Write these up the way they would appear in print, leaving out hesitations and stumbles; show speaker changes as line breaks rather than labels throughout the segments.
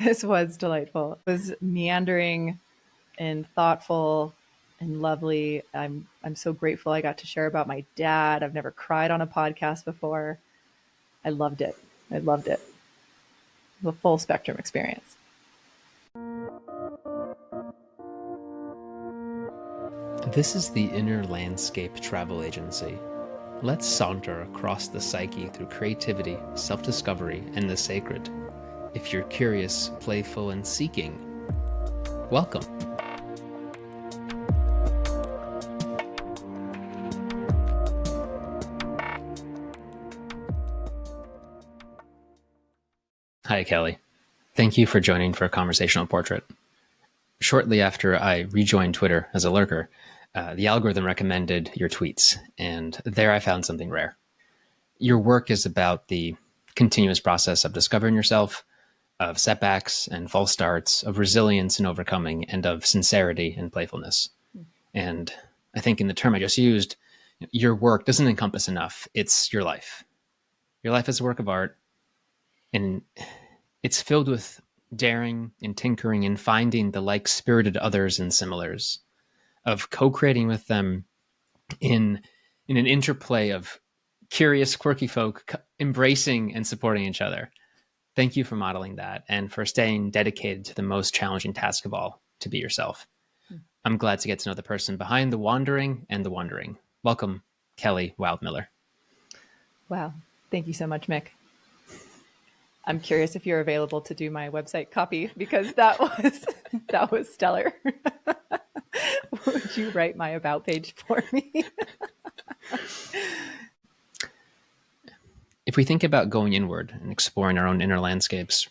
This was delightful. It was meandering and thoughtful and lovely. I'm so grateful I got to share about my dad. I've never cried on a podcast before. I loved it. I loved it. The full spectrum experience.
This is the Inner Landscape Travel Agency. Let's saunter across the psyche through creativity, self-discovery, and the sacred. If you're curious, playful, and seeking, welcome. Hi, Kelly. Thank you for joining for a conversational portrait. Shortly after I rejoined Twitter as a lurker, the algorithm recommended your tweets, and there I found something rare. Your work is about the continuous process of discovering yourself, of setbacks and false starts, of resilience and overcoming, and of sincerity and playfulness. And I think in the term I just used, your work doesn't encompass enough. It's your life. Your life is a work of art, and it's filled with daring and tinkering and finding the like-spirited others and similars, of co-creating with them in an interplay of curious, quirky folk embracing and supporting each other. Thank you for modeling that and for staying dedicated to the most challenging task of all, to be yourself. I'm glad to get to know the person behind the wandering and the wondering. Welcome, Kelly Wilde-Miller.
Wow. Thank you so much, Mick. I'm curious if you're available to do my website copy, because that was stellar. Would you write my about page for me?
If we think about going inward and exploring our own inner landscapes,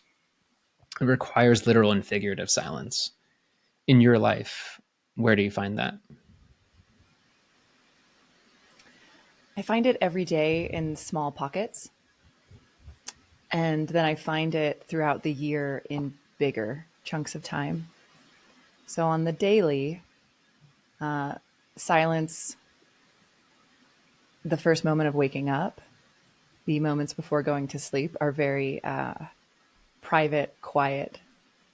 it requires literal and figurative silence. In your life, where do you find that?
I find it every day in small pockets. And then I find it throughout the year in bigger chunks of time. So on the daily, silence, the first moment of waking up, the moments before going to sleep are very private, quiet,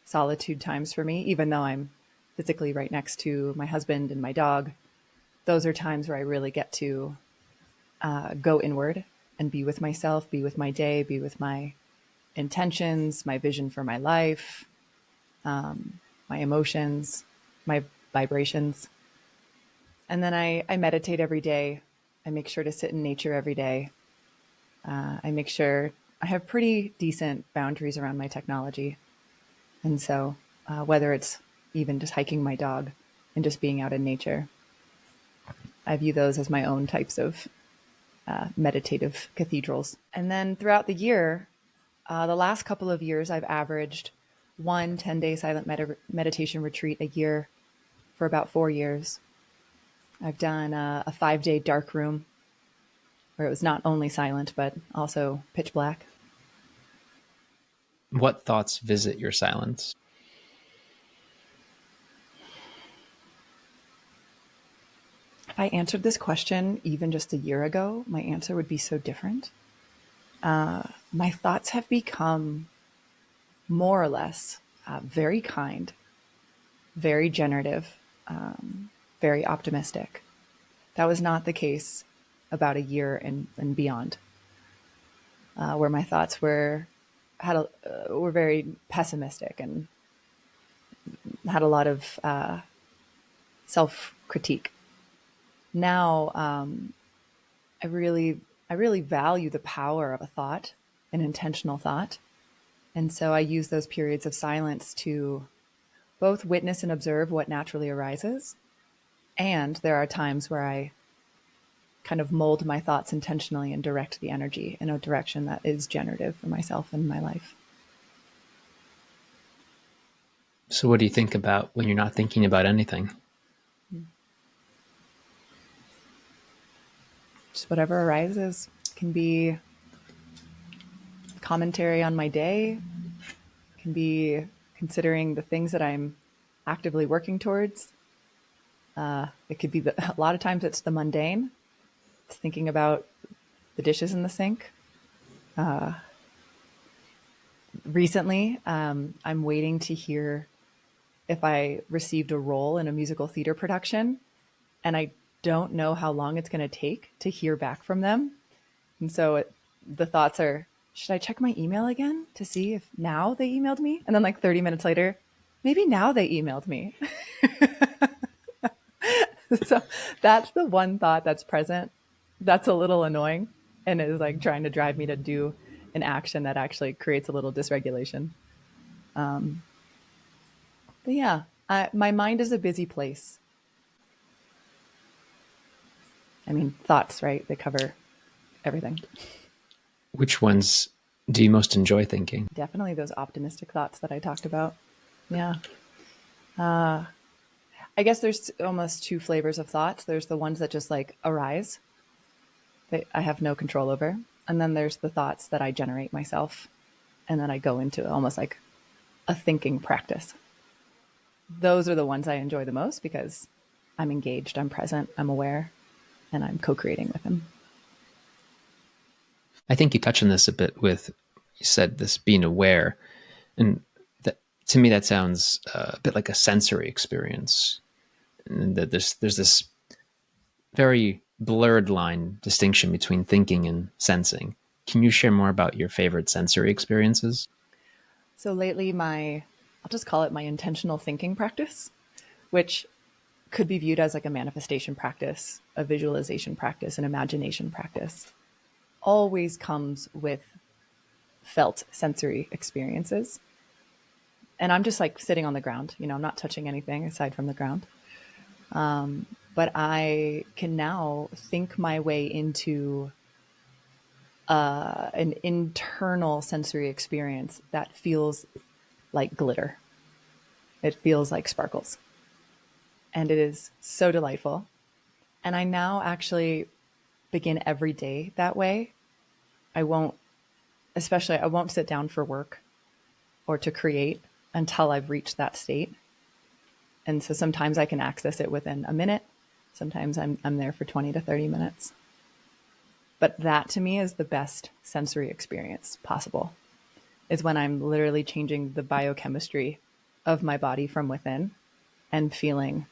solitude times for me, even though I'm physically right next to my husband and my dog. Those are times where I really get to go inward and be with myself, be with my day, be with my intentions, my vision for my life, my emotions, my vibrations. And then I meditate every day. I make sure to sit in nature every day. I make sure I have pretty decent boundaries around my technology. And so whether it's even just hiking my dog and just being out in nature, I view those as my own types of meditative cathedrals. And then throughout the year, the last couple of years, I've averaged one 10-day silent meditation retreat a year for about 4 years. I've done a 5-day dark room where it was not only silent, but also pitch black.
What thoughts visit your silence?
If I answered this question even just a year ago, my answer would be so different. My thoughts have become more or less very kind, very generative, very optimistic. That was not the case about a year and beyond, where my thoughts were very pessimistic and had a lot of self-critique. Now, I really value the power of a thought, an intentional thought. And so I use those periods of silence to both witness and observe what naturally arises. And there are times where I kind of mold my thoughts intentionally and direct the energy in a direction that is generative for myself and my life.
So what do you think about when you're not thinking about anything?
Just whatever arises. Can be commentary on my day, can be considering the things that I'm actively working towards. It could be a lot of times it's the mundane. It's thinking about the dishes in the sink, recently, I'm waiting to hear if I received a role in a musical theater production, and I don't know how long it's going to take to hear back from them. And so the thoughts are, should I check my email again to see if now they emailed me? And then like 30 minutes later, maybe now they emailed me. So that's the one thought that's present. That's a little annoying and is like trying to drive me to do an action that actually creates a little dysregulation. But yeah, my mind is a busy place. I mean, thoughts, right? They cover everything.
Which ones do you most enjoy thinking?
Definitely those optimistic thoughts that I talked about. Yeah. I guess there's almost two flavors of thoughts. There's the ones that just like arise, that I have no control over. And then there's the thoughts that I generate myself. And then I go into almost like a thinking practice. Those are the ones I enjoy the most because I'm engaged, I'm present, I'm aware, and I'm co-creating with them.
I think you touched on this a bit with, you said this being aware. And that, to me, that sounds a bit like a sensory experience. And that there's this very blurred line distinction between thinking and sensing. Can you share more about your favorite sensory experiences?
So lately, I'll just call it my intentional thinking practice, which could be viewed as like a manifestation practice, a visualization practice, an imagination practice, always comes with felt sensory experiences. And I'm just like sitting on the ground, I'm not touching anything aside from the ground. But I can now think my way into an internal sensory experience that feels like glitter. It feels like sparkles. And it is so delightful. And I now actually begin every day that way. I won't sit down for work or to create until I've reached that state. And so sometimes I can access it within a minute. Sometimes I'm there for 20 to 30 minutes. But that to me is the best sensory experience possible, is when I'm literally changing the biochemistry of my body from within and feeling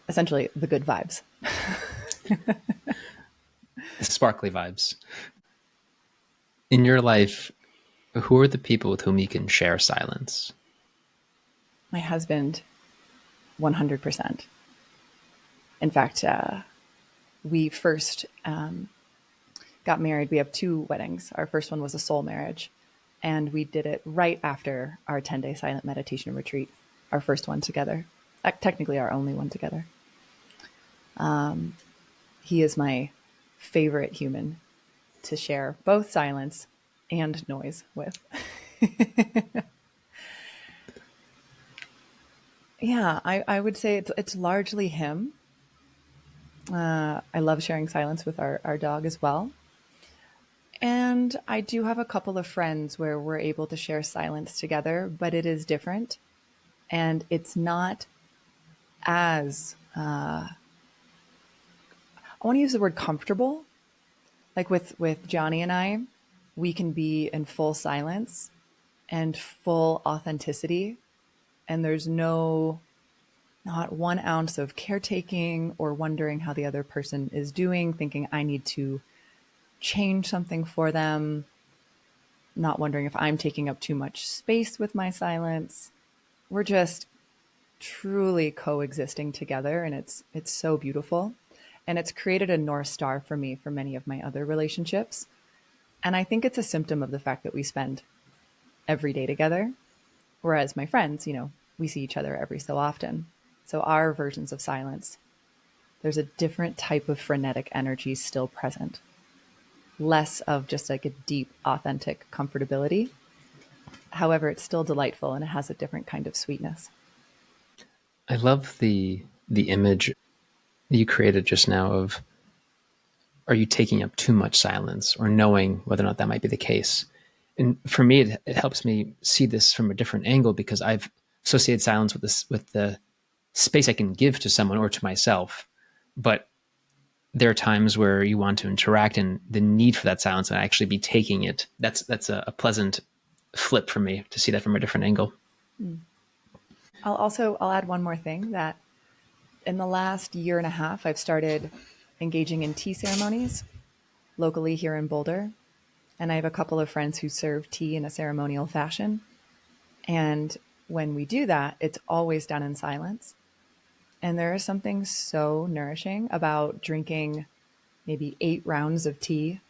essentially the good vibes.
Sparkly vibes. In your life, who are the people with whom you can share silence?
My husband, 100%. In fact, we first got married. We have two weddings. Our first one was a soul marriage, and we did it right after our 10-day silent meditation retreat, our first one together, technically our only one together. He is my favorite human to share both silence and noise with. Yeah, I would say it's largely him. I love sharing silence with our dog as well. And I do have a couple of friends where we're able to share silence together, but it is different. And it's not as, I want to use the word comfortable. Like with Johnny and I, we can be in full silence and full authenticity. And there's not 1 ounce of caretaking or wondering how the other person is doing, thinking I need to change something for them, not wondering if I'm taking up too much space with my silence. We're just truly coexisting together, and it's so beautiful. And it's created a North Star for me for many of my other relationships. And I think it's a symptom of the fact that we spend every day together. Whereas my friends, we see each other every so often. So our versions of silence, there's a different type of frenetic energy still present. Less of just like a deep, authentic comfortability. However, it's still delightful and it has a different kind of sweetness.
I love the image you created just now of, are you taking up too much silence, or knowing whether or not that might be the case. And for me, it helps me see this from a different angle, because I've associated silence with the space I can give to someone or to myself. But there are times where you want to interact, and the need for that silence and actually be taking it. That's a pleasant flip for me to see that from a different angle.
I'll add one more thing, that in the last year and a half, I've started engaging in tea ceremonies locally here in Boulder. And I have a couple of friends who serve tea in a ceremonial fashion. And when we do that, it's always done in silence. And there is something so nourishing about drinking maybe 8 rounds of tea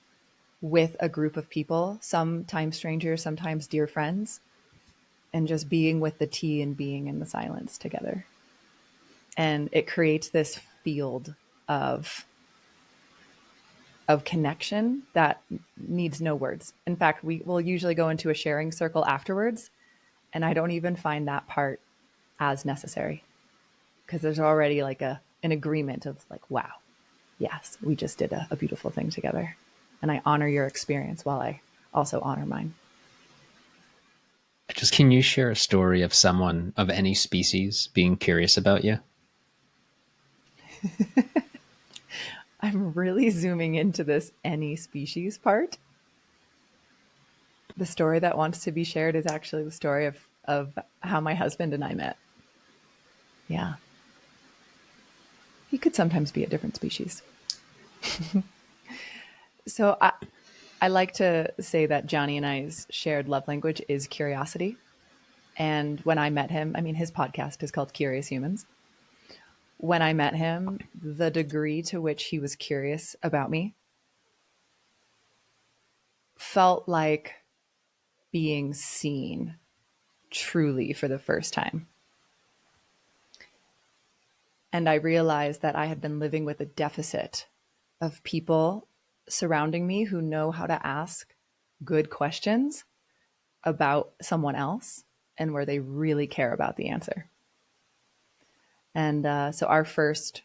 with a group of people, sometimes strangers, sometimes dear friends, and just being with the tea and being in the silence together. And it creates this field of connection that needs no words. In fact, we will usually go into a sharing circle afterwards, and I don't even find that part as necessary, because there's already like an agreement of like, wow, yes, we just did a beautiful thing together. And I honor your experience while I also honor mine.
Just, can you share a story of someone of any species being curious about you?
I'm really zooming into this any species part. The story that wants to be shared is actually the story of how my husband and I met. Yeah. He could sometimes be a different species. So I like to say that Johnny and I's shared love language is curiosity. And when I met him, I mean, his podcast is called Curious Humans. When I met him, the degree to which he was curious about me felt like being seen truly for the first time. And I realized that I had been living with a deficit of people surrounding me who know how to ask good questions about someone else and where they really care about the answer. And so our first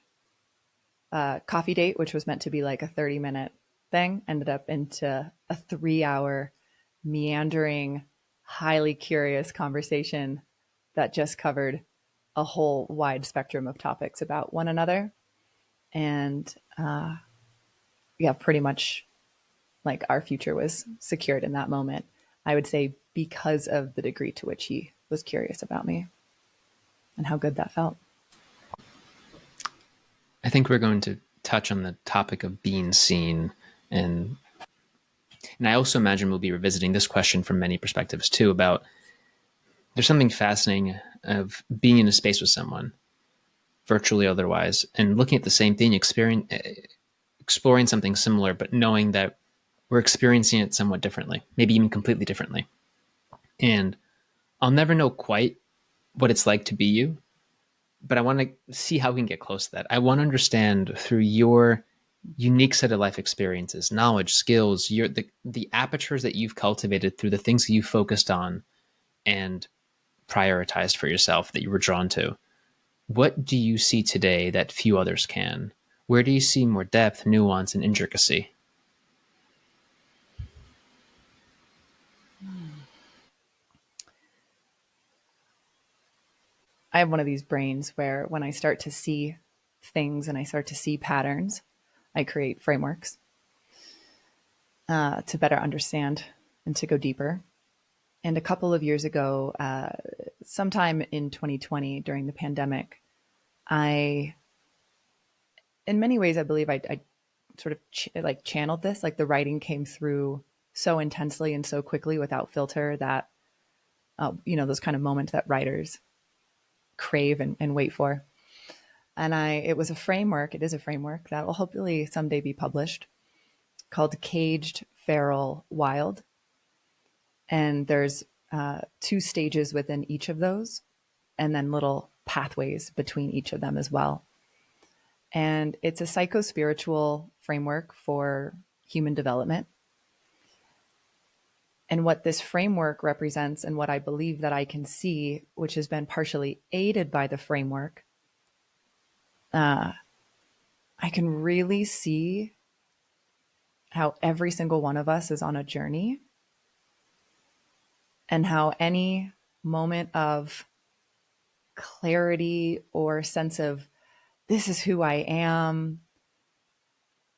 coffee date, which was meant to be like a 30-minute thing, ended up into a 3-hour meandering, highly curious conversation that just covered a whole wide spectrum of topics about one another. And yeah, pretty much like our future was secured in that moment. I would say because of the degree to which he was curious about me and how good that felt.
I think we're going to touch on the topic of being seen, and I also imagine we'll be revisiting this question from many perspectives too, about there's something fascinating of being in a space with someone, virtually otherwise, and looking at the same thing, exploring something similar, but knowing that we're experiencing it somewhat differently, maybe even completely differently. And I'll never know quite what it's like to be you, but I want to see how we can get close to that. I want to understand through your unique set of life experiences, knowledge, skills, the apertures that you've cultivated through the things that you focused on and prioritized for yourself that you were drawn to. What do you see today that few others can? Where do you see more depth, nuance, and intricacy?
I have one of these brains where when I start to see things and I start to see patterns, I create frameworks to better understand and to go deeper. And a couple of years ago, sometime in 2020 during the pandemic, in many ways, I believe I sort of channeled this, like the writing came through so intensely and so quickly without filter that, those kind of moments that writers crave and wait for. And it was a framework. It is a framework that will hopefully someday be published, called Caged, Feral, Wild. And there's 2 stages within each of those, and then little pathways between each of them as well. And it's a psycho-spiritual framework for human development. And what this framework represents, and what I believe that I can see, which has been partially aided by the framework, I can really see how every single one of us is on a journey, and how any moment of clarity or sense of this is who I am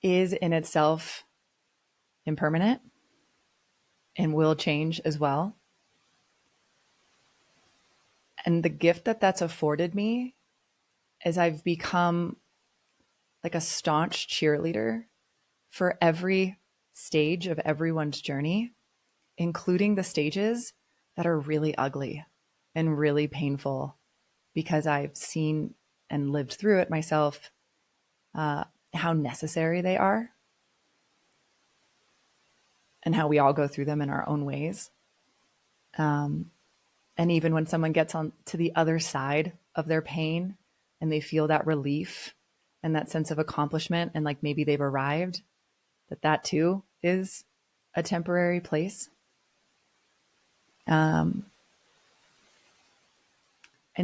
is in itself impermanent and will change as well. And the gift that that's afforded me is I've become like a staunch cheerleader for every stage of everyone's journey, including the stages that are really ugly and really painful, because I've seen and lived through it myself, how necessary they are and how we all go through them in our own ways. And even when someone gets on to the other side of their pain and they feel that relief and that sense of accomplishment and like maybe they've arrived, that too is a temporary place. And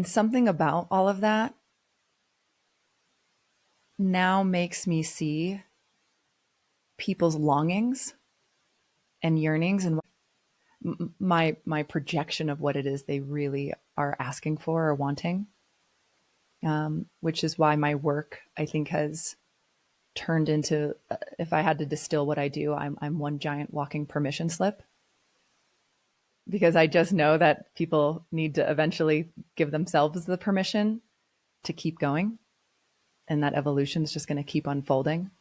something about all of that now makes me see people's longings and yearnings and my projection of what it is they really are asking for or wanting, which is why my work, I think, has turned into, if I had to distill what I do, I'm one giant walking permission slip, because I just know that people need to eventually give themselves the permission to keep going, and that evolution is just going to keep unfolding.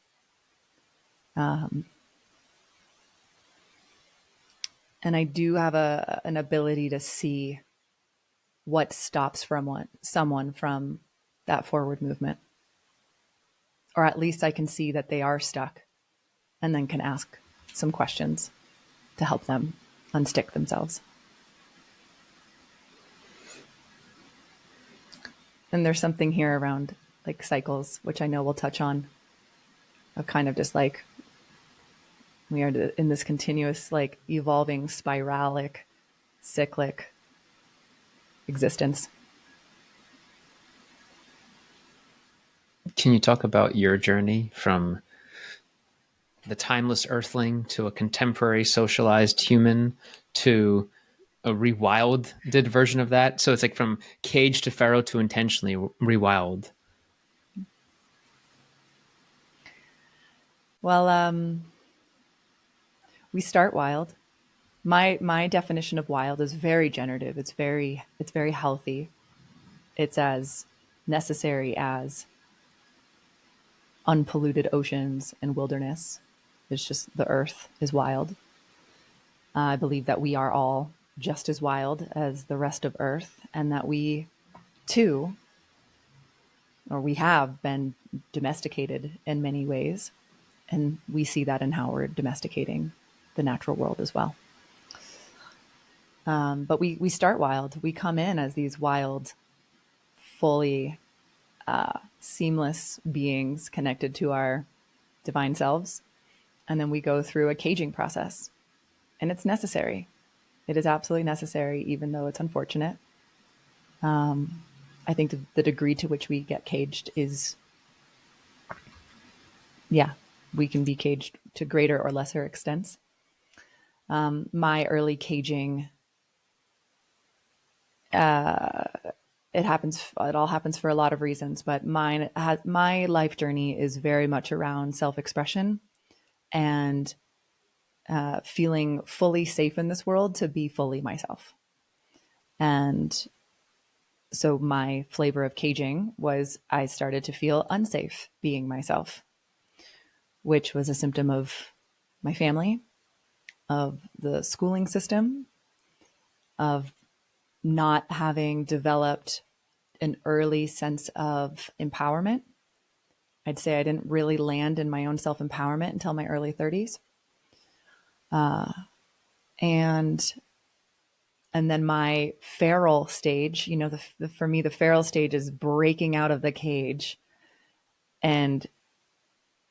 And I do have an ability to see what stops someone from that forward movement. Or at least I can see that they are stuck, and then can ask some questions to help them unstick themselves. And there's something here around like cycles, which I know we'll touch on, of kind of just like we are in this continuous, like evolving, spiralic, cyclic existence.
Can you talk about your journey from the timeless earthling to a contemporary socialized human to a rewilded version of that? So it's like from cage to pharaoh to intentionally rewild.
Well, we start wild. My definition of wild is very generative. It's very healthy. It's as necessary as unpolluted oceans and wilderness. It's just the earth is wild. I believe that we are all just as wild as the rest of earth, and that we too, or we have been domesticated in many ways. And we see that in how we're domesticating the natural world as well. But we start wild. We come in as these wild, fully seamless beings connected to our divine selves. And then we go through a caging process. And it's necessary. It is absolutely necessary, even though it's unfortunate. I think the degree to which we get caged is, we can be caged to greater or lesser extents. My early caging, it all happens for a lot of reasons, but my life journey is very much around self-expression and feeling fully safe in this world to be fully myself. And so my flavor of caging was I started to feel unsafe being myself, which was a symptom of my family, of the schooling system, of not having developed an early sense of empowerment. I'd say I didn't really land in my own self-empowerment until my early 30s. And then my feral stage, for me, the feral stage is breaking out of the cage. And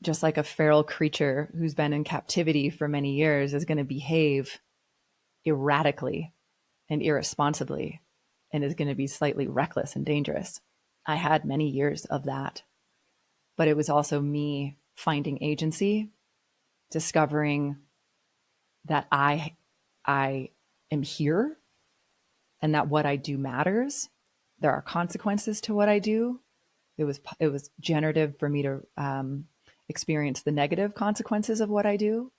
just like a feral creature who's been in captivity for many years is going to behave erratically and irresponsibly and is going to be slightly reckless and dangerous. I had many years of that, but it was also me finding agency, discovering that I am here and that what I do matters. There are consequences to what I do. It was generative for me to experience the negative consequences of what I do,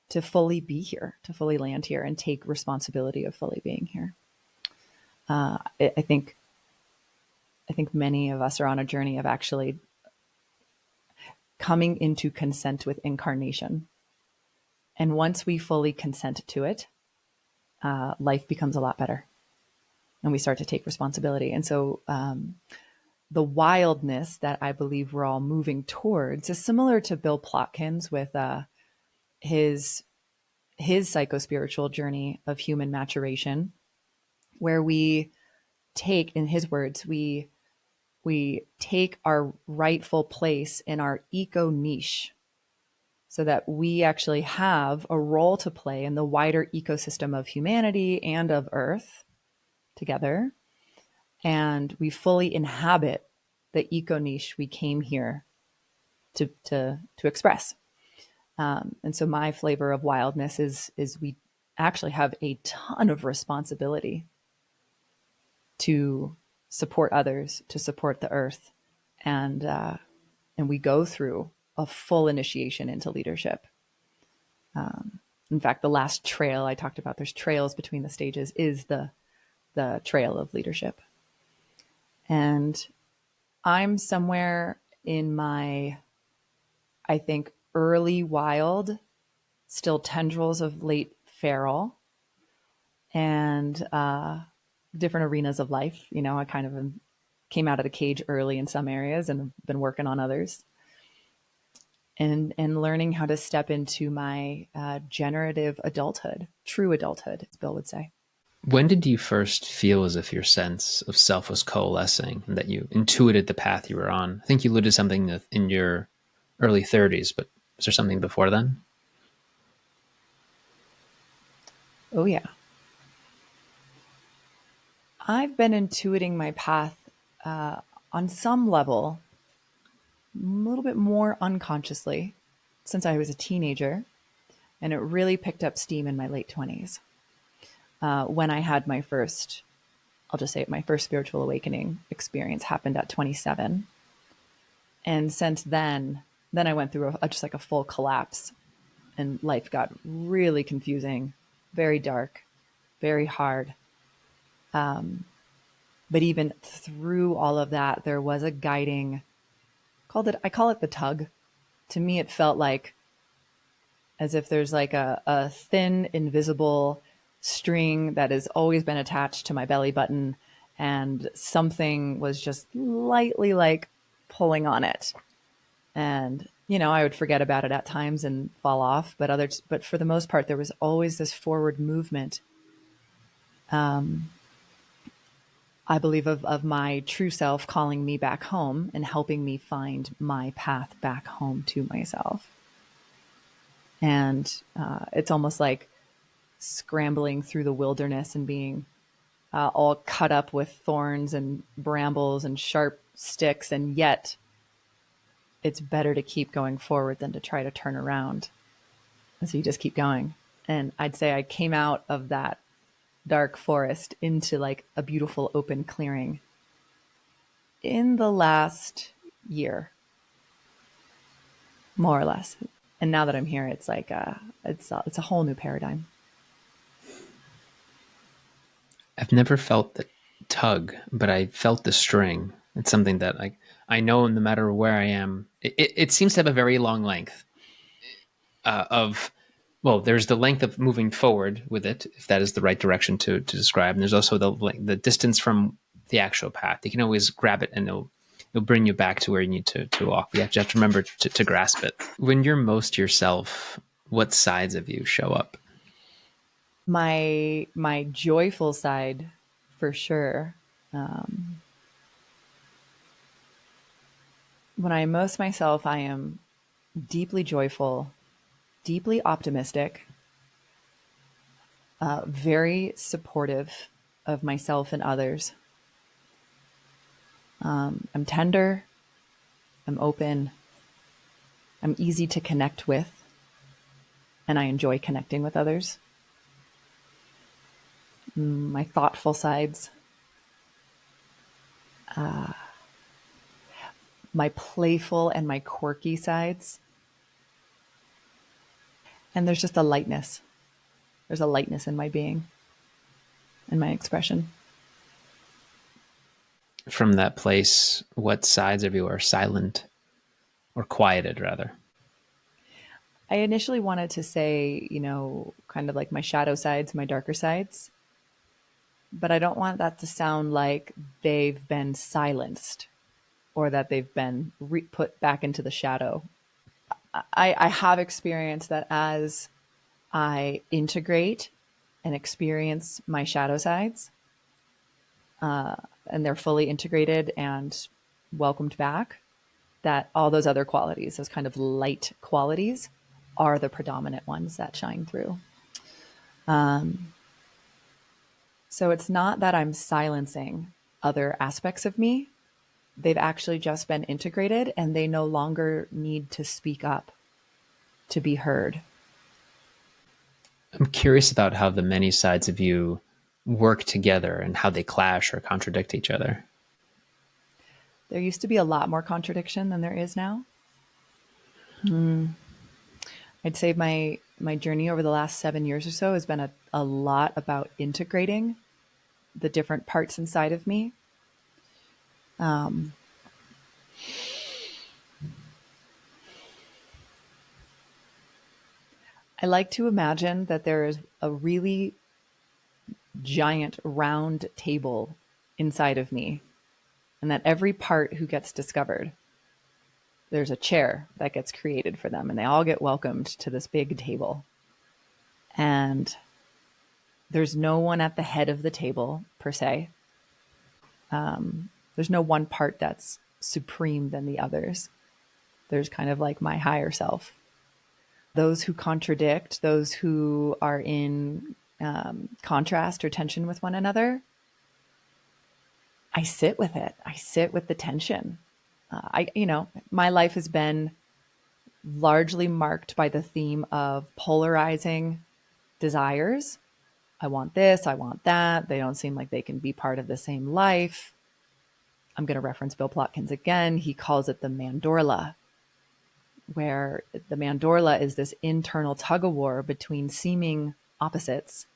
to fully be here, to fully land here and take responsibility of fully being here. I think many of us are on a journey of actually coming into consent with incarnation. And once we fully consent to it, life becomes a lot better and we start to take responsibility. And so the wildness that I believe we're all moving towards is similar to Bill Plotkin's with his psychospiritual journey of human maturation, where we take, in his words, we take our rightful place in our eco niche so that we actually have a role to play in the wider ecosystem of humanity and of Earth together. And we fully inhabit the eco niche we came here to express. And so my flavor of wildness is we actually have a ton of responsibility to support others, to support the earth, and we go through a full initiation into leadership. In fact, the last trail I talked about, there's trails between the stages, is the trail of leadership. And I'm somewhere in my, I think, early wild, still tendrils of late feral, and different arenas of life. You know, I kind of came out of the cage early in some areas and have been working on others. And learning how to step into my generative adulthood, true adulthood, as Bill would say.
When did you first feel as if your sense of self was coalescing and that you intuited the path you were on? I think you alluded to something in your early 30s, but was there something before then?
Oh, yeah. I've been intuiting my path on some level, a little bit more unconsciously since I was a teenager. And it really picked up steam in my late 20s when I had my first, I'll just say it, my first spiritual awakening experience happened at 27. And since then I went through just like a full collapse, and life got really confusing, very dark, very hard. But even through all of that, there was a guiding, I call it the tug. To me, it felt like as if there's like a thin, invisible string that has always been attached to my belly button, and something was just lightly like pulling on it. And, you know, I would forget about it at times and fall off, but for the most part, there was always this forward movement. I believe of my true self calling me back home and helping me find my path back home to myself. And it's almost like scrambling through the wilderness and being all cut up with thorns and brambles and sharp sticks. And yet it's better to keep going forward than to try to turn around. And so you just keep going. And I'd say I came out of that dark forest into like a beautiful open clearing in the last year, more or less. And now that I'm here, it's like it's a whole new paradigm.
I've never felt the tug, but I felt the string. It's something that I know no matter where I am, it seems to have a very long length well, there's the length of moving forward with it, if that is the right direction to describe. And there's also the distance from the actual path. You can always grab it and it'll bring you back to where you need to walk. You have to remember to grasp it. When you're most yourself, what sides of you show up?
My joyful side, for sure. When I am most myself, I am deeply joyful, deeply optimistic, very supportive of myself and others. I'm tender, I'm open, I'm easy to connect with, and I enjoy connecting with others. My thoughtful sides, my playful and my quirky sides. And there's just a lightness. There's a lightness in my being and my expression.
from that place, what sides of you are silent or quieted, rather?
I initially wanted to say, kind of like my shadow sides, my darker sides, but I don't want that to sound like they've been silenced or that they've been put back into the shadow. I have experienced that as I integrate and experience my shadow sides, and they're fully integrated and welcomed back, that all those other qualities, those kind of light qualities, are the predominant ones that shine through. So it's not that I'm silencing other aspects of me. They've actually just been integrated and they no longer need to speak up to be heard.
I'm curious about how the many sides of you work together and how they clash or contradict each other.
There used to be a lot more contradiction than there is now. I'd say my journey over the last 7 years or so has been a lot about integrating the different parts inside of me. I like to imagine that there is a really giant round table inside of me, and that every part who gets discovered, there's a chair that gets created for them, and they all get welcomed to this big table. And there's no one at the head of the table, per se. There's no one part that's supreme than the others. There's kind of like my higher self. Those who contradict, those who are in contrast or tension with one another, I sit with it. I sit with the tension. My life has been largely marked by the theme of polarizing desires. I want this, I want that. They don't seem like they can be part of the same life. I'm going to reference Bill Plotkin again. He calls it the mandorla, where the mandorla is this internal tug of war between seeming opposites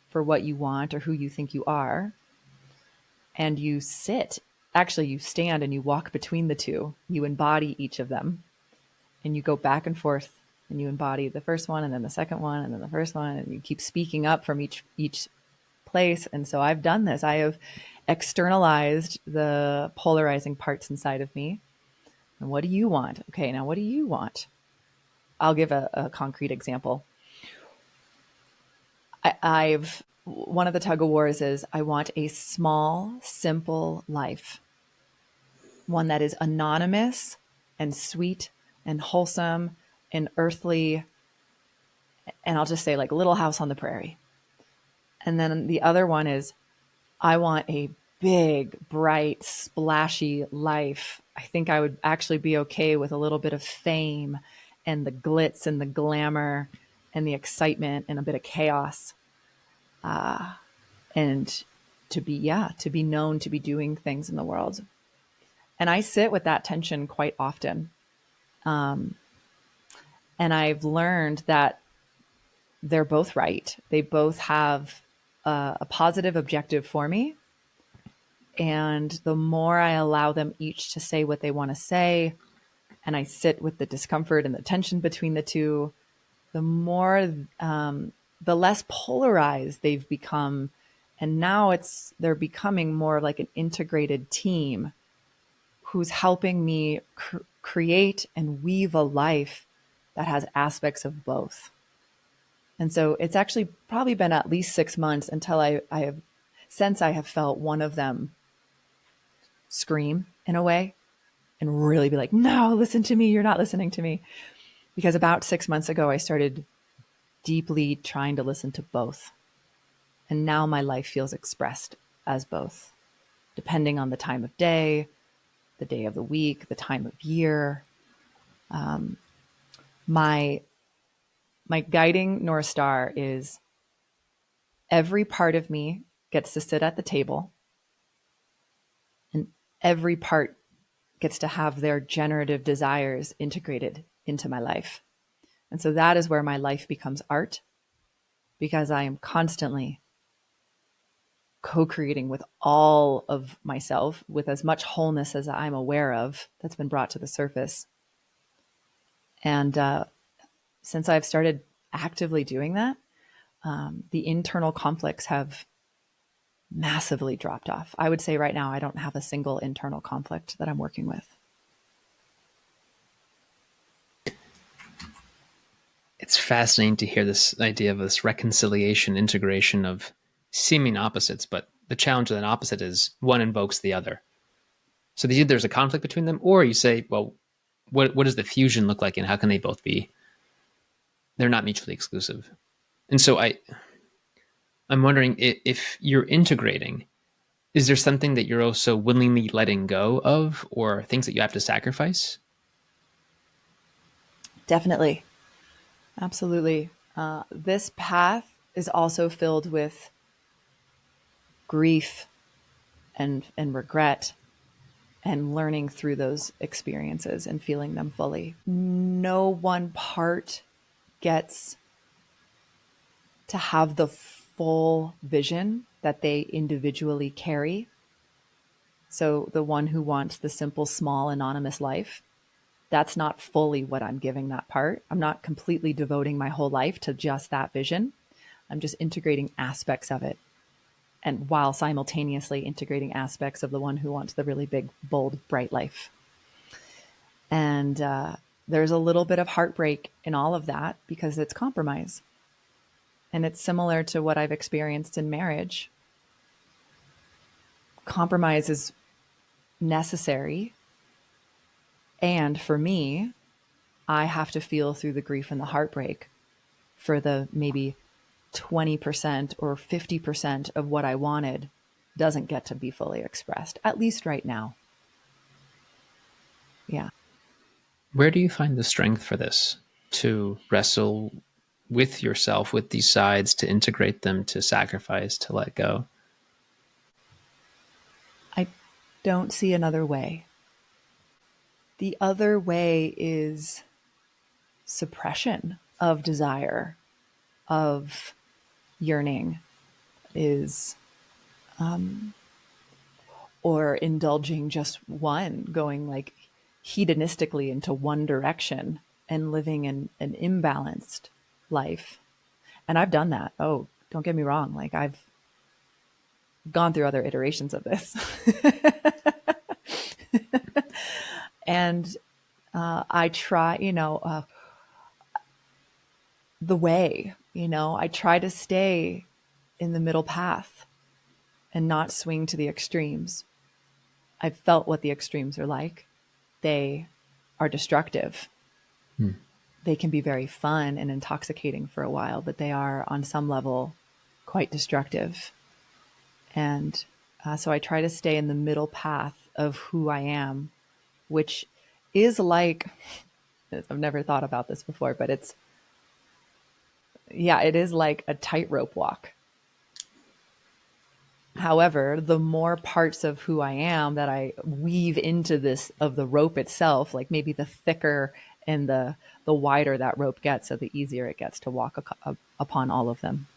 for what you want or who you think you are. And you you stand and you walk between the two. You embody each of them and you go back and forth and you embody the first one and then the second one and then the first one. And you keep speaking up from each place. And so I've done this. I have externalized the polarizing parts inside of me. And what do you want? Okay, now what do you want? I'll give a concrete example. One of the tug of wars is I want a small, simple life. One that is anonymous and sweet and wholesome and earthly. And I'll just say like Little House on the Prairie. And then the other one is I want a big, bright, splashy life. I think I would actually be okay with a little bit of fame and the glitz and the glamour and the excitement and a bit of chaos. And to be known, to be doing things in the world. And I sit with that tension quite often. And I've learned that they're both right. They both have a positive objective for me. And the more I allow them each to say what they want to say, and I sit with the discomfort and the tension between the two, the more, the less polarized they've become. And now they're becoming more like an integrated team who's helping me create and weave a life that has aspects of both. And so it's actually probably been at least 6 months until I have felt one of them scream in a way and really be like, no, listen to me. You're not listening to me. Because about 6 months ago, I started deeply trying to listen to both. And now my life feels expressed as both, depending on the time of day, the day of the week, the time of year. My guiding North Star is every part of me gets to sit at the table and every part gets to have their generative desires integrated into my life. And so that is where my life becomes art, because I am constantly co-creating with all of myself, with as much wholeness as I'm aware of that's been brought to the surface. And since I've started actively doing that, the internal conflicts have massively dropped off. I would say right now, I don't have a single internal conflict that I'm working with.
It's fascinating to hear this idea of this reconciliation, integration of seeming opposites, but the challenge of an opposite is one invokes the other. So either there's a conflict between them, or you say, well, what does the fusion look like, and how can they both be? They're not mutually exclusive. And so I'm wondering if you're integrating, is there something that you're also willingly letting go of, or things that you have to sacrifice?
Definitely. Absolutely. This path is also filled with grief and regret, and learning through those experiences and feeling them fully. No one part gets to have the full vision that they individually carry. So the one who wants the simple, small, anonymous life, that's not fully what I'm giving that part. I'm not completely devoting my whole life to just that vision. I'm just integrating aspects of it. And while simultaneously integrating aspects of the one who wants the really big, bold, bright life. And there's a little bit of heartbreak in all of that because it's compromise. And it's similar to what I've experienced in marriage. Compromise is necessary. And for me, I have to feel through the grief and the heartbreak for the maybe 20% or 50% of what I wanted doesn't get to be fully expressed, at least right now. Yeah.
Where do you find the strength for this, to wrestle with yourself, with these sides, to integrate them, to sacrifice, to let go?
I don't see another way. The other way is suppression of desire, of yearning, is or indulging just one, going like hedonistically into one direction and living in an imbalanced life. And I've done that. Oh, don't get me wrong. Like I've gone through other iterations of this. And I try, the way, I try to stay in the middle path and not swing to the extremes. I've felt what the extremes are like. They are destructive. They can be very fun and intoxicating for a while, but they are on some level quite destructive. And so I try to stay in the middle path of who I am, which is like, I've never thought about this before, but it is like a tightrope walk. However, the more parts of who I am that I weave into this of the rope itself, like maybe the thicker and the wider that rope gets, so the easier it gets to walk upon all of them.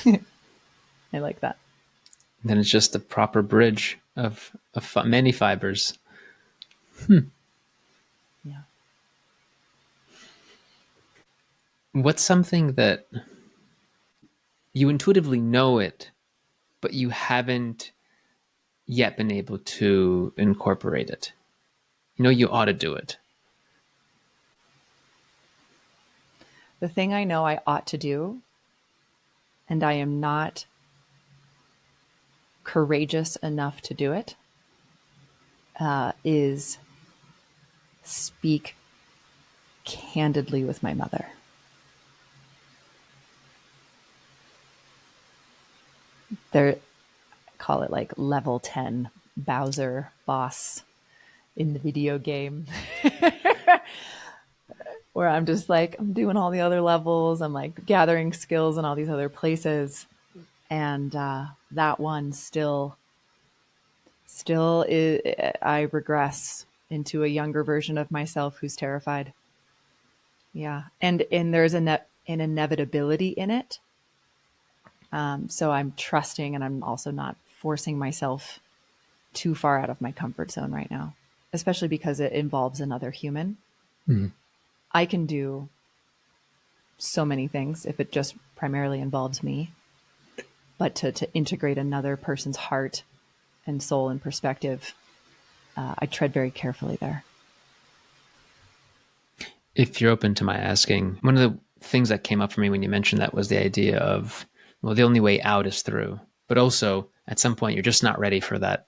I like that.
Then it's just the proper bridge of many fibers.
Yeah.
What's something that you intuitively know it, but you haven't yet been able to incorporate it? You ought to do it.
The thing I know I ought to do, and I am not courageous enough to do it, is speak candidly with my mother. They call it like level 10 Bowser boss in the video game. Where I'm just like, I'm doing all the other levels. I'm like gathering skills in all these other places. And that one still is, I regress into a younger version of myself who's terrified. Yeah. And there's an inevitability in it. So I'm trusting, and I'm also not forcing myself too far out of my comfort zone right now, especially because it involves another human.
Mm-hmm.
I can do so many things if it just primarily involves me, but to integrate another person's heart and soul and perspective, I tread very carefully there.
If you're open to my asking, one of the things that came up for me when you mentioned that was the idea of, well, the only way out is through, but also at some point you're just not ready for that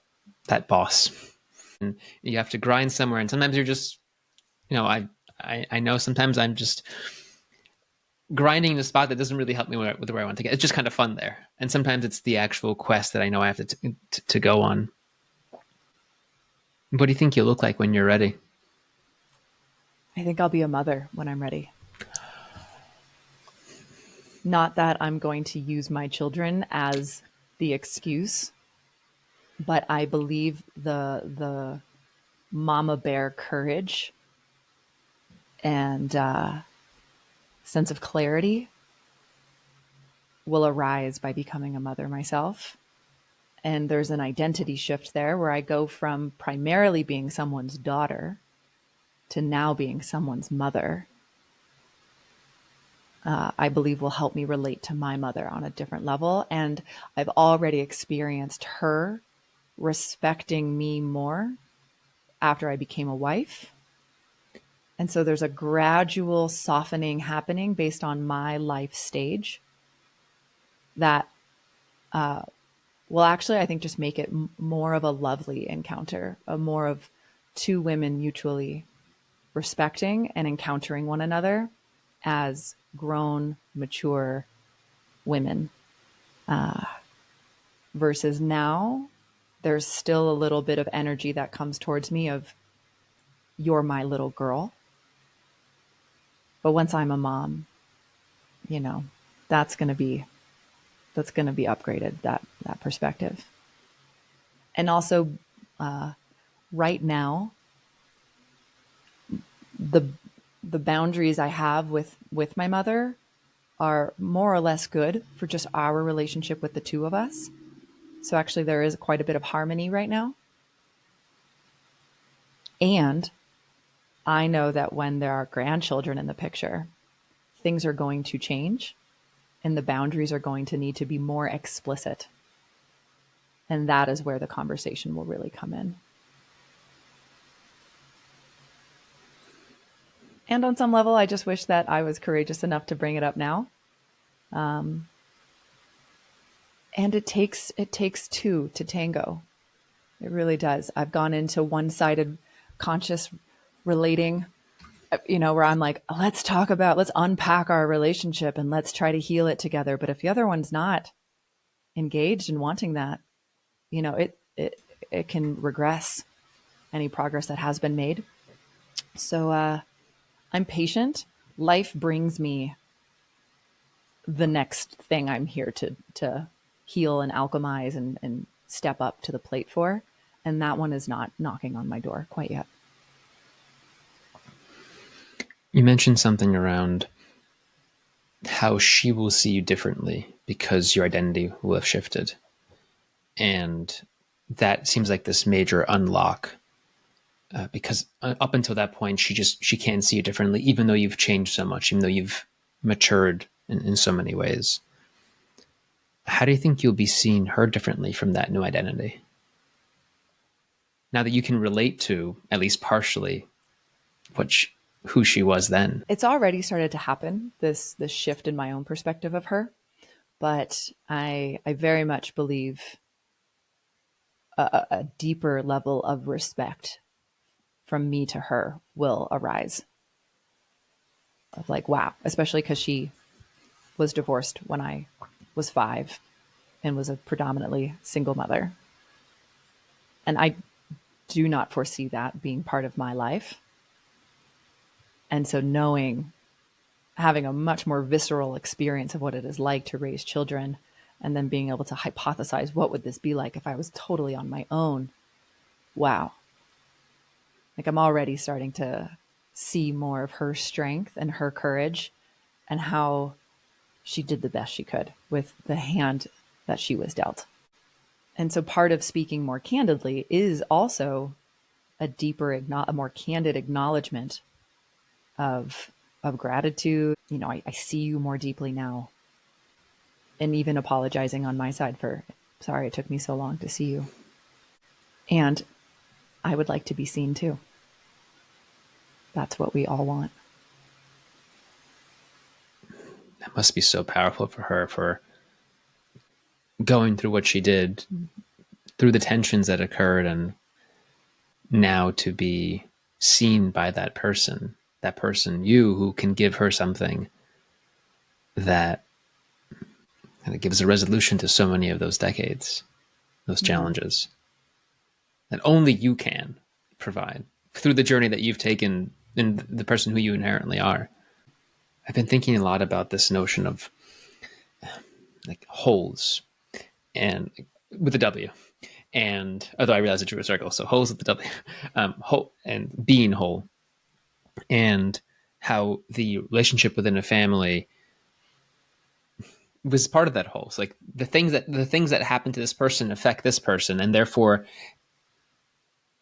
boss, and you have to grind somewhere. And sometimes you're just, I know sometimes I'm just grinding in a spot that doesn't really help me with where I want to get. It's just kind of fun there. And sometimes it's the actual quest that I know I have to go on. What do you think you'll look like when you're ready?
I think I'll be a mother when I'm ready. Not that I'm going to use my children as the excuse, but I believe the mama bear courage and sense of clarity will arise by becoming a mother myself. And there's an identity shift there where I go from primarily being someone's daughter to now being someone's mother. I believe will help me relate to my mother on a different level. And I've already experienced her respecting me more after I became a wife. And so there's a gradual softening happening based on my life stage that will actually, I think, just make it more of a lovely encounter, a more of two women mutually respecting and encountering one another as grown, mature women. Versus now, there's still a little bit of energy that comes towards me of, you're my little girl. But once I'm a mom, you know, that's going to be upgraded, that perspective. And also, right now, the boundaries I have with my mother are more or less good for just our relationship with the two of us. So actually, there is quite a bit of harmony right now. And I know that when there are grandchildren in the picture, things are going to change and the boundaries are going to need to be more explicit. And that is where the conversation will really come in. And on some level, I just wish that I was courageous enough to bring it up now. And it takes two to tango. It really does. I've gone into one-sided conscious relating, where I'm like, let's unpack our relationship and let's try to heal it together. But if the other one's not engaged in wanting that, it can regress any progress that has been made. So I'm patient. Life brings me the next thing I'm here to heal and alchemize and step up to the plate for. And that one is not knocking on my door quite yet.
You mentioned something around how she will see you differently because your identity will have shifted. And that seems like this major unlock because up until that point, she can't see you differently, even though you've changed so much, even though you've matured in so many ways. How do you think you'll be seeing her differently from that new identity? Now that you can relate to, at least partially, who she was then.
It's already started to happen, this shift in my own perspective of her. But I very much believe a deeper level of respect from me to her will arise. Of like, wow, especially because she was divorced when I was 5 and was a predominantly single mother. And I do not foresee that being part of my life. And so having a much more visceral experience of what it is like to raise children, and then being able to hypothesize, what would this be like if I was totally on my own? Wow. Like, I'm already starting to see more of her strength and her courage and how she did the best she could with the hand that she was dealt. And so part of speaking more candidly is also a more candid acknowledgement of gratitude. I see you more deeply now. And even apologizing on my side for, sorry, it took me so long to see you. And I would like to be seen too. That's what we all want.
That must be so powerful for her, for going through what she did, through the tensions that occurred, and now to be seen by that person, you, who can give her something that kind of gives a resolution to so many of those decades, those challenges that only you can provide through the journey that you've taken and the person who you inherently are. I've been thinking a lot about this notion of like wholes, and with a W. And although I realize it drew a circle, so wholes with the W, whole, and being whole, and how the relationship within a family was part of that whole. So like the things that happen to this person affect this person, and therefore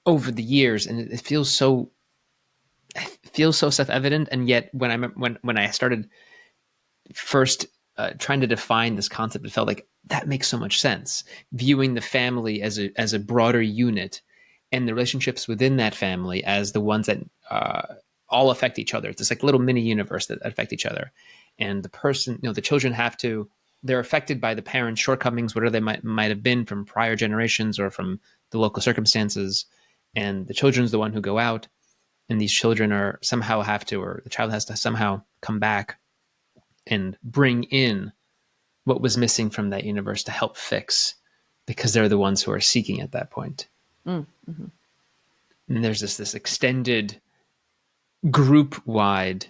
over the years, and it feels so self-evident. And yet when I started first trying to define this concept, it felt like that makes so much sense. Viewing the family as a broader unit, and the relationships within that family as the ones that all affect each other. It's this like little mini universe that affect each other. And the person, the children they're affected by the parents' shortcomings, whatever they might have been from prior generations or from the local circumstances. And the children's the one who go out, and these children or the child has to somehow come back and bring in what was missing from that universe to help fix, because they're the ones who are seeking at that point. Mm-hmm. And there's this extended group-wide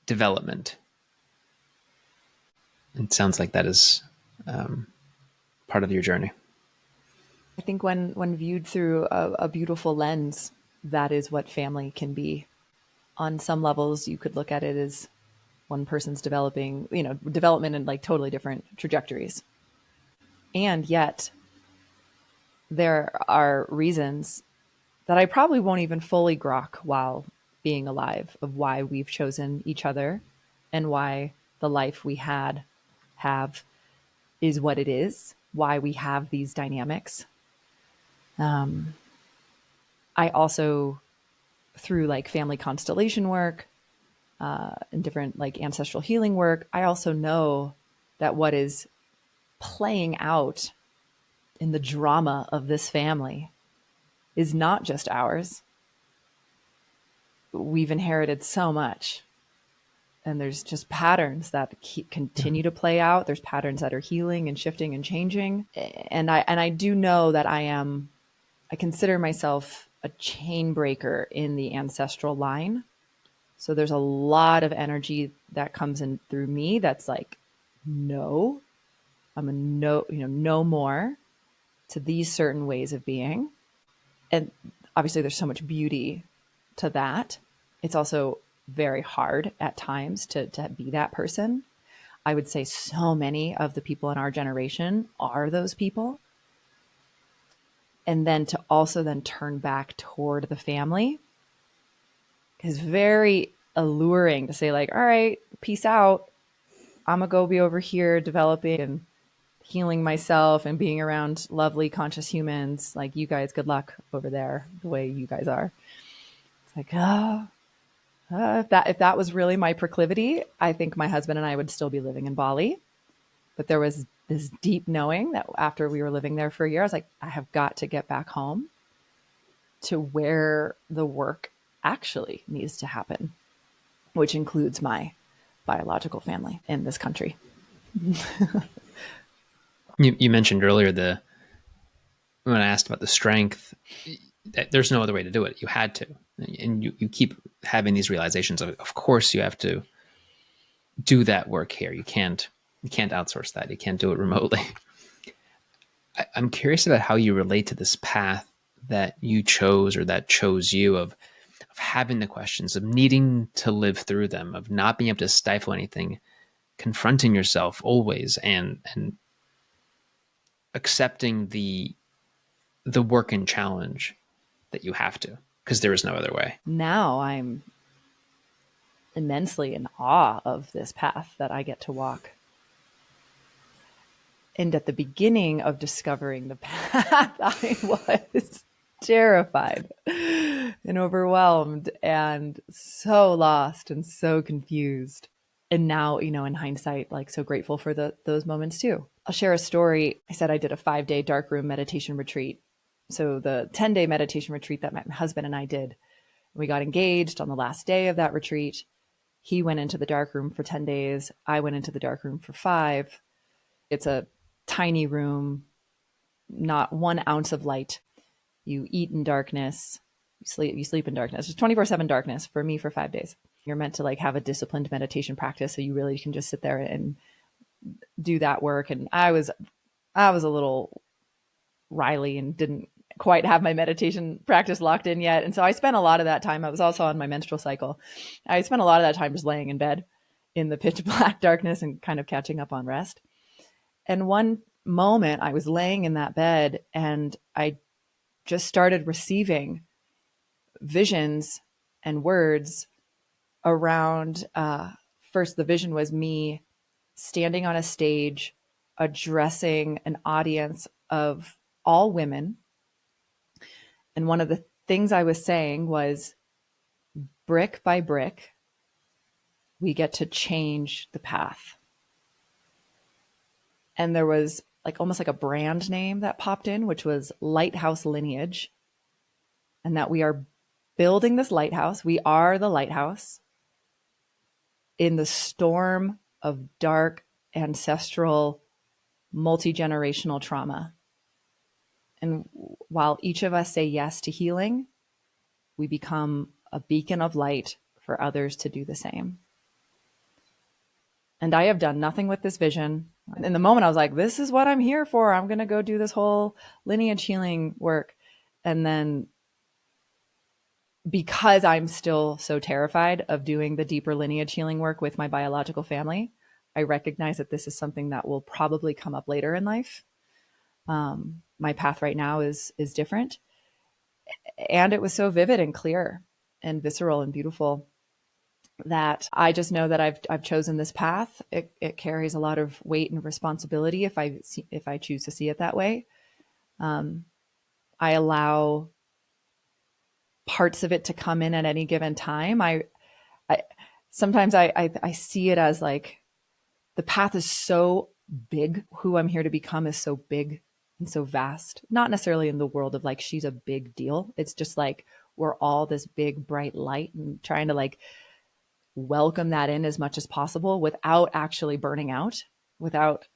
development. It sounds like that is part of your journey.
I think when viewed through a beautiful lens, that is what family can be. On some levels, you could look at it as one person's development in like totally different trajectories. And yet there are reasons that I probably won't even fully grok while being alive, of why we've chosen each other and why the life we have is what it is, why we have these dynamics. I also, through like family constellation work and different like ancestral healing work, I also know that what is playing out in the drama of this family is not just ours. We've inherited so much, and there's just patterns that continue to play out. There's patterns that are healing and shifting and changing. And I do know that I consider myself a chain breaker in the ancestral line. So there's a lot of energy that comes in through me that's like, no, no more to these certain ways of being. And obviously there's so much beauty to that. It's also very hard at times to be that person. I would say so many of the people in our generation are those people. And then to also then turn back toward the family is very alluring, to say like, all right, peace out. I'm going to go be over here developing and healing myself and being around lovely conscious humans. Like, you guys, good luck over there, the way you guys are. It's like, if that was really my proclivity, I think my husband and I would still be living in Bali. But there was this deep knowing that after we were living there for a year, I was like, I have got to get back home to where the work actually needs to happen, which includes my biological family in this country.
You mentioned earlier when I asked about the strength, there's no other way to do it. You had to, and you keep having these realizations of course you have to do that work here. You can't outsource that. You can't do it remotely. I'm curious about how you relate to this path that you chose, or that chose you, of having the questions, of needing to live through them, of not being able to stifle anything, confronting yourself always and accepting the work and challenge that you have to, because there is no other way.
Now I'm immensely in awe of this path that I get to walk. And at the beginning of discovering the path, I was terrified and overwhelmed and so lost and so confused. And now, in hindsight, like so grateful for those moments too. I'll share a story. I said I did a 5-day darkroom meditation retreat. So the 10-day meditation retreat that my husband and I did, we got engaged on the last day of that retreat. He went into the darkroom for 10 days. I went into the darkroom for 5. It's a tiny room, not 1 ounce of light. You eat in darkness, you sleep in darkness. It's 24/7 darkness for me for 5 days. You're meant to like have a disciplined meditation practice, so you really can just sit there and do that work. And I was a little Riley and didn't quite have my meditation practice locked in yet. And so I spent a lot of that time. I was also on my menstrual cycle. I spent a lot of that time just laying in bed in the pitch black darkness and kind of catching up on rest. And one moment I was laying in that bed and I just started receiving visions and words around, first the vision was me standing on a stage addressing an audience of all women. And one of the things I was saying was, brick by brick, we get to change the path. And there was like almost like a brand name that popped in, which was Lighthouse Lineage. And that we are building this lighthouse. We are the lighthouse in the storm of dark, ancestral, multi-generational trauma. And while each of us say yes to healing, we become a beacon of light for others to do the same. And I have done nothing with this vision. In the moment, I was like, this is what I'm here for. I'm going to go do this whole lineage healing work. And then because I'm still so terrified of doing the deeper lineage healing work with my biological family, I recognize that this is something that will probably come up later in life. My path right now is different. And it was so vivid and clear and visceral and beautiful that I just know that I've chosen this path. It carries a lot of weight and responsibility if I choose to see it that way. I allow parts of it to come in at any given time. I sometimes I see it as like the path is so big. Who I'm here to become is so big and so vast. Not necessarily in the world of like she's a big deal. It's just like we're all this big bright light and trying to like welcome that in as much as possible without actually burning out, without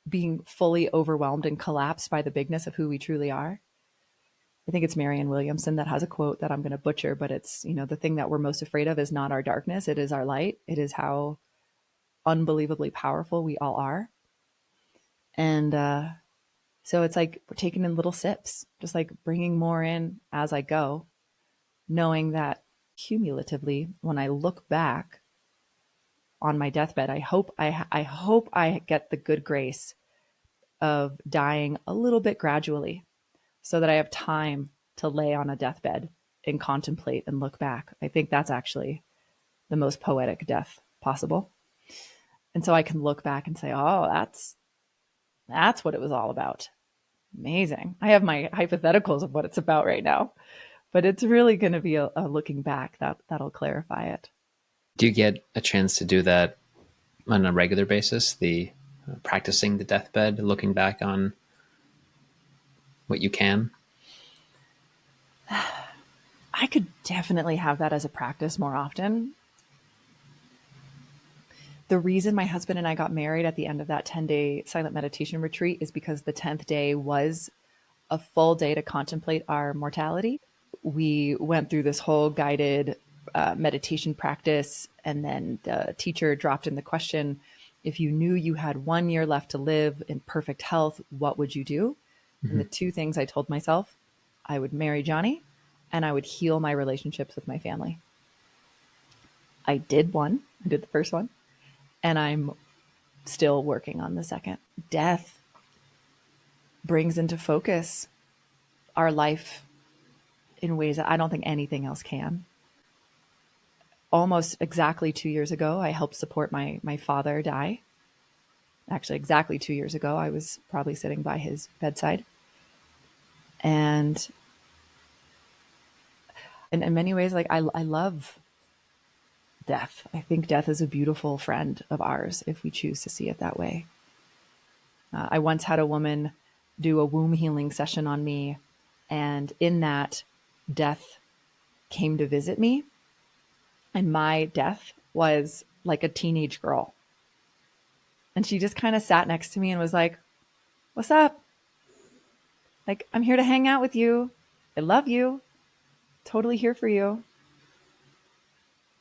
being fully overwhelmed and collapsed by the bigness of who we truly are. I think it's Marianne Williamson that has a quote that I'm going to butcher, but it's, the thing that we're most afraid of is not our darkness. It is our light. It is how unbelievably powerful we all are. And so it's like we're taking in little sips, just like bringing more in as I go, knowing that cumulatively, when I look back on my deathbed, I hope I get the good grace of dying a little bit gradually so that I have time to lay on a deathbed and contemplate and look back. I think that's actually the most poetic death possible. And so I can look back and say, oh, that's what it was all about. Amazing. I have my hypotheticals of what it's about right now, but it's really going to be a looking back that'll clarify it.
Do you get a chance to do that on a regular basis? The practicing the deathbed, looking back on what you can?
I could definitely have that as a practice more often. The reason my husband and I got married at the end of that 10-day silent meditation retreat is because the 10th day was a full day to contemplate our mortality. We went through this whole guided meditation practice, and then the teacher dropped in the question, if you knew you had 1 year left to live in perfect health, what would you do? Mm-hmm. And the two things I told myself, I would marry Johnny and I would heal my relationships with my family. I did one. I did the first one. And I'm still working on the second. Death brings into focus our life in ways that I don't think anything else can. Almost exactly 2 years ago, I helped support my father die. Actually, exactly 2 years ago, I was probably sitting by his bedside. And in many ways, like I love death. I think death is a beautiful friend of ours if we choose to see it that way. I once had a woman do a womb healing session on me, and in that, death came to visit me. And my death was like a teenage girl. And she just kind of sat next to me and was like, "What's up? Like, I'm here to hang out with you. I love you. Totally here for you."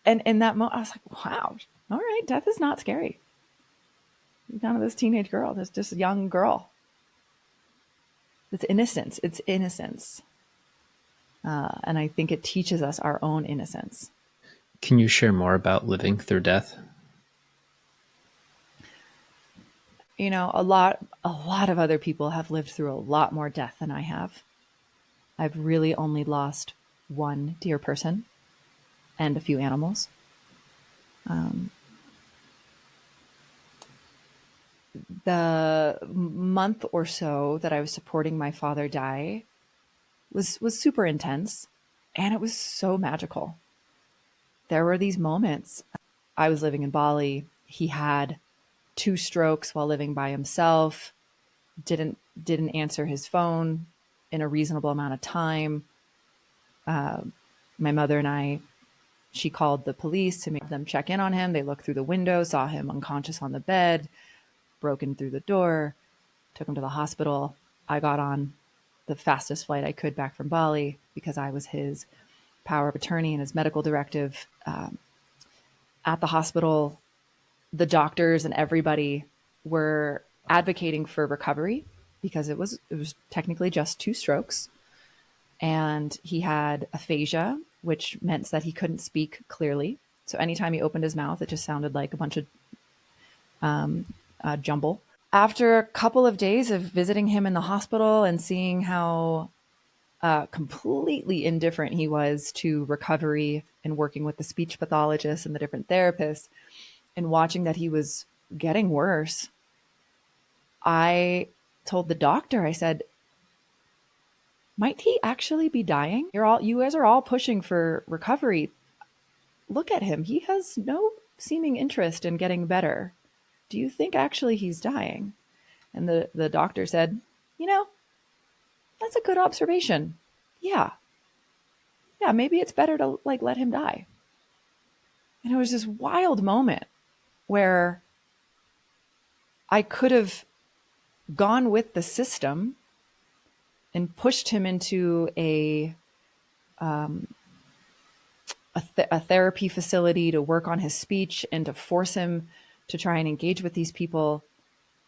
And in that moment, I was like, wow, all right, death is not scary. None of this teenage girl. It's just a young girl. It's innocence. It's innocence. And I think it teaches us our own innocence.
Can you share more about living through death?
You know, a lot of other people have lived through a lot more death than I have. I've really only lost one dear person and a few animals. The month or so that I was supporting my father die was super intense, and it was so magical. There were these moments. I was living in Bali. He had 2 strokes while living by himself. Didn't answer his phone in a reasonable amount of time. My mother and I, she called the police to make them check in on him. They looked through the window, saw him unconscious on the bed, broken through the door, took him to the hospital. I got on the fastest flight I could back from Bali because I was his power of attorney and his medical directive. At the hospital, the doctors and everybody were advocating for recovery because it was technically just 2 strokes. And he had aphasia, which meant that he couldn't speak clearly. So anytime he opened his mouth, it just sounded like a bunch of jumble. After a couple of days of visiting him in the hospital and seeing how completely indifferent he was to recovery and working with the speech pathologist and the different therapists and watching that he was getting worse, I told the doctor, I said, might he actually be dying? You guys are all pushing for recovery. Look at him. He has no seeming interest in getting better. Do you think actually he's dying? And the doctor said, you know, that's a good observation. Yeah. Yeah, maybe it's better to like let him die. And it was this wild moment where I could have gone with the system and pushed him into a therapy facility to work on his speech and to force him to try and engage with these people.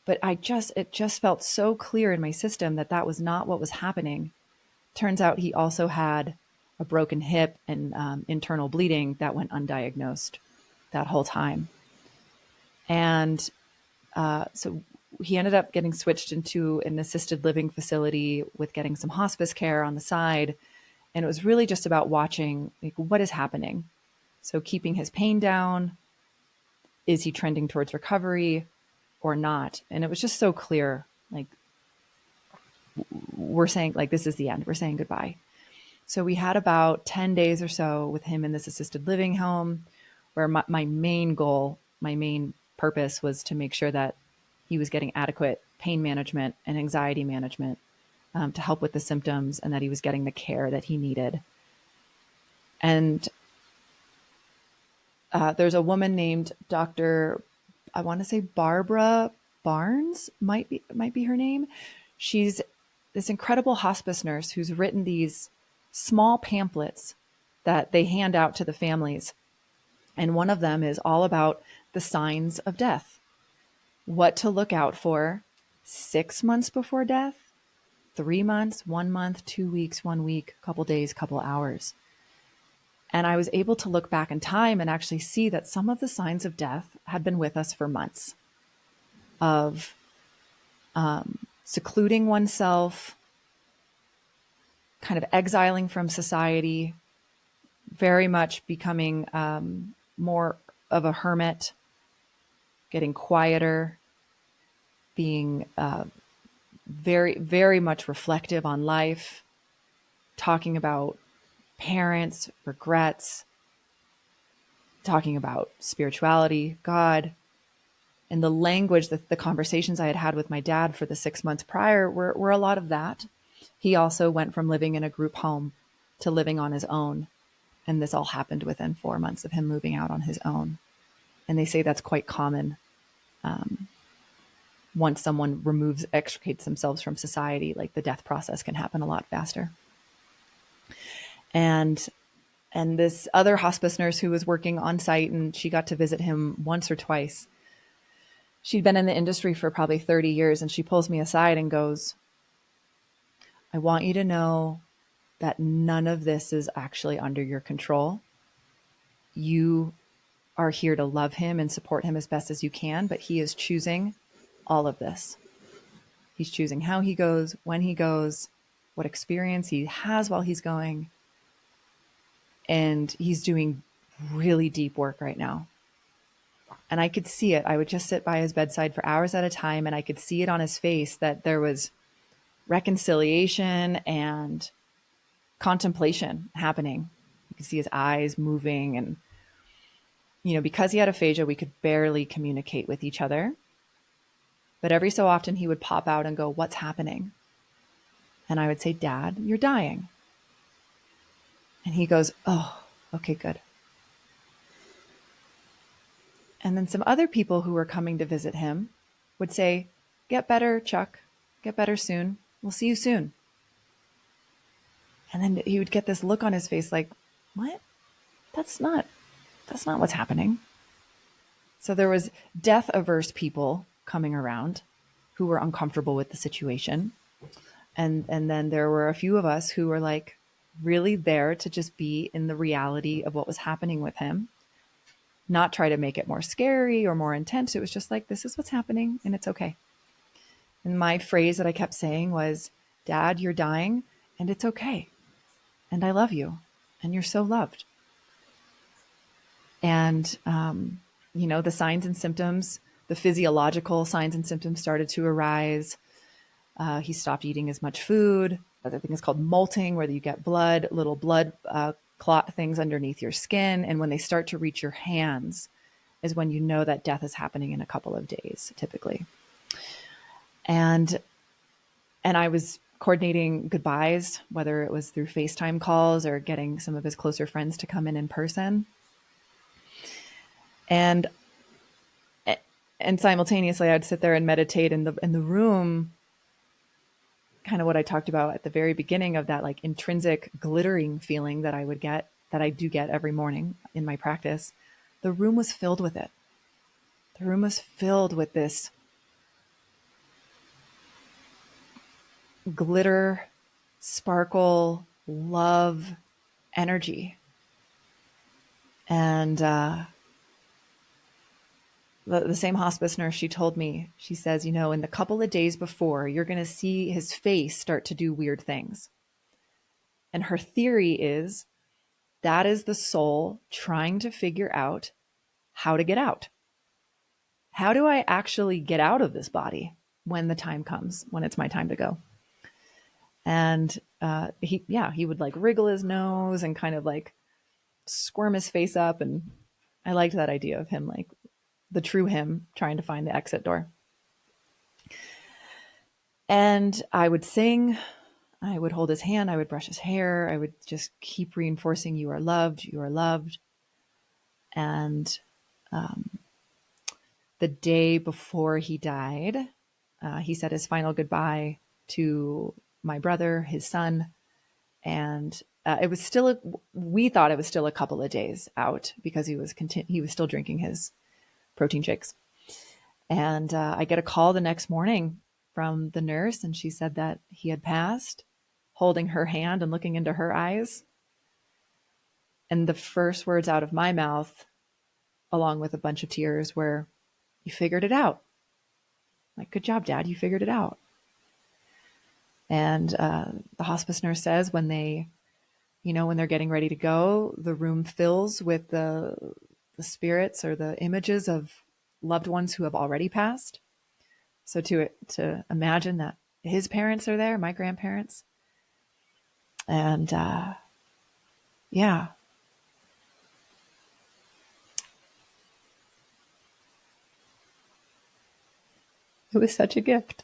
But it just felt so clear in my system that that was not what was happening. Turns out he also had a broken hip and internal bleeding that went undiagnosed that whole time. And so he ended up getting switched into an assisted living facility with getting some hospice care on the side. And it was really just about watching, like, what is happening. So keeping his pain down. Is he trending towards recovery or not? And it was just so clear, like, we're saying, like, this is the end. We're saying goodbye. So we had about 10 days or so with him in this assisted living home where my main goal, my main purpose was to make sure that he was getting adequate pain management and anxiety management to help with the symptoms, and that he was getting the care that he needed. And there's a woman named Dr. I want to say Barbara Barnes, might be her name. She's this incredible hospice nurse who's written these small pamphlets that they hand out to the families. And one of them is all about the signs of death, what to look out for 6 months before death, 3 months, 1 month, 2 weeks, 1 week, couple days, couple hours. And I was able to look back in time and actually see that some of the signs of death had been with us for months. of secluding oneself, kind of exiling from society, very much becoming more of a hermit, getting quieter, being very, very much reflective on life, talking about parents, regrets, talking about spirituality, God. And the language, the conversations I had had with my dad for the 6 months prior were a lot of that. He also went from living in a group home to living on his own. And this all happened within 4 months of him moving out on his own. And they say that's quite common. Once someone extricates themselves from society, like the death process can happen a lot faster. And this other hospice nurse who was working on site, and she got to visit him once or twice. She'd been in the industry for probably 30 years, and she pulls me aside and goes, I want you to know that none of this is actually under your control. You are here to love him and support him as best as you can, but he is choosing all of this. He's choosing how he goes, when he goes, what experience he has while he's going. And he's doing really deep work right now. And I could see it. I would just sit by his bedside for hours at a time, and I could see it on his face that there was reconciliation and contemplation happening. You could see his eyes moving, and, because he had aphasia, we could barely communicate with each other. But every so often he would pop out and go, what's happening? And I would say, Dad, you're dying. And he goes, oh, okay, good. And then some other people who were coming to visit him would say, get better, Chuck. Get better soon. We'll see you soon. And then he would get this look on his face like, what? That's not what's happening. So there was death-averse people coming around who were uncomfortable with the situation. And then there were a few of us who were like really there to just be in the reality of what was happening with him. Not try to make it more scary or more intense. It was just like, this is what's happening and it's okay. And my phrase that I kept saying was, Dad, you're dying and it's okay. And I love you and you're so loved. And, the signs and symptoms, the physiological signs and symptoms started to arise. He stopped eating as much food. Other thing is called molting, where you get little blood clot things underneath your skin. And when they start to reach your hands is when you know that death is happening in a couple of days, typically. And I was coordinating goodbyes, whether it was through FaceTime calls or getting some of his closer friends to come in person. And simultaneously I'd sit there and meditate in the room, kind of what I talked about at the very beginning of that, like intrinsic glittering feeling that I would get, that I do get every morning in my practice. The room was filled with it. The room was filled with this glitter, sparkle, love, energy. And the same hospice nurse, she told me, she says, in the couple of days before, you're going to see his face start to do weird things. And her theory is that is the soul trying to figure out how to get out. How do I actually get out of this body when the time comes, when it's my time to go? And he would like wriggle his nose and kind of like squirm his face up. And I liked that idea of him, like the true him trying to find the exit door. And I would sing, I would hold his hand, I would brush his hair, I would just keep reinforcing, you are loved, you are loved. And the day before he died, he said his final goodbye to my brother, his son. And it was still, we thought it was still a couple of days out because he was still drinking his protein shakes. And I get a call the next morning from the nurse, and she said that he had passed, holding her hand and looking into her eyes. And the first words out of my mouth, along with a bunch of tears, were, you figured it out. Like, good job, Dad, you figured it out. And the hospice nurse says when when they're getting ready to go, the room fills with the spirits or the images of loved ones who have already passed. So to imagine that his parents are there, my grandparents, and yeah, it was such a gift.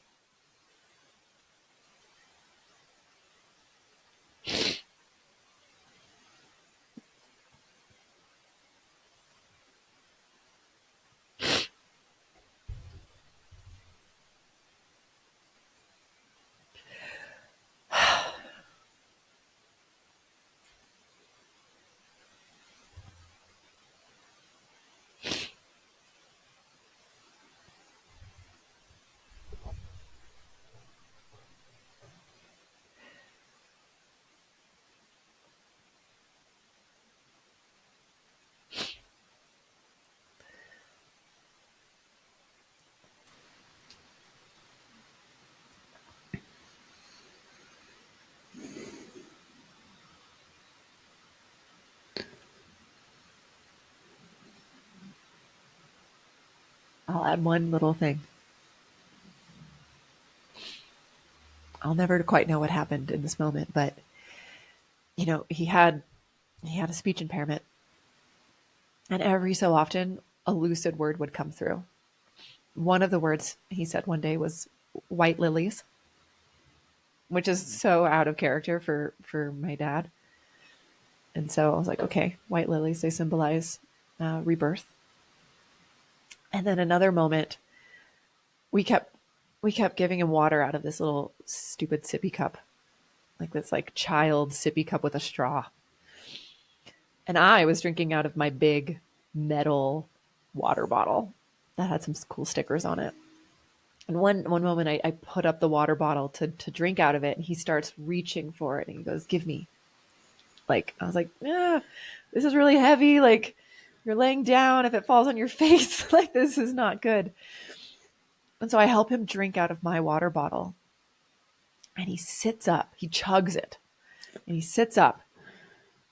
I'll add one little thing. I'll never quite know what happened in this moment, but he had a speech impairment, and every so often a lucid word would come through. One of the words he said one day was white lilies, which is so out of character for my dad. And so I was like, okay, white lilies, they symbolize rebirth. And then another moment, we kept giving him water out of this little stupid sippy cup, like this like child sippy cup with a straw. And I was drinking out of my big metal water bottle that had some cool stickers on it. And one moment I put up the water bottle to drink out of it, and he starts reaching for it, and he goes, "Give me." Like, I was like, this is really heavy. Like, you're laying down. If it falls on your face, like, this is not good. And so I help him drink out of my water bottle. And he sits up. He chugs it. And he sits up.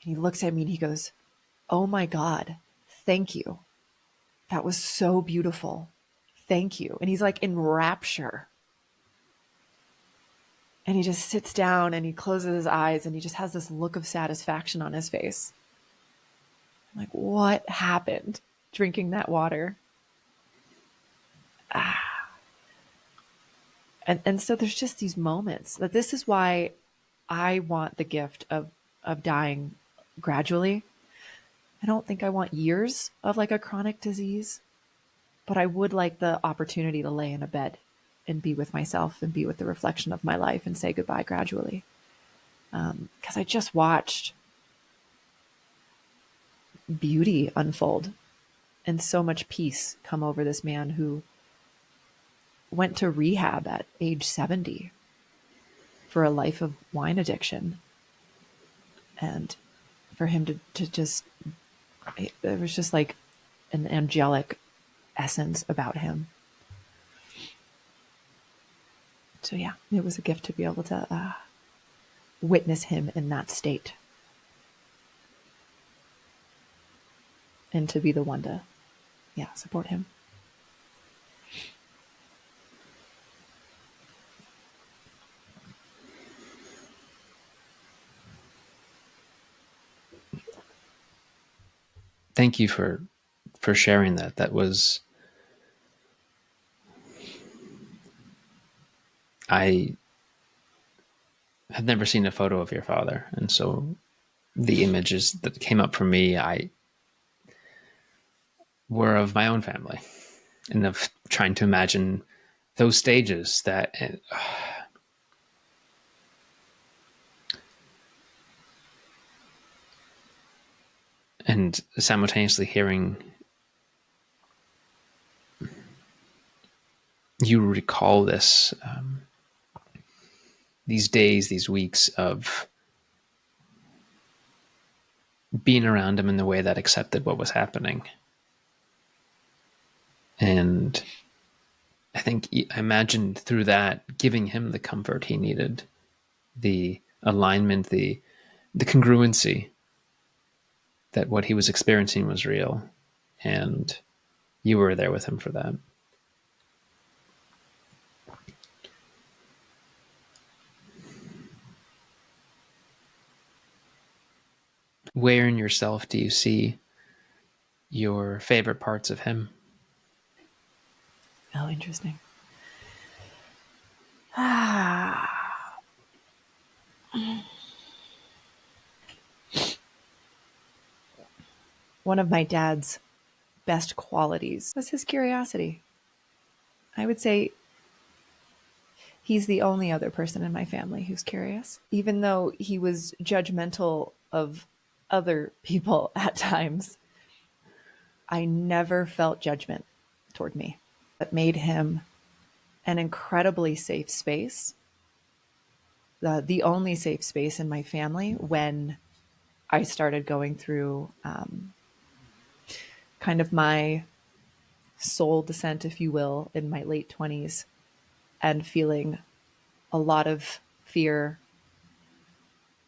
And he looks at me and he goes, "Oh my God, thank you. That was so beautiful. Thank you." And he's like in rapture. And he just sits down and he closes his eyes and he just has this look of satisfaction on his face. I'm like, what happened drinking that water? And so there's just these moments that this is why I want the gift of dying gradually. I don't think I want years of like a chronic disease, but I would like the opportunity to lay in a bed and be with myself and be with the reflection of my life and say goodbye gradually. Because I just watched beauty unfold and so much peace come over this man who went to rehab at age 70 for a life of wine addiction. And for him to just, there was just like an angelic essence about him. So yeah, it was a gift to be able to witness him in that state. And to be the one to, support him.
Thank you for sharing that. That was, I had never seen a photo of your father, and so the images that came up for me, were of my own family, and of trying to imagine those stages that, and simultaneously hearing you recall this, these days, these weeks of being around him in the way that accepted what was happening, and I think I imagined through that giving him the comfort he needed, the alignment, the congruency that what he was experiencing was real, and you were there with him for that. Where in yourself do you see your favorite parts of him?
Oh, interesting. One of my dad's best qualities was his curiosity. I would say he's the only other person in my family who's curious, even though he was judgmental of other people at times. I never felt judgment toward me. That made him an incredibly safe space, the only safe space in my family when I started going through kind of my soul descent, if you will, in my late 20s and feeling a lot of fear,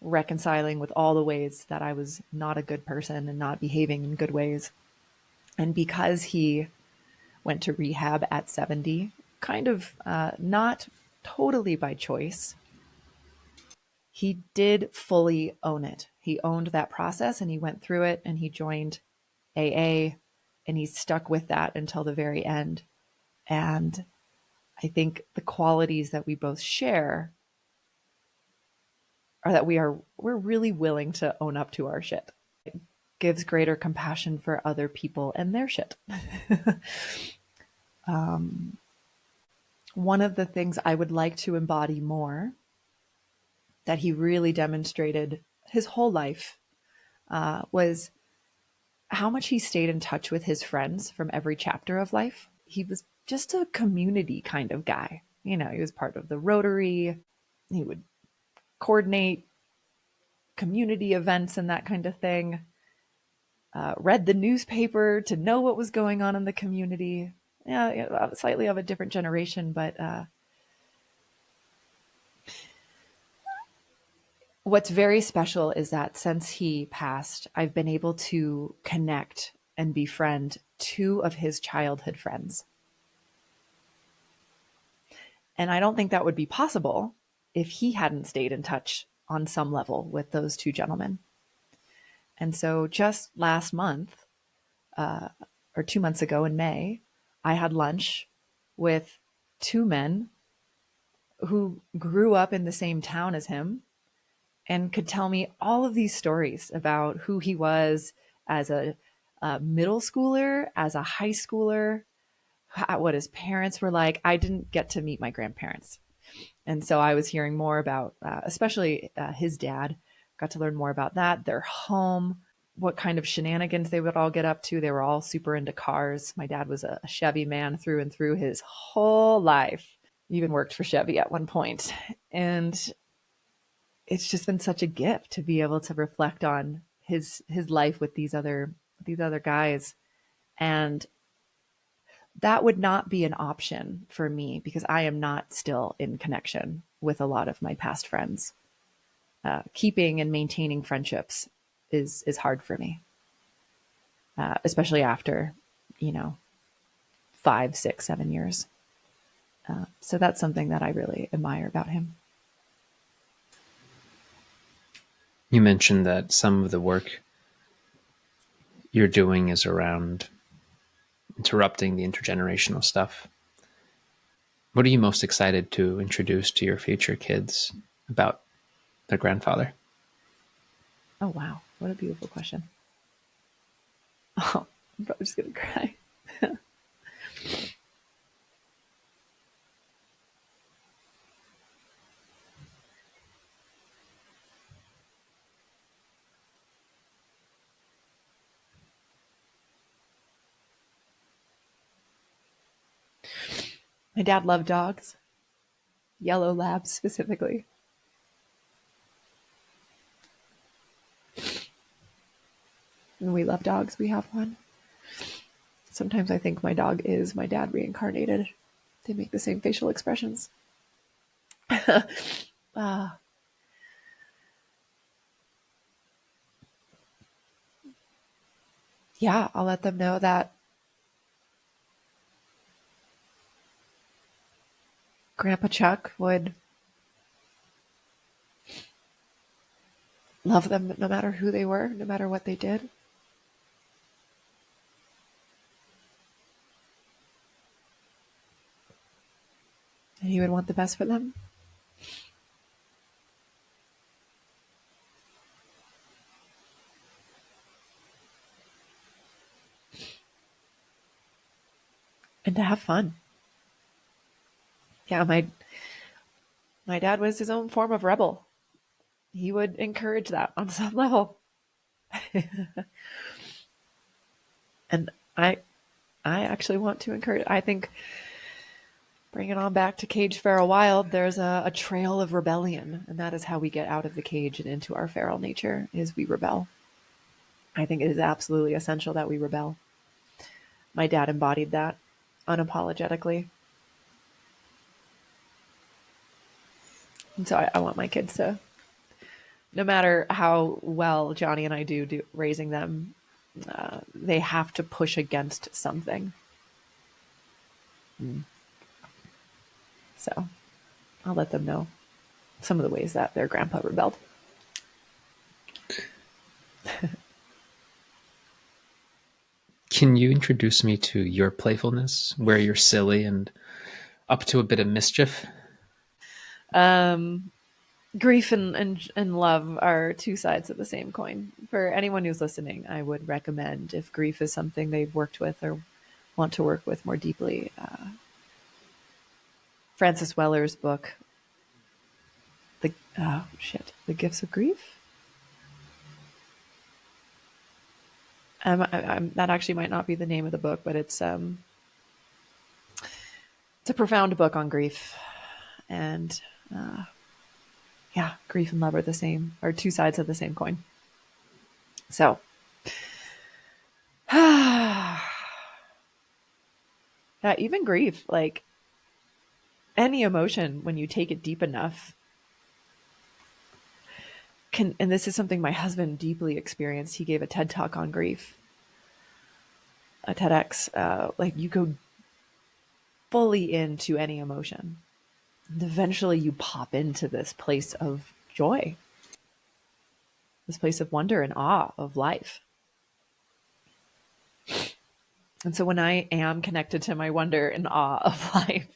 reconciling with all the ways that I was not a good person and not behaving in good ways. And because he went to rehab at 70, kind of not totally by choice, he did fully own it. He owned that process and he went through it and he joined AA and he stuck with that until the very end. And I think the qualities that we both share are that we're really willing to own up to our shit. It gives greater compassion for other people and their shit. One of the things I would like to embody more that he really demonstrated his whole life was how much he stayed in touch with his friends from every chapter of life. He was just a community kind of guy. You know, he was part of the Rotary. He would coordinate community events and that kind of thing. Read the newspaper to know what was going on in the community. Yeah, slightly of a different generation, but what's very special is that since he passed, I've been able to connect and befriend two of his childhood friends. And I don't think that would be possible if he hadn't stayed in touch on some level with those two gentlemen. And so just last month, or 2 months ago in May, I had lunch with two men who grew up in the same town as him and could tell me all of these stories about who he was as a middle schooler, as a high schooler, what his parents were like. I didn't get to meet my grandparents. And so I was hearing more about, especially his dad, got to learn more about that, their home, what kind of shenanigans they would all get up to. They were all super into cars. My dad was a Chevy man through and through his whole life. Even worked for Chevy at one point. And it's just been such a gift to be able to reflect on his life with these other guys. And that would not be an option for me because I am not still in connection with a lot of my past friends. Keeping and maintaining friendships is hard for me, especially after, 5, 6, 7 years. So that's something that I really admire about him.
You mentioned that some of the work you're doing is around interrupting the intergenerational stuff. What are you most excited to introduce to your future kids about their grandfather?
Oh, wow. What a beautiful question. Oh, I'm probably just going to cry. My dad loved dogs, yellow labs specifically. And we love dogs. We have one. Sometimes I think my dog is my dad reincarnated They make the same facial expressions. Yeah, I'll let them know that Grandpa Chuck would love them no matter who they were, no matter what they did. And he would want the best for them. And to have fun. Yeah, my dad was his own form of rebel. He would encourage that on some level. And I actually want to encourage, I think, bring it on back to Cage Feral Wild, there's a trail of rebellion, and that is how we get out of the cage and into our feral nature, is we rebel. I think it is absolutely essential that we rebel. My dad embodied that unapologetically. And so I want my kids to, no matter how well Johnny and I do raising them, they have to push against something. So I'll let them know some of the ways that their grandpa rebelled.
Can you introduce me to your playfulness, where you're silly and up to a bit of mischief?
Grief and love are two sides of the same coin. For anyone who's listening, I would recommend, if grief is something they've worked with or want to work with more deeply, Francis Weller's book, The Gifts of Grief. That actually might not be the name of the book, but it's a profound book on grief. And yeah, grief and love are the same, are two sides of the same coin. So, yeah, even grief, like any emotion, when you take it deep enough, can, and this is something my husband deeply experienced. He gave a TED talk on grief, a TEDx. Like, you go fully into any emotion, and eventually you pop into this place of joy, this place of wonder and awe of life. And so when I am connected to my wonder and awe of life,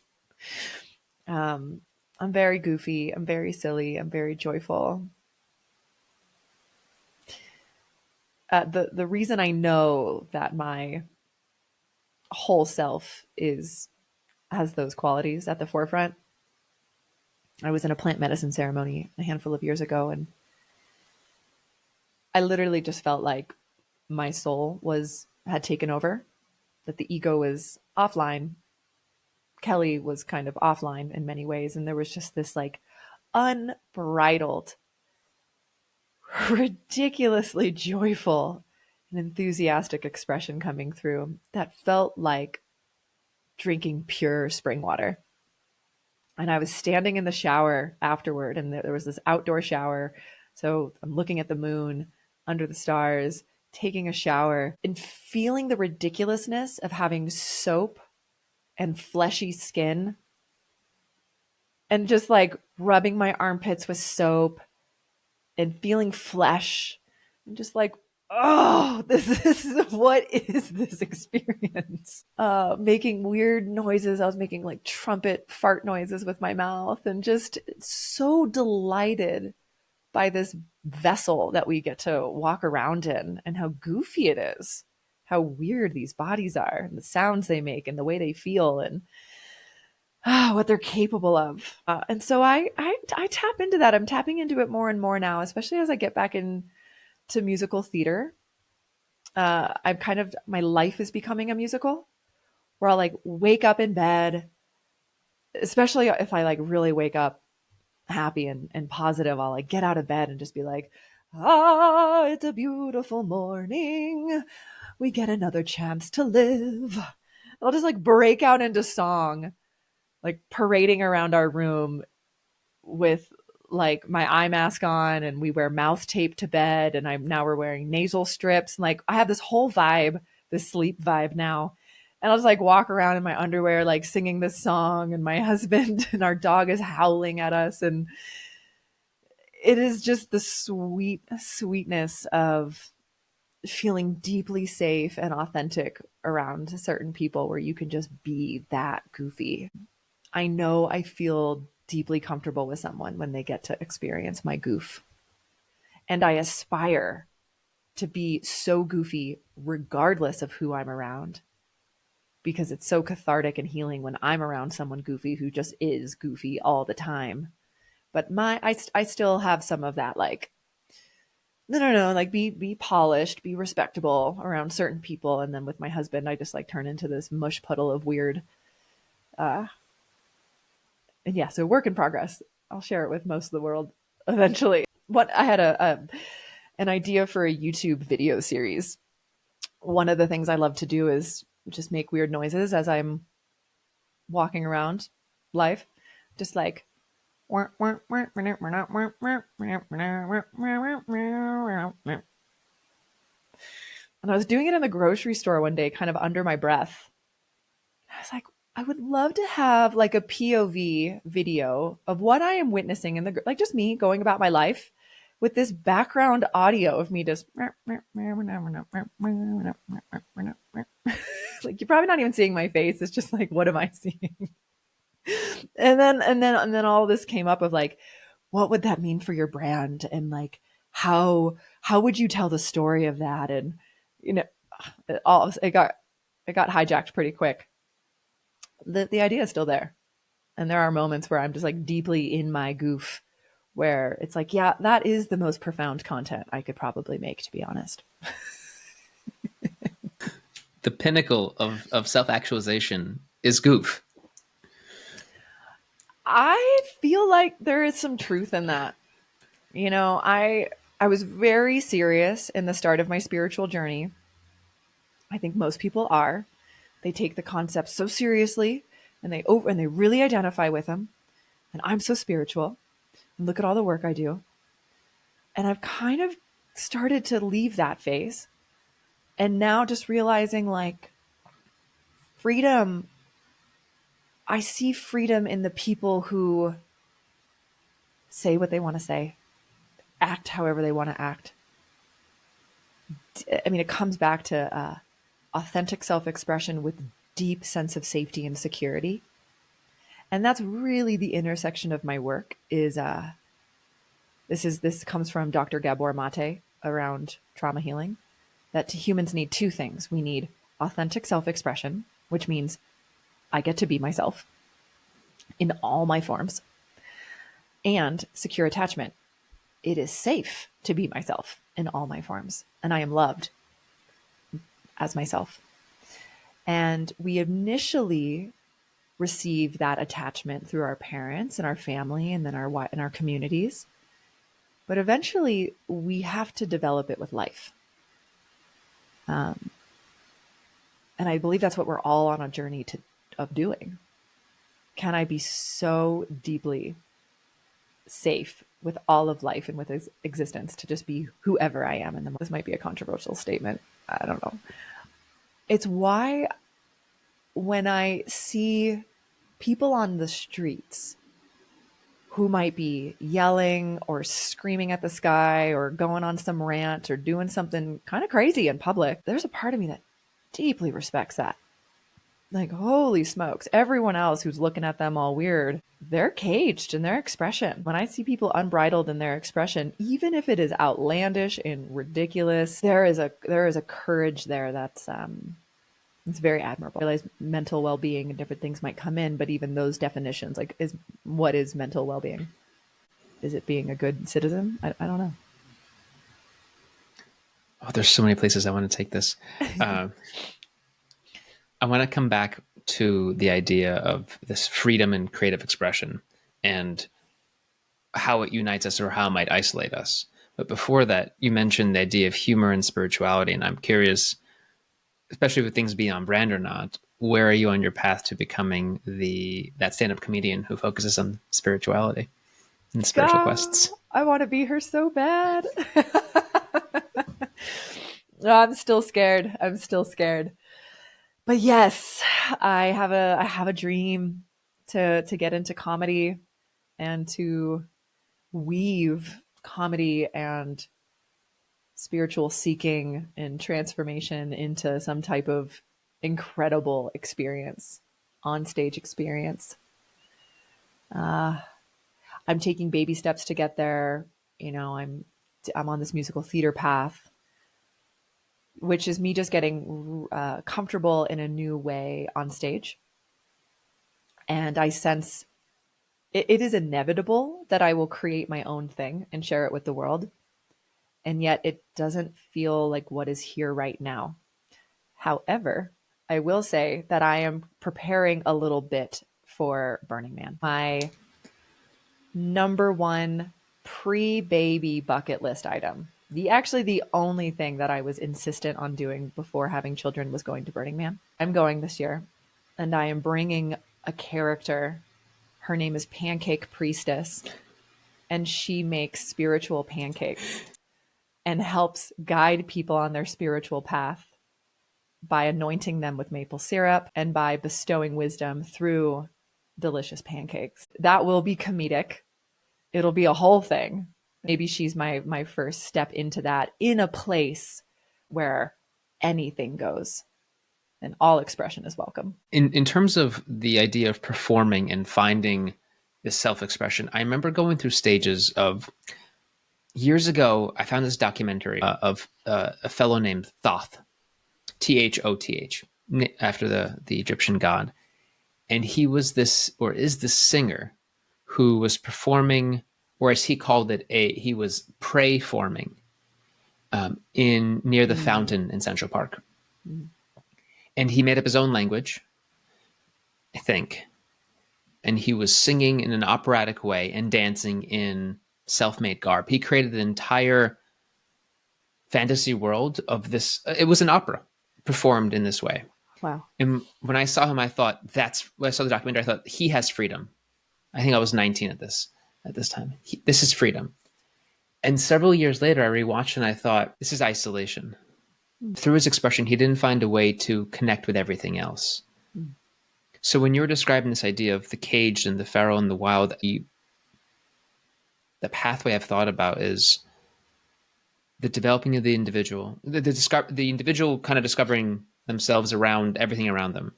I'm very goofy, I'm very silly, I'm very joyful. The reason I know that my whole self has those qualities at the forefront, I was in a plant medicine ceremony a handful of years ago, and I literally just felt like my soul had taken over, that the ego was offline. Kelly was kind of offline in many ways, and there was just this like unbridled, ridiculously joyful and enthusiastic expression coming through that felt like drinking pure spring water. And I was standing in the shower afterward, and there was this outdoor shower. So I'm looking at the moon under the stars, taking a shower, and feeling the ridiculousness of having soap and fleshy skin, and just like rubbing my armpits with soap and feeling flesh, and just like, oh, this is what is this experience? Making weird noises. I was making like trumpet fart noises with my mouth, and just so delighted by this vessel that we get to walk around in, and how goofy it is, how weird these bodies are, and the sounds they make, and the way they feel, and what they're capable of. And so I tap into that. I'm tapping into it more and more now, especially as I get back into musical theater. My life is becoming a musical, where I'll like wake up in bed, especially if I like really wake up happy and positive. I'll like get out of bed and just be like, ah, it's a beautiful morning. We get another chance to live. I'll just like break out into song like parading around our room with like my eye mask on, and we wear mouth tape to bed, and we're wearing nasal strips. And like I have this whole vibe, this sleep vibe now. And I'll just like walk around in my underwear, like singing this song, and my husband and our dog is howling at us. And it is just the sweetness of feeling deeply safe and authentic around certain people where you can just be that goofy. I know I feel deeply comfortable with someone when they get to experience my goof. And I aspire to be so goofy regardless of who I'm around, because it's so cathartic and healing when I'm around someone goofy who just is goofy all the time. But I still have some of that, like, no, like be polished, be respectable around certain people. And then with my husband, I just like turn into this mush puddle of weird. And yeah, so work in progress. I'll share it with most of the world eventually. What I had an idea for a YouTube video series. One of the things I love to do is just make weird noises as I'm walking around life, just like. And I was doing it in the grocery store one day, kind of under my breath. I was like, I would love to have like a POV video of what I am witnessing in like just me going about my life with this background audio of me just like, you're probably not even seeing my face. It's just like, what am I seeing? And then all this came up of like, what would that mean for your brand? And like, how would you tell the story of that? And, you know, it got hijacked pretty quick. The idea is still there. And there are moments where I'm just like deeply in my goof, where it's like, yeah, that is the most profound content I could probably make, to be honest.
The pinnacle of self-actualization is goof.
I feel like there is some truth in that. You know, I was very serious in the start of my spiritual journey. I think most people are. They take the concepts so seriously, and they really identify with them. And I'm so spiritual, and look at all the work I do. And I've kind of started to leave that phase, and now just realizing like freedom. I see freedom in the people who say what they want to say, act however they want to act. I mean, it comes back to authentic self-expression with deep sense of safety and security. And that's really the intersection of my work is this comes from Dr. Gabor Mate around trauma healing, that humans need two things. We need authentic self-expression, which means I get to be myself in all my forms, and secure attachment. It is safe to be myself in all my forms, and I am loved as myself. And we initially receive that attachment through our parents and our family, and then our communities. But eventually, we have to develop it with life. And I believe that's what we're all on a journey of doing. Can I be so deeply safe with all of life and with existence to just be whoever I am? And this might be a controversial statement. I don't know. It's why when I see people on the streets who might be yelling or screaming at the sky or going on some rant or doing something kind of crazy in public, there's a part of me that deeply respects that. Like, holy smokes, everyone else who's looking at them all weird, they're caged in their expression. When I see people unbridled in their expression, even if it is outlandish and ridiculous, there is a courage there that's it's very admirable. I realize mental well-being and different things might come in, but even those definitions, like, what is mental well-being? Is it being a good citizen? I don't know.
Oh, there's so many places I want to take this. I want to come back to the idea of this freedom and creative expression and how it unites us or how it might isolate us. But before that, you mentioned the idea of humor and spirituality. And I'm curious, especially with things being on brand or not, where are you on your path to becoming that stand-up comedian who focuses on spirituality and spiritual quests?
I want to be her so bad. I'm still scared. But yes, I have a dream to get into comedy and to weave comedy and spiritual seeking and transformation into some type of incredible experience, on stage experience. I'm taking baby steps to get there. I'm on this musical theater path, which is me just getting comfortable in a new way on stage. And I sense it is inevitable that I will create my own thing and share it with the world. And yet it doesn't feel like what is here right now. However, I will say that I am preparing a little bit for Burning Man. My number one pre-baby bucket list item. The only thing that I was insistent on doing before having children was going to Burning Man. I'm going this year, and I am bringing a character. Her name is Pancake Priestess, and she makes spiritual pancakes and helps guide people on their spiritual path by anointing them with maple syrup and by bestowing wisdom through delicious pancakes. That will be comedic. It'll be a whole thing. Maybe she's my first step into that in a place where anything goes and all expression is welcome.
In terms of the idea of performing and finding this self-expression, I remember going through stages of years ago. I found this documentary of a fellow named Thoth, Thoth, after the Egyptian god, and he was this, or is this, singer who was performing, or as he called it, he was pray forming in near the fountain in Central Park. And he made up his own language, I think. And he was singing in an operatic way and dancing in self-made garb. He created an entire fantasy world of this. It was an opera performed in this way.
Wow.
And when I saw him, I thought, when I saw the documentary, I thought, he has freedom. I think I was 19 at this time. This is freedom. And several years later, I rewatched and I thought, this is isolation. Through his expression, he didn't find a way to connect with everything else. So when you're describing this idea of the caged and the feral and the wild, the pathway I've thought about is the developing of the individual, the individual kind of discovering themselves around everything around them,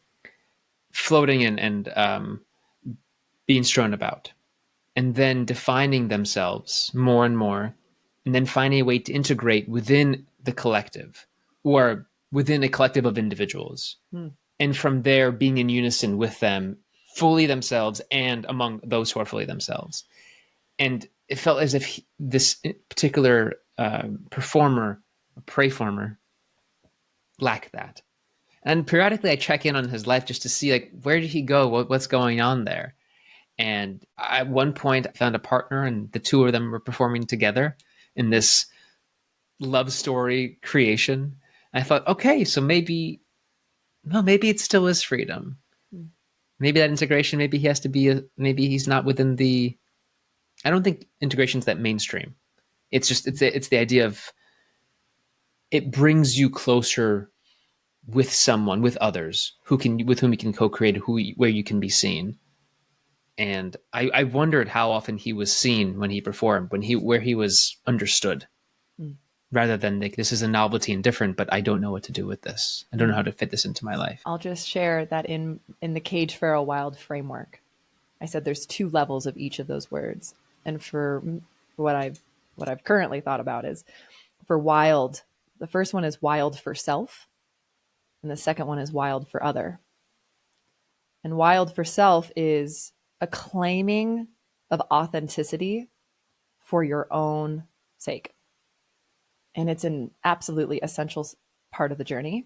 floating and being strewn about, and then defining themselves more and more, and then finding a way to integrate within the collective or within a collective of individuals. And from there, being in unison with them, fully themselves and among those who are fully themselves. And it felt as if this particular performer, pray former, lacked that. And periodically I check in on his life just to see, like, where did he go? What's going on there? And at one point I found a partner, and the two of them were performing together in this love story creation. And I thought, okay, so maybe it still is freedom. Maybe that integration, maybe he has to be, maybe he's not within the, I don't think integration's that mainstream. It's just, it's the idea of, it brings you closer with someone, with others with whom you can co-create, where you can be seen. And I wondered how often he was seen when he performed, where he was understood, rather than like, this is a novelty and different, but I don't know what to do with this. I don't know how to fit this into my life.
I'll just share that in the Cage Feral Wild framework, I said there's two levels of each of those words. And for what I've currently thought about is, for wild, the first one is wild for self, and the second one is wild for other. And wild for self is a claiming of authenticity for your own sake. And it's an absolutely essential part of the journey.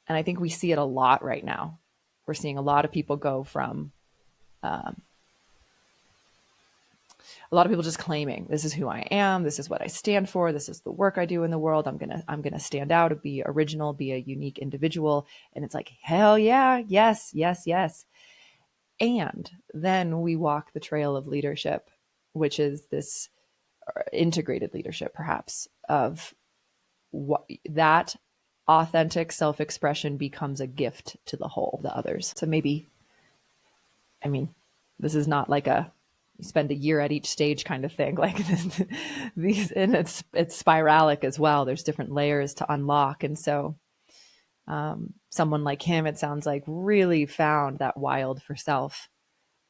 And I think we see it a lot right now. We're seeing a lot of people go from a lot of people just claiming, this is who I am, this is what I stand for, this is the work I do in the world, I'm gonna stand out, be original, be a unique individual. And it's like, hell yeah, yes, yes, yes. And then we walk the trail of leadership, which is this integrated leadership, perhaps, of what that authentic self-expression becomes a gift to the whole, the others. So maybe, I mean, this is not like a you spend a year at each stage kind of thing. Like these, and it's spiralic as well. There's different layers to unlock. And so someone like him, it sounds like, really found that wild for self,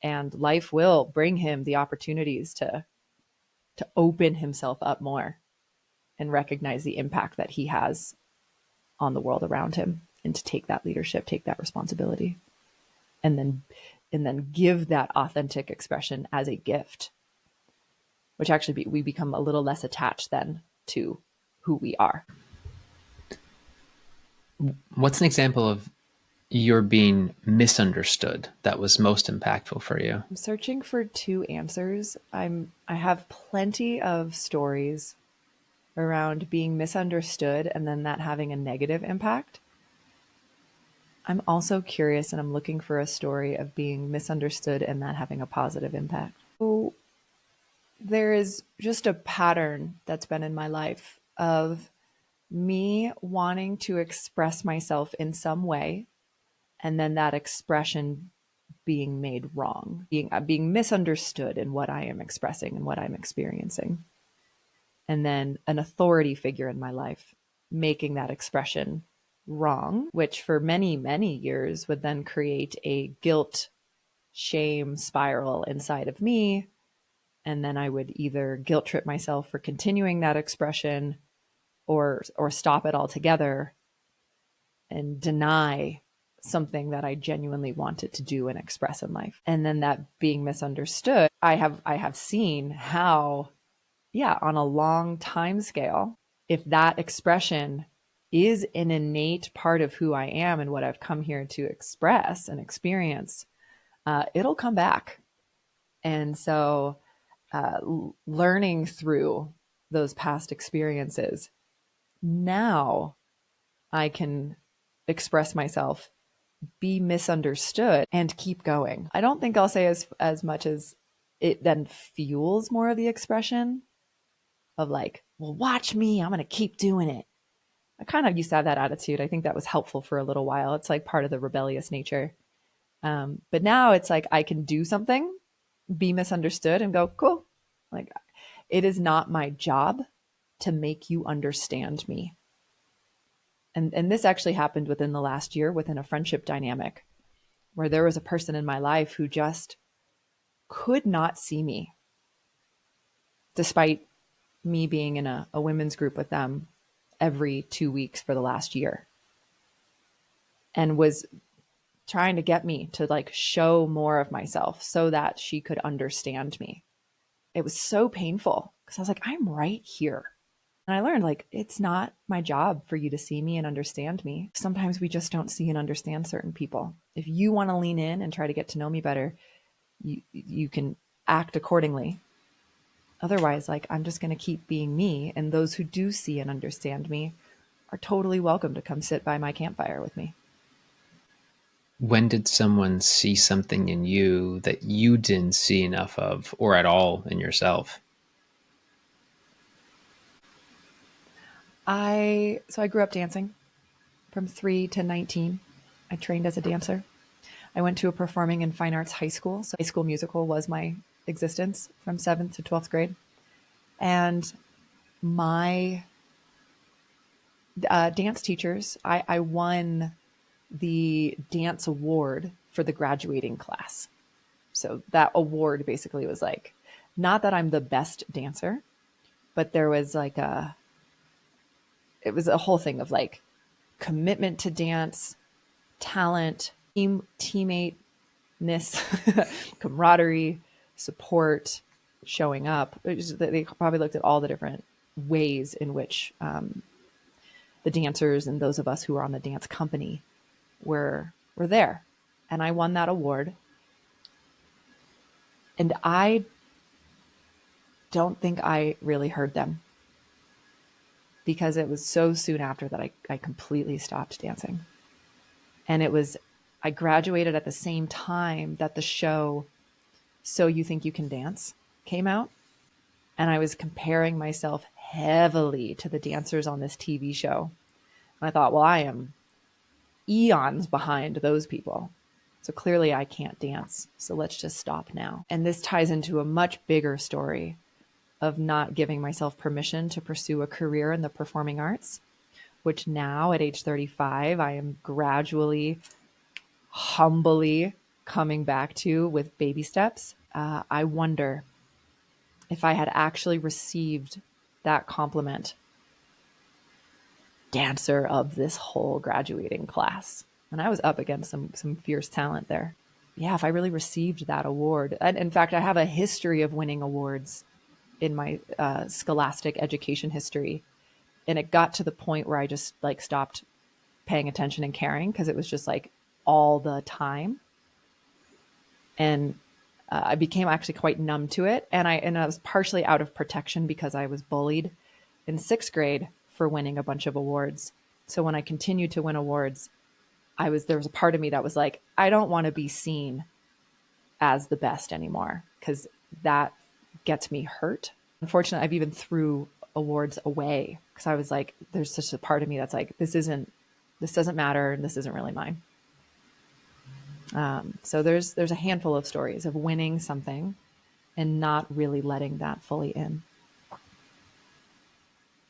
and life will bring him the opportunities to open himself up more and recognize the impact that he has on the world around him, and to take that leadership, take that responsibility, and then give that authentic expression as a gift, which actually we become a little less attached then to who we are.
What's an example of your being misunderstood that was most impactful for you?
I'm searching for two answers. I have plenty of stories around being misunderstood and then that having a negative impact. I'm also curious, and I'm looking for a story of being misunderstood and that having a positive impact. So there is just a pattern that's been in my life of me wanting to express myself in some way, and then that expression being made wrong, being misunderstood in what I am expressing and what I'm experiencing. And then an authority figure in my life making that expression wrong, which for many, many years would then create a guilt, shame spiral inside of me. And then I would either guilt trip myself for continuing that expression, or stop it altogether and deny something that I genuinely wanted to do and express in life. And then that being misunderstood, I have seen how, yeah, on a long time scale, if that expression is an innate part of who I am and what I've come here to express and experience, it'll come back. And so learning through those past experiences, now I can express myself, be misunderstood, and keep going. I don't think I'll say as much as it then fuels more of the expression of like, well, watch me, I'm going to keep doing it. I kind of used to have that attitude. I think that was helpful for a little while. It's like part of the rebellious nature. But now it's like I can do something, be misunderstood, and go, cool. Like, it is not my job to make you understand me. And this actually happened within the last year within a friendship dynamic where there was a person in my life who just could not see me, despite me being in a women's group with them every 2 weeks for the last year, and was trying to get me to like show more of myself so that she could understand me. It was so painful because I was like, I'm right here. And I learned, like, it's not my job for you to see me and understand me. Sometimes we just don't see and understand certain people. If you want to lean in and try to get to know me better, you can act accordingly. Otherwise, like, I'm just going to keep being me. And those who do see and understand me are totally welcome to come sit by my campfire with me.
When did someone see something in you that you didn't see enough of or at all in yourself?
So I grew up dancing from 3 to 19. I trained as a dancer. I went to a performing and fine arts high school. So High School Musical was my existence from 7th to 12th grade. And my dance teachers, I won the dance award for the graduating class. So that award basically was like, not that I'm the best dancer, but there was like it was a whole thing of like commitment to dance, talent, teammateness, camaraderie, support, showing up. They probably looked at all the different ways in which the dancers and those of us who were on the dance company were there. And I won that award. And I don't think I really heard them, because it was so soon after that I completely stopped dancing. And I graduated at the same time that the show So You Think You Can Dance came out. And I was comparing myself heavily to the dancers on this TV show. And I thought, well, I am eons behind those people. So clearly I can't dance. So let's just stop now. And this ties into a much bigger story of not giving myself permission to pursue a career in the performing arts, which now at age 35, I am gradually, humbly coming back to with baby steps. I wonder if I had actually received that compliment, dancer of this whole graduating class. And I was up against some fierce talent there. Yeah, if I really received that award. And in fact, I have a history of winning awards in my scholastic education history. And it got to the point where I just like stopped paying attention and caring, because it was just like all the time. And I became actually quite numb to it. And I was partially out of protection because I was bullied in 6th grade for winning a bunch of awards. So when I continued to win awards, there was a part of me that was like, I don't want to be seen as the best anymore, because that gets me hurt. Unfortunately, I've even threw awards away because I was like, there's such a part of me that's like, this doesn't matter, and this isn't really mine. So there's a handful of stories of winning something and not really letting that fully in.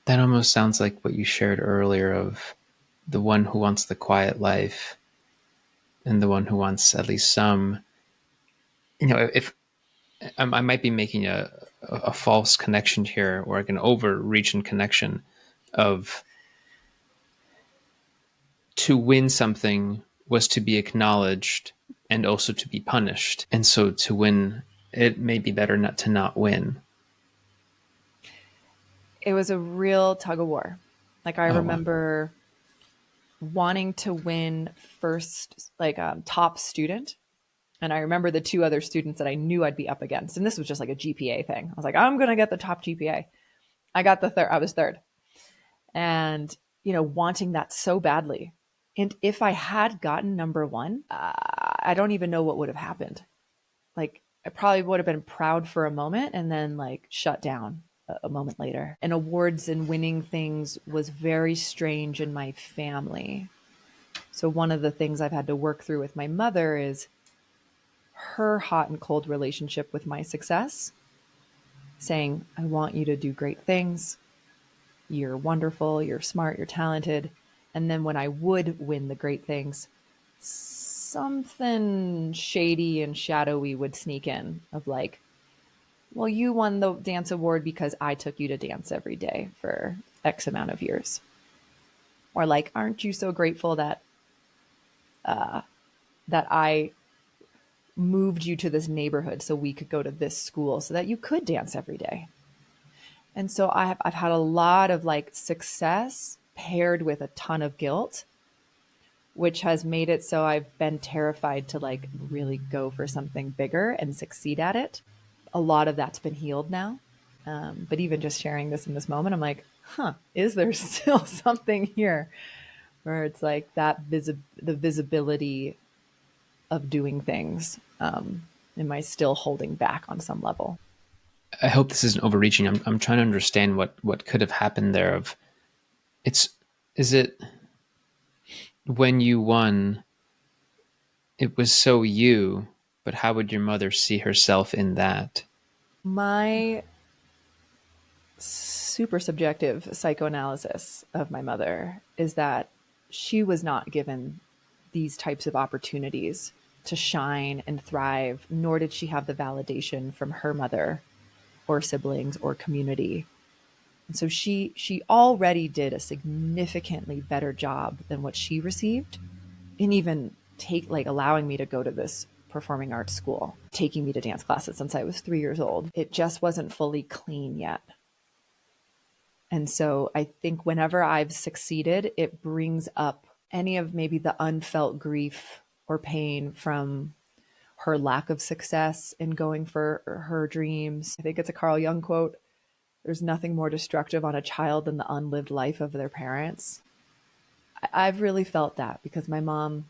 That almost sounds like what you shared earlier of the one who wants the quiet life and the one who wants at least some, if I might be making a false connection here, or like an overreaching connection of, to win something was to be acknowledged and also to be punished. And so to win, it may be better not to not win.
It was a real tug of war. Like I remember wanting to win first, like top student. And I remember the 2 other students that I knew I'd be up against. And this was just like a GPA thing. I was like, I'm going to get the top GPA. I got the third. I was third. And, wanting that so badly. And if I had gotten number 1, I don't even know what would have happened. Like, I probably would have been proud for a moment and then like shut down a moment later. And awards and winning things was very strange in my family. So one of the things I've had to work through with my mother is her hot and cold relationship with my success, saying, I want you to do great things. You're wonderful, you're smart, you're talented. And then when I would win the great things, something shady and shadowy would sneak in of like, well, you won the dance award because I took you to dance every day for X amount of years. Or like, aren't you so grateful that I moved you to this neighborhood so we could go to this school so that you could dance every day? And so I've had a lot of like success paired with a ton of guilt, which has made it so I've been terrified to like really go for something bigger and succeed at it. A lot of that's been healed now. But even just sharing this in this moment, I'm like, is there still something here where it's like that the visibility of doing things? Am I still holding back on some level?
I hope this isn't overreaching. I'm trying to understand what could have happened there. Is it when you won, it was so you, but how would your mother see herself in that?
My super subjective psychoanalysis of my mother is that she was not given these types of opportunities to shine and thrive, nor did she have the validation from her mother or siblings or community. And so she already did a significantly better job than what she received, and even allowing me to go to this performing arts school, taking me to dance classes since I was 3 years old. It just wasn't fully clean yet. And so I think whenever I've succeeded, it brings up any of maybe the unfelt grief or pain from her lack of success in going for her dreams. I think it's a Carl Jung quote. There's nothing more destructive on a child than the unlived life of their parents. I've really felt that because my mom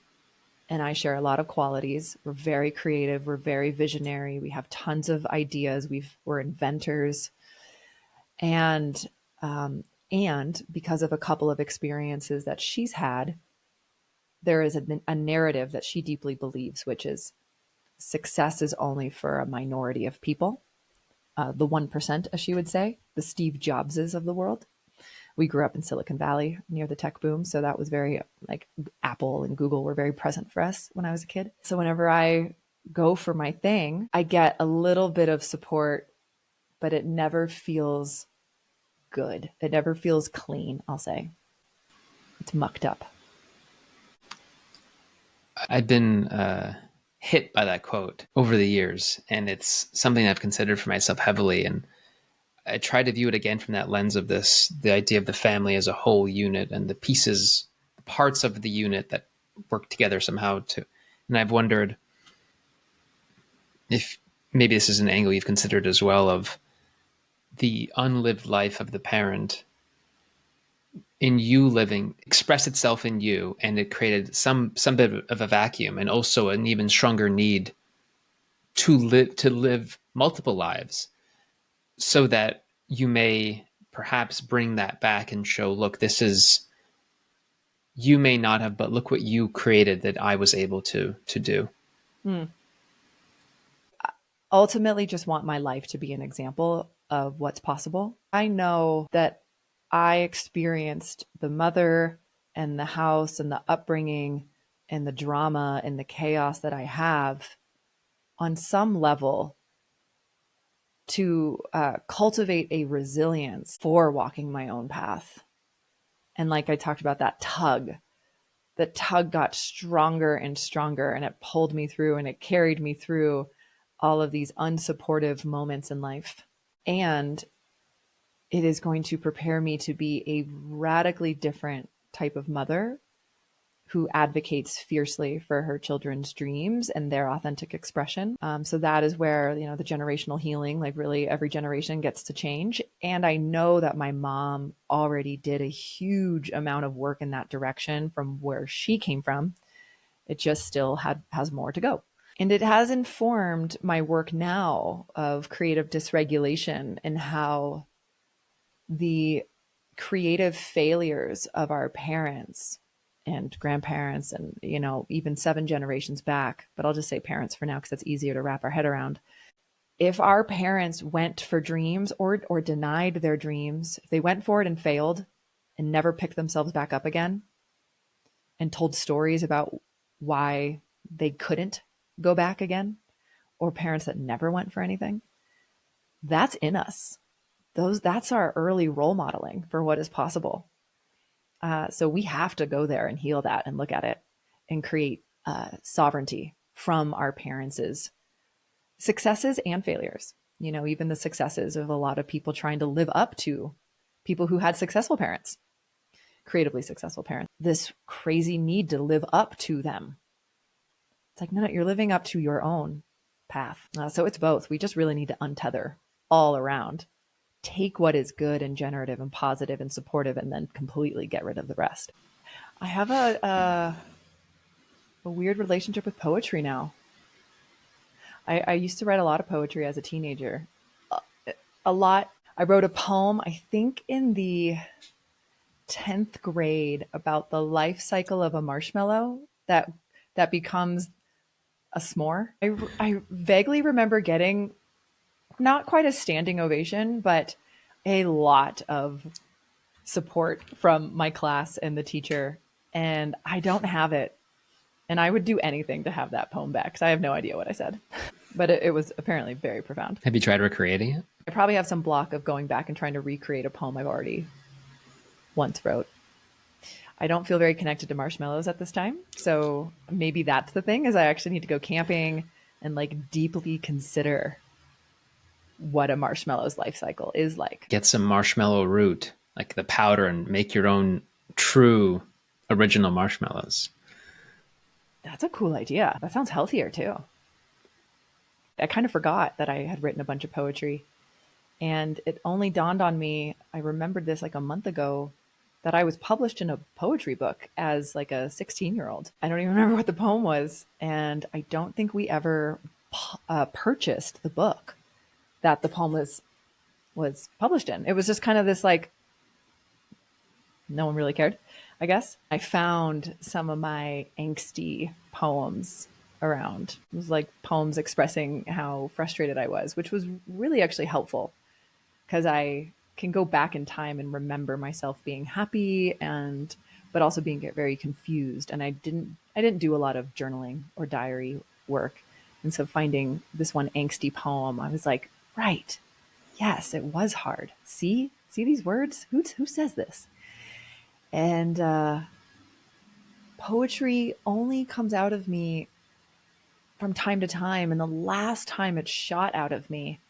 and I share a lot of qualities. We're very creative. We're very visionary. We have tons of ideas. We're inventors. And because of a couple of experiences that she's had, there is a narrative that she deeply believes, which is success is only for a minority of people, the 1%, as she would say, the Steve Jobses of the world. We grew up in Silicon Valley near the tech boom. So that was very like Apple and Google were very present for us when I was a kid. So whenever I go for my thing, I get a little bit of support, but it never feels good. It never feels clean, I'll say. It's mucked up.
I've been hit by that quote over the years, and it's something I've considered for myself heavily. And I try to view it again from that lens of the idea of the family as a whole unit and the pieces, the parts of the unit that work together somehow to. And I've wondered if maybe this is an angle you've considered as well, of the unlived life of the parent in you living expressed itself in you, and it created some bit of a vacuum, and also an even stronger need to live multiple lives, so that you may perhaps bring that back and show, look, this is, you may not have, but look what you created that I was able to do.
Ultimately, just want my life to be an example of what's possible. I know that I experienced the mother and the house and the upbringing and the drama and the chaos that I have on some level to cultivate a resilience for walking my own path. And like I talked about, the tug got stronger and stronger, and it pulled me through and it carried me through all of these unsupportive moments in life. And it is going to prepare me to be a radically different type of mother who advocates fiercely for her children's dreams and their authentic expression. So that is where, the generational healing, like really every generation gets to change. And I know that my mom already did a huge amount of work in that direction from where she came from. It just still has more to go. And it has informed my work now of creative dysregulation and how the creative failures of our parents and grandparents and, even 7 generations back, but I'll just say parents for now because it's easier to wrap our head around. If our parents went for dreams or denied their dreams, if they went for it and failed and never picked themselves back up again and told stories about why they couldn't go back again, or parents that never went for anything, that's in us. That's our early role modeling for what is possible. So we have to go there and heal that and look at it and create sovereignty from our parents' successes and failures. Even the successes of a lot of people trying to live up to people who had successful parents, creatively successful parents, this crazy need to live up to them. It's like, no, you're living up to your own path. So it's both. We just really need to untether all around. Take what is good and generative and positive and supportive, and then completely get rid of the rest. I have a weird relationship with poetry now. I used to write a lot of poetry as a teenager. A lot. I wrote a poem, I think in the 10th grade, about the life cycle of a marshmallow that becomes a s'more. I vaguely remember getting not quite a standing ovation, but a lot of support from my class and the teacher. And I don't have it. And I would do anything to have that poem back because I have no idea what I said. But it was apparently very profound.
Have you tried recreating it?
I probably have some block of going back and trying to recreate a poem I've already once wrote. I don't feel very connected to marshmallows at this time. So maybe that's the thing, is I actually need to go camping and like deeply consider what a marshmallow's life cycle is like.
Get some marshmallow root, like the powder, and make your own true original marshmallows.
That's a cool idea. That sounds healthier too. I kind of forgot that I had written a bunch of poetry. And it only dawned on me, I remembered this like a month ago, that I was published in a poetry book as like a 16-year-old. I don't even remember what the poem was. And I don't think we ever purchased the book that the poem was published in. It was just kind of this like, no one really cared, I guess. I found some of my angsty poems around. It was like poems expressing how frustrated I was, which was really actually helpful because I can go back in time and remember myself being happy and but also being very confused. And I didn't do a lot of journaling or diary work. And so finding this one angsty poem, I was like, right, yes, it was hard. See these words? Who says this? And poetry only comes out of me from time to time. And the last time it shot out of me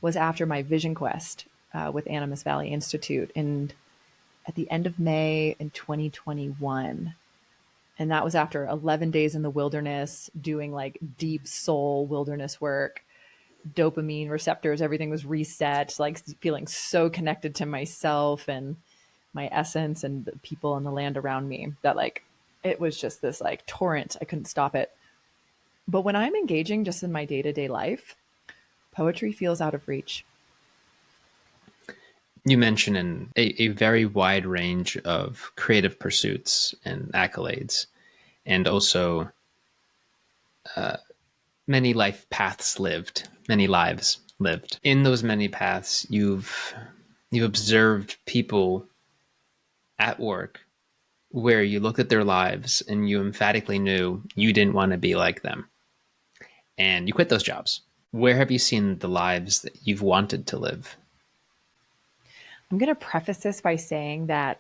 was after my vision quest with Animas Valley Institute at the end of May in 2021. And that was after 11 days in the wilderness, doing like deep soul wilderness work, dopamine receptors, everything was reset, like feeling so connected to myself and my essence and the people and the land around me that like it was just this like torrent. I couldn't stop it. But when I'm engaging just in my day-to-day life, poetry feels out of reach.
You mentioned a very wide range of creative pursuits and accolades, and also many life paths lived, many lives lived. In those many paths, you've observed people at work where you looked at their lives and you emphatically knew you didn't want to be like them, and you quit those jobs. Where have you seen the lives that you've wanted to live?
I'm going to preface this by saying that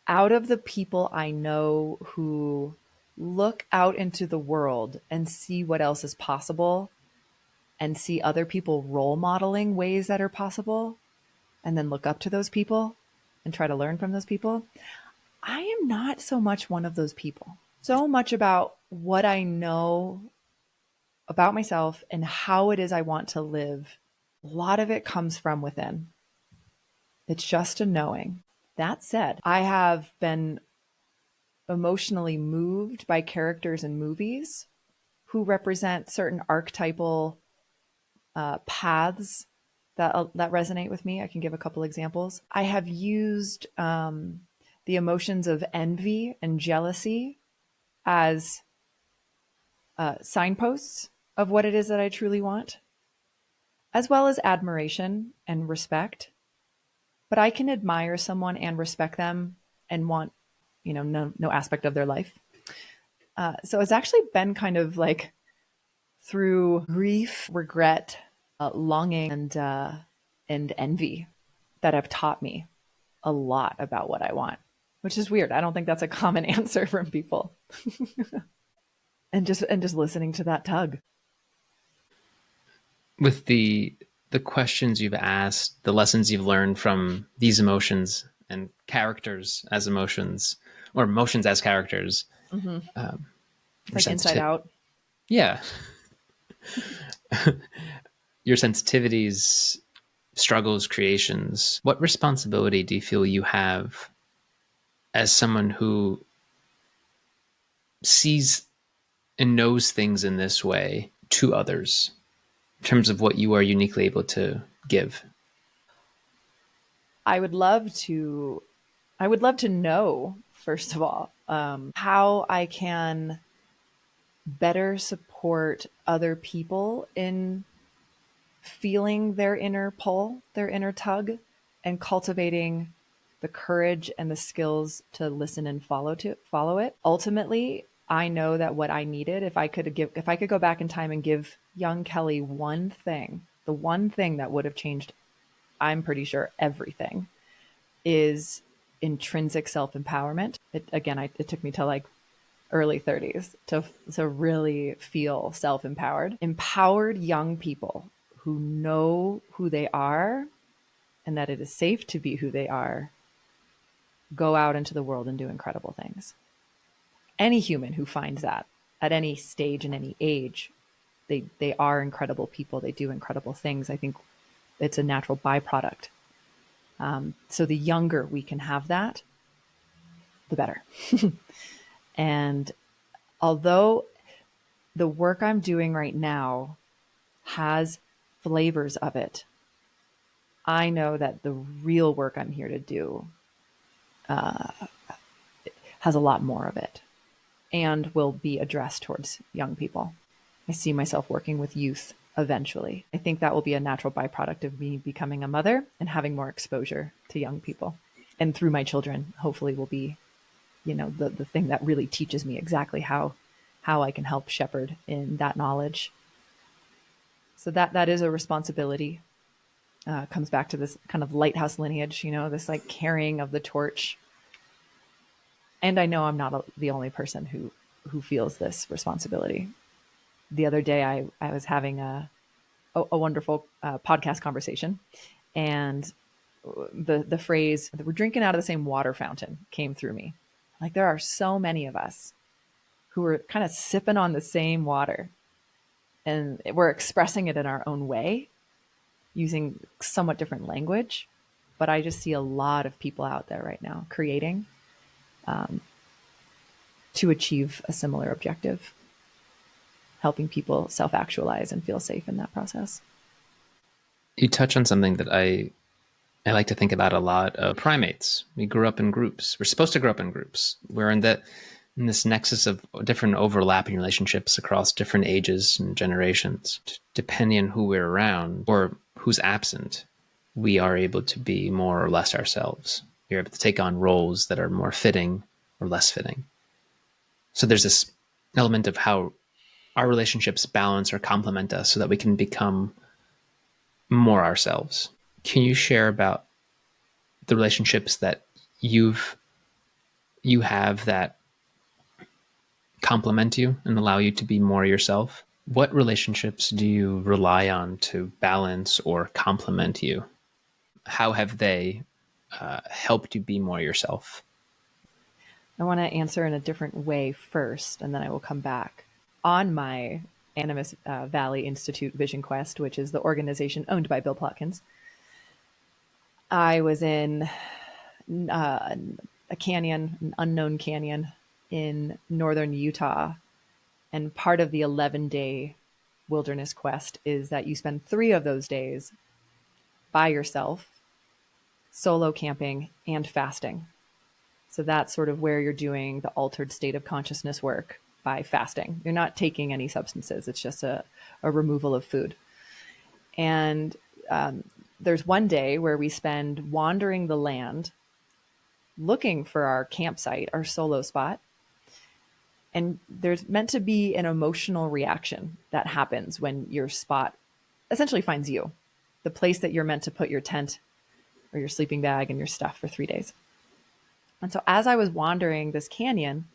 out of the people I know who look out into the world and see what else is possible and see other people role modeling ways that are possible and then look up to those people and try to learn from those people, I am not so much one of those people. So much about what I know about myself and how it is I want to live. A lot of it comes from within. It's just a knowing. That said, I have been emotionally moved by characters in movies who represent certain archetypal paths that resonate with me. I can give a couple examples. I have used the emotions of envy and jealousy as signposts of what it is that I truly want, as well as admiration and respect. But I can admire someone and respect them and want, no aspect of their life. So it's actually been kind of like through grief, regret, longing, and envy that have taught me a lot about what I want, which is weird. I don't think that's a common answer from people. and just listening to that tug.
With the questions you've asked, the lessons you've learned from these emotions and characters as emotions, or emotions as characters,
Mm-hmm.
your
Like Inside Out.
Yeah. Your sensitivities, struggles, creations. What responsibility do you feel you have as someone who sees and knows things in this way to others in terms of what you are uniquely able to give?
I would love to know, first of all, how I can better support other people in feeling their inner pull, their inner tug, and cultivating the courage and the skills to listen and follow it. Ultimately, I know that what I needed, if I could go back in time and give young Kelly one thing, the one thing that would have changed, I'm pretty sure everything, is intrinsic self-empowerment. It took me to like early 30s to really feel self-empowered. Empowered young people who know who they are and that it is safe to be who they are go out into the world and do incredible things. Any human who finds that at any stage and any age They are incredible people. They do incredible things. I think it's a natural byproduct. So the younger we can have that, the better. And although the work I'm doing right now has flavors of it, I know that the real work I'm here to do has a lot more of it and will be addressed towards young people. I see myself working with youth eventually. I think that will be a natural byproduct of me becoming a mother and having more exposure to young people. And through my children, hopefully will be, the thing that really teaches me exactly how I can help shepherd in that knowledge. So that is a responsibility. Comes back to this kind of lighthouse lineage, this like carrying of the torch. And I know I'm not the only person who feels this responsibility. The other day, I was having a wonderful podcast conversation, and the phrase "we're drinking out of the same water fountain" came through me. Like, there are so many of us who are kind of sipping on the same water, and we're expressing it in our own way, using somewhat different language. But I just see a lot of people out there right now creating to achieve a similar objective, helping people self-actualize and feel safe in that process.
You touch on something that I like to think about a lot of primates. We grew up in groups. We're supposed to grow up in groups. We're in this nexus of different overlapping relationships across different ages and generations. Depending on who we're around or who's absent, we are able to be more or less ourselves. We're able to take on roles that are more fitting or less fitting. So there's this element of how our relationships balance or complement us so that we can become more ourselves. Can you share about the relationships that you have that complement you and allow you to be more yourself? What relationships do you rely on to balance or complement you? How have they helped you be more yourself?
I want to answer in a different way first, and then I will come back. On my Animus Valley Institute Vision Quest, which is the organization owned by Bill Plotkins, I was in a canyon, an unknown canyon in northern Utah. And part of the 11-day wilderness quest is that you spend 3 of those days by yourself, solo camping, and fasting. So that's sort of where you're doing the altered state of consciousness work by fasting. You're not taking any substances. It's just a removal of food. And there's one day where we spend wandering the land, looking for our campsite, our solo spot. And there's meant to be an emotional reaction that happens when your spot essentially finds you, the place that you're meant to put your tent or your sleeping bag and your stuff for 3 days. And so as I was wandering this canyon,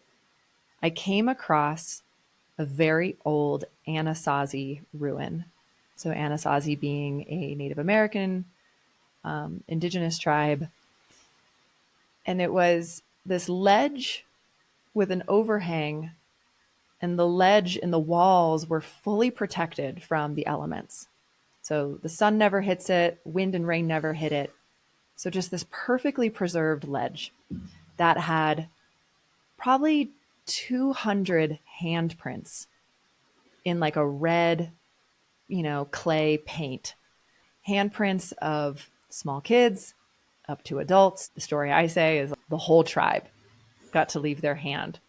I came across a very old Anasazi ruin. So Anasazi being a Native American indigenous tribe. And it was this ledge with an overhang, and the ledge and the walls were fully protected from the elements. So the sun never hits it, wind and rain never hit it. So just this perfectly preserved ledge that had probably 200 handprints in like a red, clay paint. Handprints of small kids up to adults. The story I say is the whole tribe got to leave their hand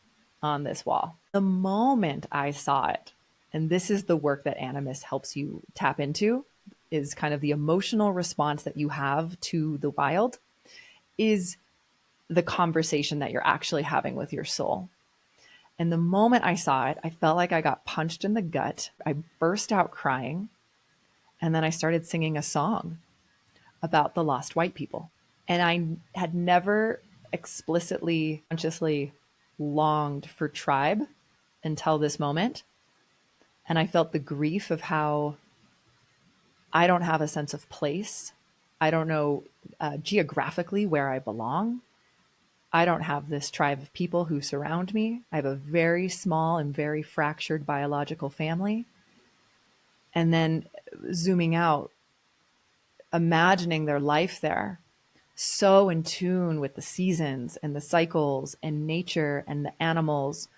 on this wall. The moment I saw it, and this is the work that Animus helps you tap into, is kind of the emotional response that you have to the wild, is the conversation that you're actually having with your soul. And the moment I saw it, I felt like I got punched in the gut. I burst out crying. And then I started singing a song about the lost white people. And I had never explicitly, consciously longed for tribe until this moment. And I felt the grief of how I don't have a sense of place. I don't know geographically where I belong. I don't have this tribe of people who surround me. I have a very small and very fractured biological family. And then zooming out, imagining their life there, so in tune with the seasons and the cycles and nature and the animals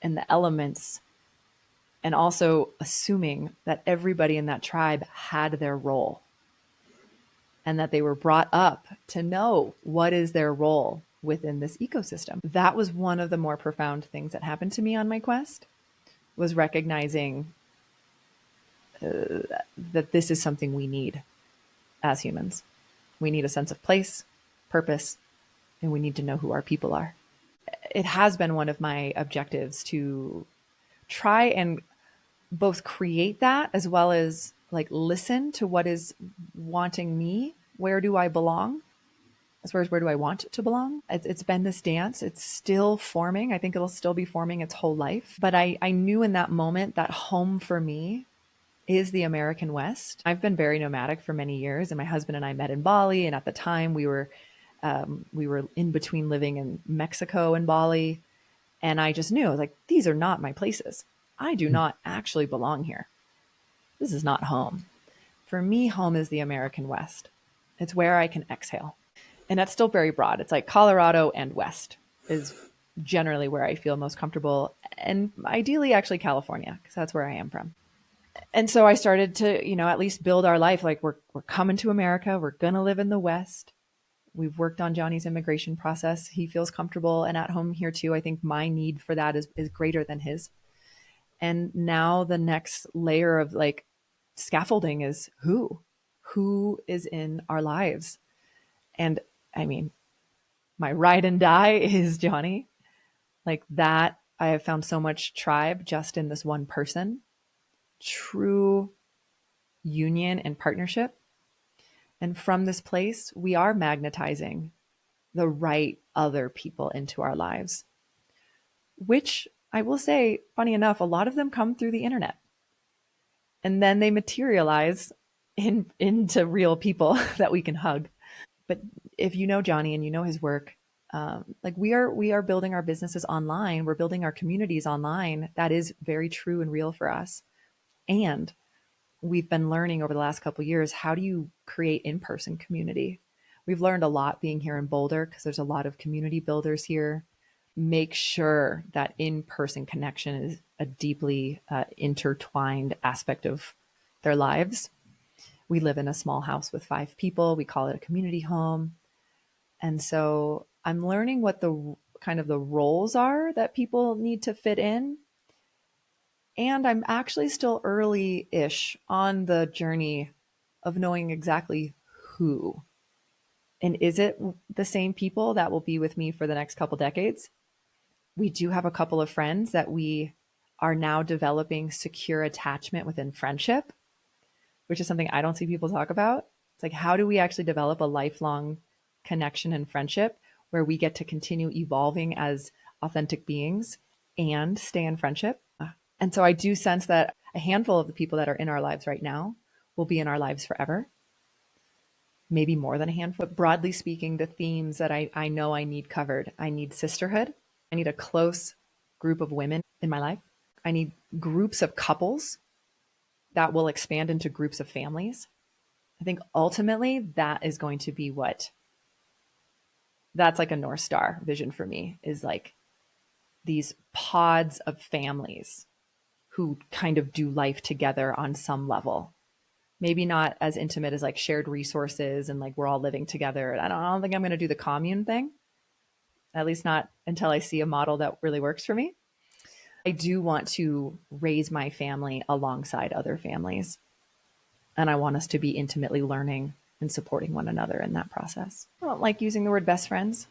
and the elements, and also assuming that everybody in that tribe had their role and that they were brought up to know what is their role within this ecosystem. That was one of the more profound things that happened to me on my quest, was recognizing that this is something we need as humans. We need a sense of place, purpose, and we need to know who our people are. It has been one of my objectives to try and both create that as well as like listen to what is wanting me. Where do I belong? As far as where do I want to belong? It's been this dance. It's still forming. I think it'll still be forming its whole life. But I knew in that moment that home for me is the American West. I've been very nomadic for many years, and my husband and I met in Bali. And at the time we were in between living in Mexico and Bali. And I just knew, I was like, these are not my places. I do not actually belong here. This is not home. For me, home is the American West. It's where I can exhale. And that's still very broad. It's like Colorado and West is generally where I feel most comfortable. And ideally, actually, California, because that's where I am from. And so I started to, at least build our life. Like we're coming to America. We're going to live in the West. We've worked on Johnny's immigration process. He feels comfortable and at home here too. I think my need for that is greater than his. And now the next layer of like scaffolding is who is in our lives. And I mean, my ride and die is Johnny. Like that, I have found so much tribe just in this one person, true union and partnership. And from this place, we are magnetizing the right other people into our lives, which I will say, funny enough, a lot of them come through the internet. And then they materialize into real people that we can hug. But if you know Johnny and you know his work, like we are building our businesses online. We're building our communities online. That is very true and real for us. And we've been learning over the last couple of years, how do you create in-person community? We've learned a lot being here in Boulder because there's a lot of community builders here. Make sure that in-person connection is a deeply intertwined aspect of their lives. We live in a small house with 5 people. We call it a community home. And so I'm learning what the kind of the roles are that people need to fit in. And I'm actually still early-ish on the journey of knowing exactly who. And is it the same people that will be with me for the next couple decades? We do have a couple of friends that we are now developing secure attachment within friendship, which is something I don't see people talk about. It's like, how do we actually develop a lifelong connection and friendship where we get to continue evolving as authentic beings and stay in friendship? And so I do sense that a handful of the people that are in our lives right now will be in our lives forever. Maybe more than a handful. But broadly speaking, the themes that I know I need covered. I need sisterhood. I need a close group of women in my life. I need groups of couples that will expand into groups of families. I think ultimately that is going to be that's like a North Star vision for me, is like these pods of families who kind of do life together on some level. Maybe not as intimate as like shared resources and like we're all living together. I don't think I'm going to do the commune thing, at least not until I see a model that really works for me. I do want to raise my family alongside other families. And I want us to be intimately learning and supporting one another in that process. I don't like using the word best friends,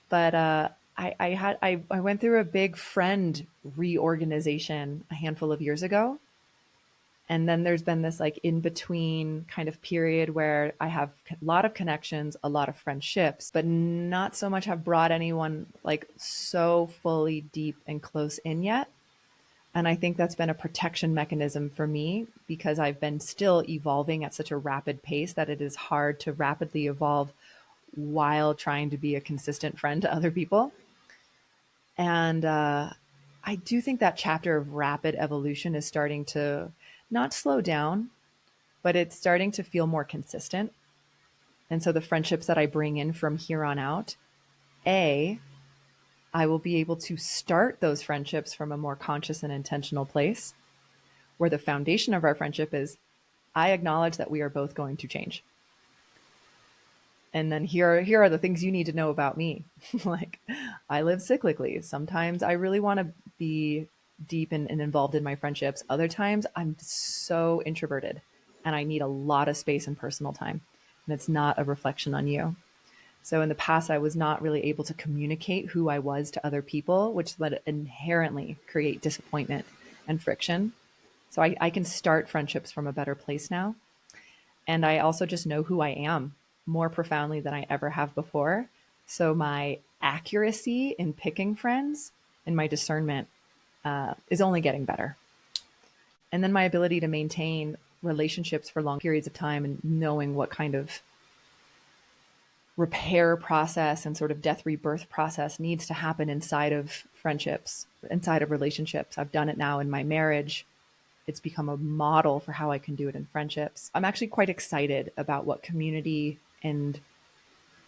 but I went through a big friend reorganization a handful of years ago. And then there's been this like in between kind of period where I have a lot of connections, a lot of friendships, but not so much have brought anyone like so fully deep and close in yet. And I think that's been a protection mechanism for me because I've been still evolving at such a rapid pace that it is hard to rapidly evolve while trying to be a consistent friend to other people. And I do think that chapter of rapid evolution is starting to not slow down, but it's starting to feel more consistent. And so the friendships that I bring in from here on out, A, I will be able to start those friendships from a more conscious and intentional place where the foundation of our friendship is I acknowledge that we are both going to change. And then here are the things you need to know about me. Like, I live cyclically. Sometimes I really want to be deep and involved in my friendships. Other times I'm so introverted and I need a lot of space and personal time. And it's not a reflection on you. So in the past, I was not really able to communicate who I was to other people, which would inherently create disappointment and friction. So I can start friendships from a better place now. And I also just know who I am more profoundly than I ever have before. So my accuracy in picking friends and my discernment is only getting better. And then my ability to maintain relationships for long periods of time and knowing what kind of repair process and sort of death rebirth process needs to happen inside of friendships, inside of relationships. I've done it now in my marriage. It's become a model for how I can do it in friendships. I'm actually quite excited about what community and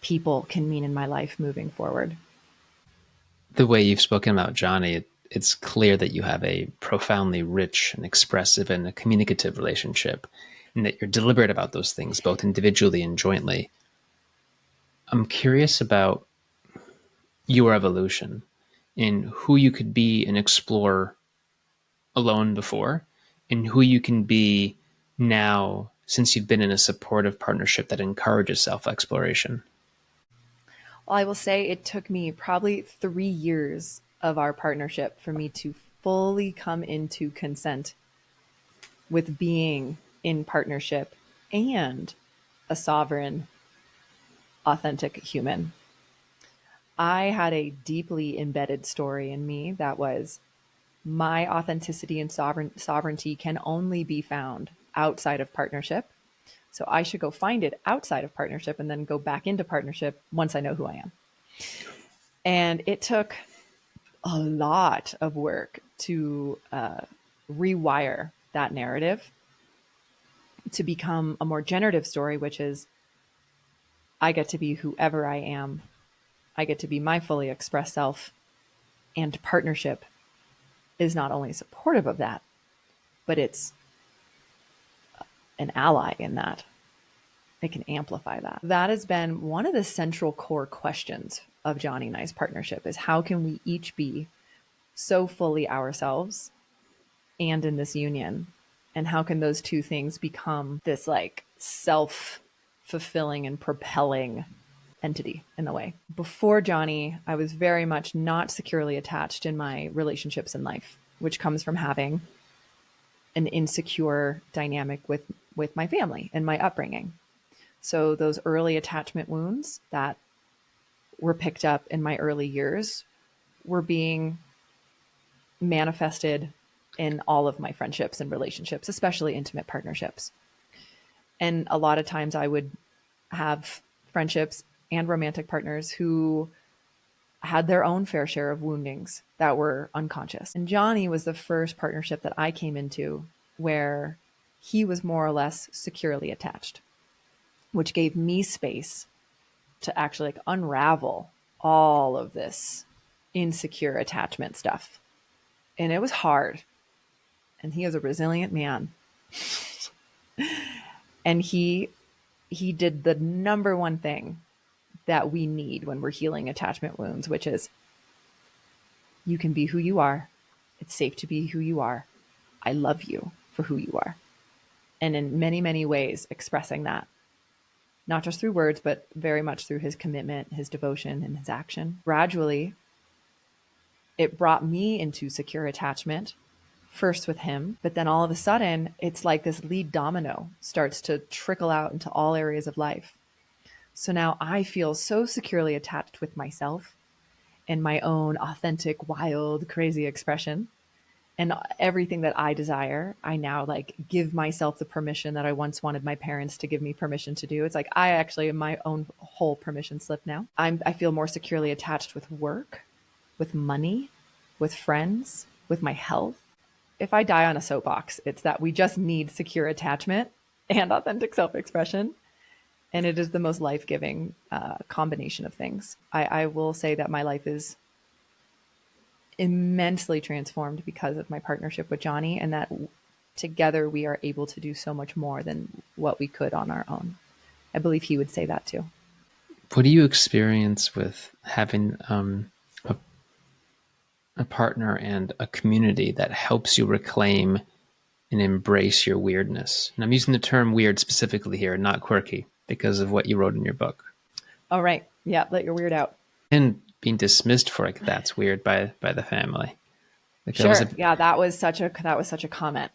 people can mean in my life moving forward.
The way you've spoken about Johnny, it's clear that you have a profoundly rich and expressive and a communicative relationship, and that you're deliberate about those things, both individually and jointly. I'm curious about your evolution in who you could be and explore alone before, and who you can be now since you've been in a supportive partnership that encourages self-exploration.
Well, I will say it took me probably 3 years of our partnership for me to fully come into consent with being in partnership and a sovereign, authentic human. I had a deeply embedded story in me that was my authenticity and sovereignty can only be found outside of partnership. So I should go find it outside of partnership and then go back into partnership once I know who I am. And it took a lot of work to rewire that narrative to become a more generative story, which is I get to be whoever I am. I get to be my fully expressed self. And partnership is not only supportive of that, but it's an ally in that. It can amplify that. That has been one of the central core questions of Johnny and I's partnership is how can we each be so fully ourselves and in this union? And how can those two things become this like self-fulfilling and propelling entity in a way? Before Johnny, I was very much not securely attached in my relationships in life, which comes from having an insecure dynamic with my family and my upbringing. So those early attachment wounds that were picked up in my early years were being manifested in all of my friendships and relationships, especially intimate partnerships. And a lot of times I would have friendships and romantic partners who had their own fair share of woundings that were unconscious. And Johnny was the first partnership that I came into where he was more or less securely attached, which gave me space to actually like unravel all of this insecure attachment stuff. And it was hard. And he is a resilient man. And he did the number one thing that we need when we're healing attachment wounds, which is you can be who you are. It's safe to be who you are. I love you for who you are. And in many, many ways, expressing that, not just through words, but very much through his commitment, his devotion, and his action. Gradually, it brought me into secure attachment, first with him, but then all of a sudden, it's like this lead domino starts to trickle out into all areas of life. So now I feel so securely attached with myself and my own authentic, wild, crazy expression and everything that I desire. I now like give myself the permission that I once wanted my parents to give me permission to do. It's like I actually am my own whole permission slip now. I feel more securely attached with work, with money, with friends, with my health. If I die on a soapbox, it's that we just need secure attachment and authentic self-expression. And it is the most life-giving combination of things. I will say that my life is immensely transformed because of my partnership with Johnny, and that together we are able to do so much more than what we could on our own. I believe he would say that too.
What do you experience with having a partner and a community that helps you reclaim and embrace your weirdness? And I'm using the term weird specifically here, not quirky, because of what you wrote in your book.
Oh, right. Yeah, let your weird out.
And being dismissed for like, that's weird by the family. Like
Sure. Yeah, that was such a comment.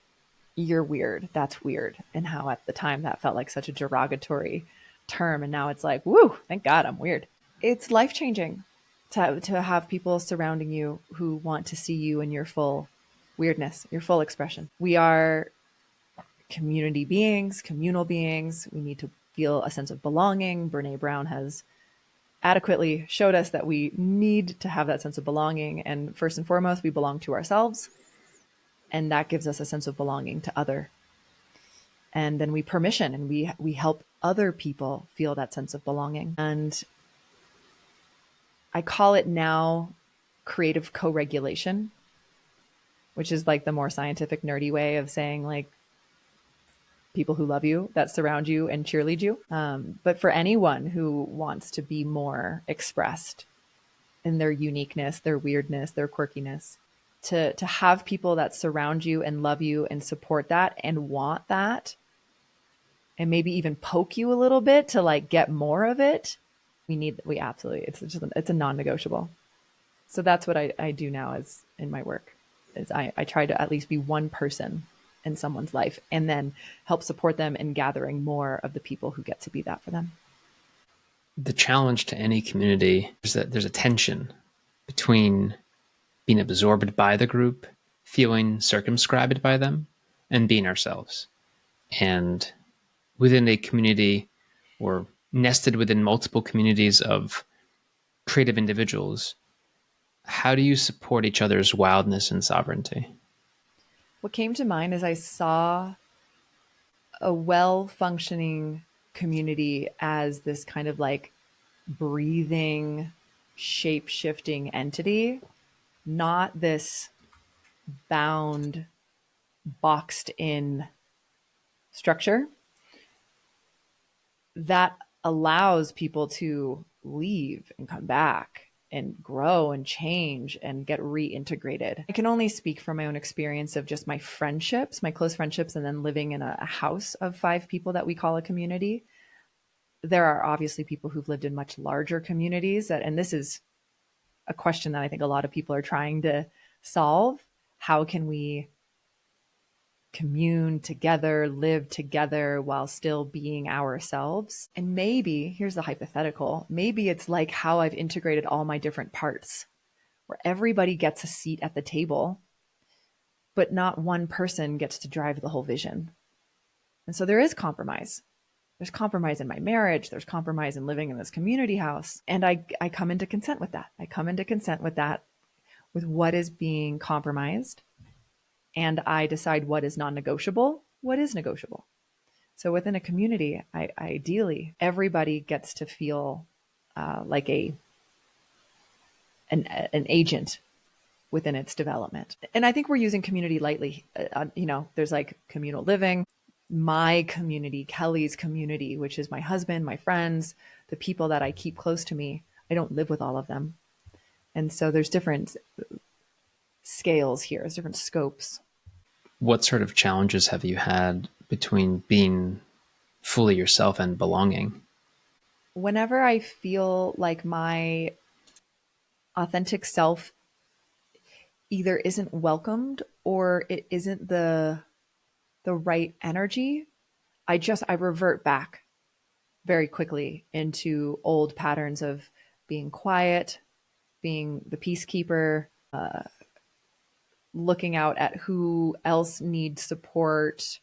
You're weird. That's weird. And how at the time that felt like such a derogatory term. And now it's like, woo, thank God I'm weird. It's life-changing to have people surrounding you who want to see you in your full weirdness, your full expression. We are community beings, communal beings. We need to feel a sense of belonging. Brene Brown has adequately showed us that we need to have that sense of belonging. And first and foremost, we belong to ourselves. And that gives us a sense of belonging to other. And then we permission and we help other people feel that sense of belonging. And I call it now creative co-regulation, which is like the more scientific, nerdy way of saying like people who love you, that surround you and cheerlead you. But for anyone who wants to be more expressed in their uniqueness, their weirdness, their quirkiness, to have people that surround you and love you and support that and want that, and maybe even poke you a little bit to like get more of it. We absolutely, it's a non-negotiable. So that's what I do now is in my work is I try to at least be one person in someone's life and then help support them in gathering more of the people who get to be that for them.
The challenge to any community is that there's a tension between being absorbed by the group, feeling circumscribed by them, and being ourselves. And within a community or nested within multiple communities of creative individuals, how do you support each other's wildness and sovereignty?
What came to mind is I saw a well-functioning community as this kind of like breathing, shape-shifting entity, not this bound, boxed in structure that allows people to leave and come back and grow and change and get reintegrated. I can only speak from my own experience of just my friendships, my close friendships, and then living in a house of 5 people that we call a community. There are obviously people who've lived in much larger communities and this is a question that I think a lot of people are trying to solve. How can we commune together, live together while still being ourselves? And maybe, here's the hypothetical, maybe it's like how I've integrated all my different parts, where everybody gets a seat at the table, but not one person gets to drive the whole vision. And so there is compromise. There's compromise in my marriage. There's compromise in living in this community house. And I come into consent with that. I come into consent with that, with what is being compromised. And I decide what is non-negotiable, what is negotiable. So within a community, ideally, everybody gets to feel like an agent within its development. And I think we're using community lightly. There's like communal living, my community, Kelly's community, which is my husband, my friends, the people that I keep close to me. I don't live with all of them. And so there's different scales here, there's different scopes.
What sort of challenges have you had between being fully yourself and belonging?
Whenever I feel like my authentic self either isn't welcomed or it isn't the right energy, I revert back very quickly into old patterns of being quiet, being the peacekeeper, looking out at who else needs support,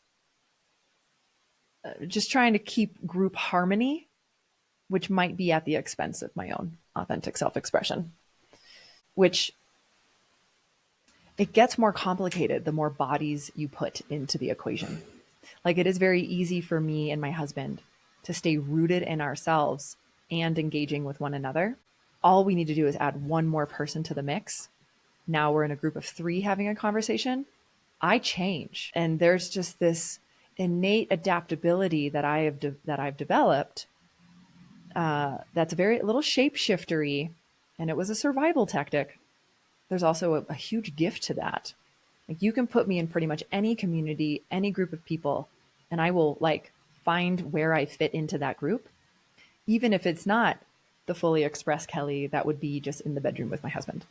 just trying to keep group harmony, which might be at the expense of my own authentic self-expression, which it gets more complicated the more bodies you put into the equation. Like, it is very easy for me and my husband to stay rooted in ourselves and engaging with one another. All we need to do is add one more person to the mix. Now we're in a group of 3 having a conversation. I change. And there's just this innate adaptability that I've developed that's a little shapeshiftery, and it was a survival tactic. There's also a huge gift to that. Like, you can put me in pretty much any community, any group of people, and I will like find where I fit into that group, even if it's not the fully expressed Kelly that would be just in the bedroom with my husband.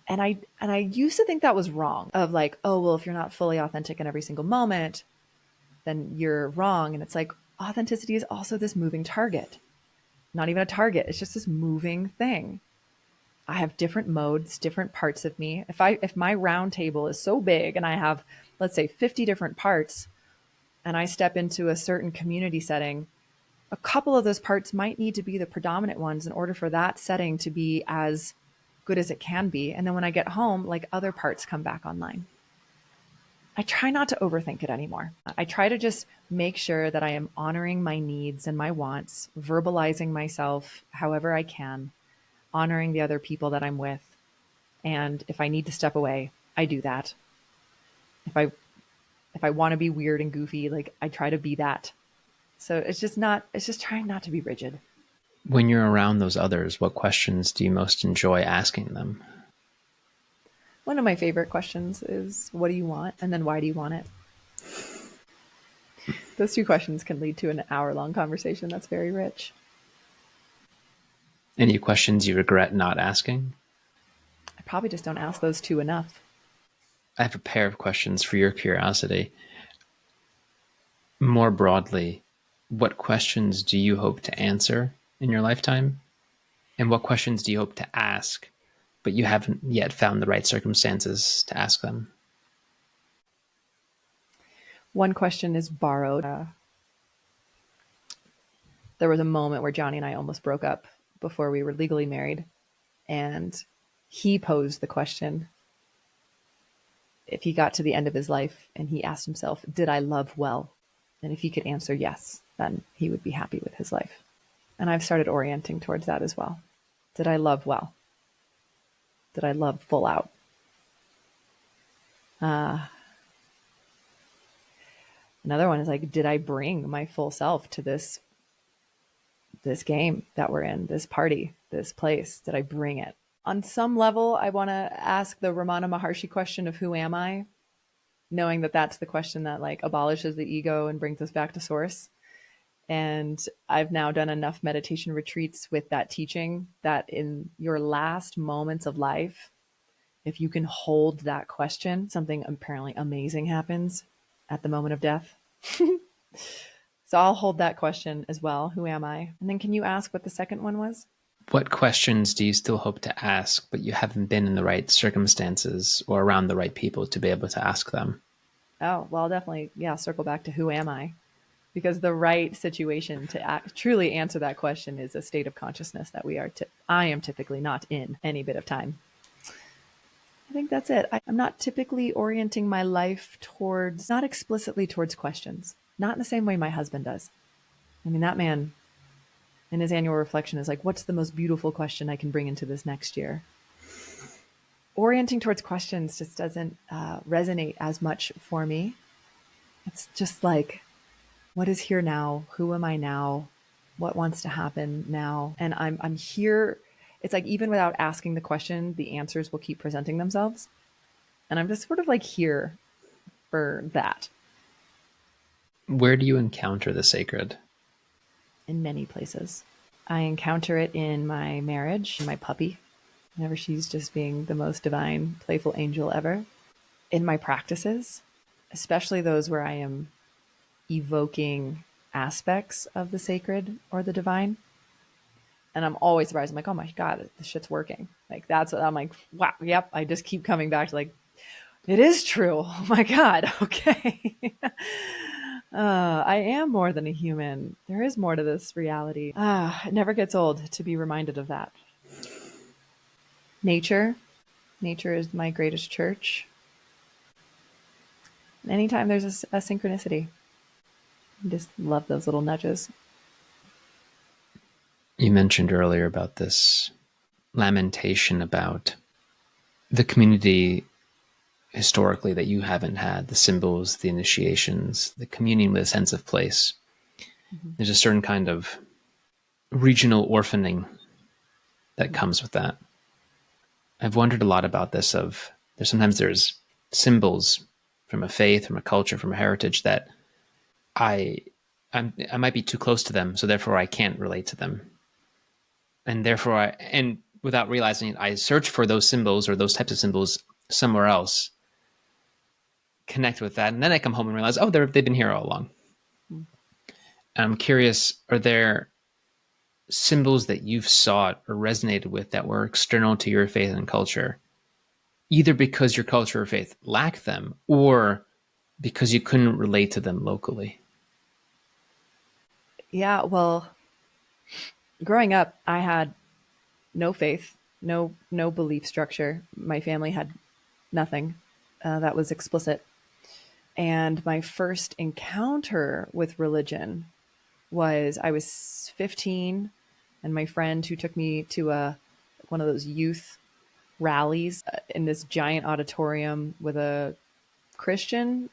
And I used to think that was wrong, of like, oh, well, if you're not fully authentic in every single moment, then you're wrong. And it's like, authenticity is also this moving target. Not even a target. It's just this moving thing. I have different modes, different parts of me. If my round table is so big and I have, let's say, 50 different parts, and I step into a certain community setting, a couple of those parts might need to be the predominant ones in order for that setting to be as good as it can be. And then when I get home, like, other parts come back online. I try not to overthink it anymore. I try to just make sure that I am honoring my needs and my wants, verbalizing myself however I can, honoring the other people that I'm with. And if I need to step away, I do that. If I want to be weird and goofy, like, I try to be that. So it's just trying not to be rigid.
When you're around those others, what questions do you most enjoy asking them?
One of my favorite questions is, what do you want? And then, why do you want it? Those 2 questions can lead to an hour-long conversation that's very rich.
Any questions you regret not asking?
I probably just don't ask those 2 enough.
I have a pair of questions for your curiosity. More broadly, what questions do you hope to answer in your lifetime? And what questions do you hope to ask, but you haven't yet found the right circumstances to ask them?
One question is borrowed. There was a moment where Johnny and I almost broke up before we were legally married. And he posed the question, if he got to the end of his life and he asked himself, did I love well? And if he could answer yes, then he would be happy with his life. And I've started orienting towards that as well. Did I love well? Did I love full out? Another one is like, did I bring my full self to this game that we're in, this party, this place? Did I bring it? On some level, I want to ask the Ramana Maharshi question of who am I? Knowing that that's the question that like abolishes the ego and brings us back to source. And I've now done enough meditation retreats with that teaching that in your last moments of life, if you can hold that question, something apparently amazing happens at the moment of death. So I'll hold that question as well. Who am I? And then can you ask what the second one was?
What questions do you still hope to ask, but you haven't been in the right circumstances or around the right people to be able to ask them?
Oh, well, I'll definitely, circle back to who am I? Because the right situation to truly answer that question is a state of consciousness that I am typically not in any bit of time. I think that's it. I'm not typically orienting my life not explicitly towards questions, not in the same way my husband does. I mean, that man in his annual reflection is like, what's the most beautiful question I can bring into this next year? Orienting towards questions just doesn't resonate as much for me. It's just like, what is here now? Who am I now? What wants to happen now? And I'm here. It's like, even without asking the question, the answers will keep presenting themselves. And I'm just sort of like here for that.
Where do you encounter the sacred?
In many places. I encounter it in my marriage, my puppy, whenever she's just being the most divine, playful angel ever. In my practices, especially those where I am evoking aspects of the sacred or the divine. And I'm always surprised. I'm like, oh my God, this shit's working. Like, that's what I'm like, wow, yep. I just keep coming back to like, it is true. Oh my God. Okay. I am more than a human. There is more to this reality. It never gets old to be reminded of that. Nature is my greatest church. Anytime there's a synchronicity, I just love those little nudges.
You mentioned earlier about this lamentation about the community historically that you haven't had, the symbols, the initiations, the communion with a sense of place. Mm-hmm. There's a certain kind of regional orphaning that comes with that. I've wondered a lot about this sometimes there's symbols from a faith, from a culture, from a heritage that I might be too close to them, so therefore I can't relate to them. And therefore and without realizing it, I search for those symbols or those types of symbols somewhere else, connect with that, and then I come home and realize, oh, they've been here all along. Mm. I'm curious, are there symbols that you've sought or resonated with that were external to your faith and culture, either because your culture or faith lacked them or because you couldn't relate to them locally?
Yeah, well, growing up, I had no faith, no belief structure. My family had nothing that was explicit. And my first encounter with religion was I was 15, and my friend who took me to one of those youth rallies in this giant auditorium with a Christian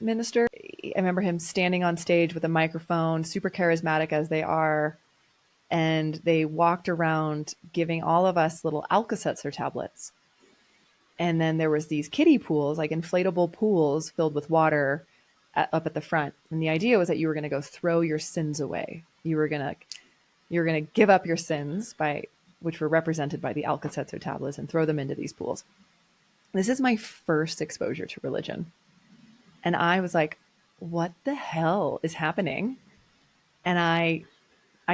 minister. I remember him standing on stage with a microphone, super charismatic as they are, and they walked around giving all of us little Alka-Seltzer tablets. And then there was these kiddie pools, like inflatable pools filled with water up at the front. And the idea was that you were going to go throw your sins away. You were going to give up your sins, which were represented by the Alka-Seltzer tablets, and throw them into these pools. This is my first exposure to religion. And I was like, what the hell is happening? And I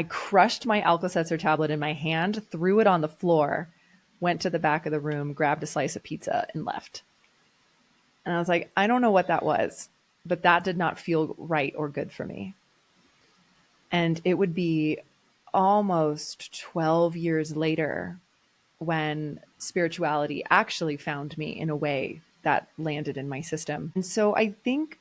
crushed my Alka-Seltzer tablet in my hand, threw it on the floor, went to the back of the room, grabbed a slice of pizza, and left. And I was like, I don't know what that was, but that did not feel right or good for me. And it would be almost 12 years later when spirituality actually found me in a way that landed in my system. And so I think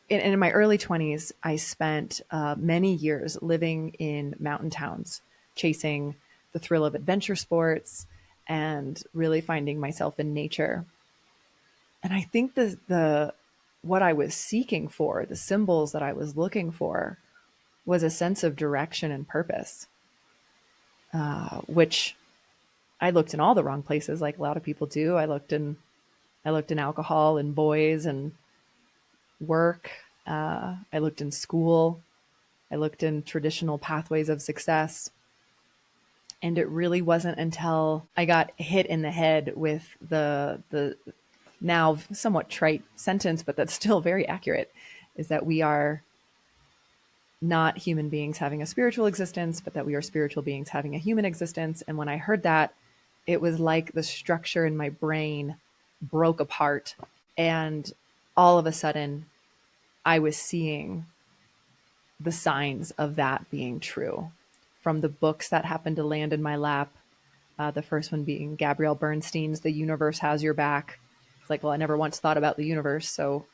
in my early 20s, I spent many years living in mountain towns, chasing the thrill of adventure sports and really finding myself in nature. And I think what I was seeking for, the symbols that I was looking for, was a sense of direction and purpose, which I looked in all the wrong places, like a lot of people do. I looked in alcohol and boys and work. I looked in school. I looked in traditional pathways of success. And it really wasn't until I got hit in the head with the now somewhat trite sentence, but that's still very accurate, is that we are not human beings having a spiritual existence, but that we are spiritual beings having a human existence. And when I heard that, it was like the structure in my brain broke apart. And all of a sudden, I was seeing the signs of that being true from the books that happened to land in my lap. The first one being Gabrielle Bernstein's The Universe Has Your Back. It's like, well, I never once thought about the universe, so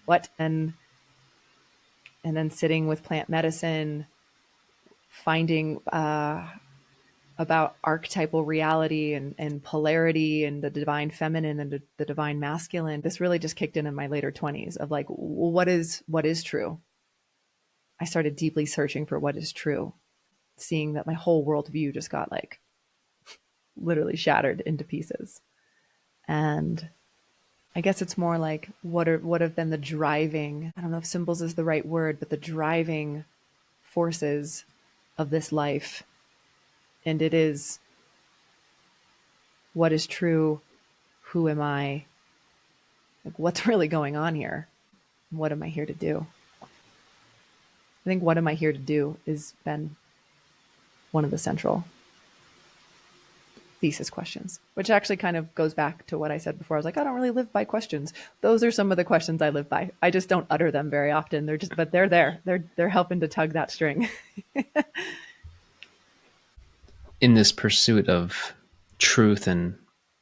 what? And then sitting with plant medicine, finding about archetypal reality and polarity and the divine feminine and the divine masculine. This really just kicked in my later 20s of like, well, what is true? I started deeply searching for what is true, seeing that my whole worldview just got like literally shattered into pieces. And I guess it's more like what have been the driving, I don't know if symbols is the right word, but the driving forces of this life. And it is, what is true? Who am I? Like, what's really going on here? What am I here to do? I think what am I here to do has been one of the central thesis questions, which actually kind of goes back to what I said before. I was like, I don't really live by questions. Those are some of the questions I live by. I just don't utter them very often. But they're there. They're helping to tug that string.
In this pursuit of truth and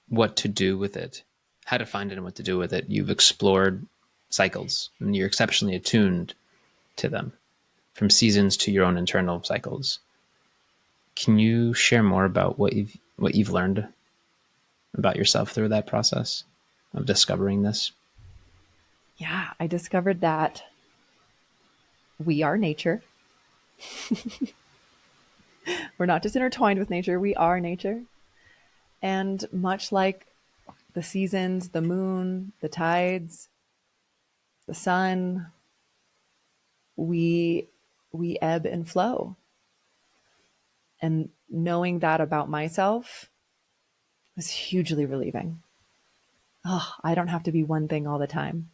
what to do with it, how to find it and what to do with it, you've explored cycles, and you're exceptionally attuned to them, from seasons to your own internal cycles. Can you share more about what you've learned about yourself through that process of discovering this?
Yeah, I discovered that we are nature. We're not just intertwined with nature, we are nature. And much like the seasons, the moon, the tides, the sun, we ebb and flow. And knowing that about myself was hugely relieving. Oh, I don't have to be one thing all the time.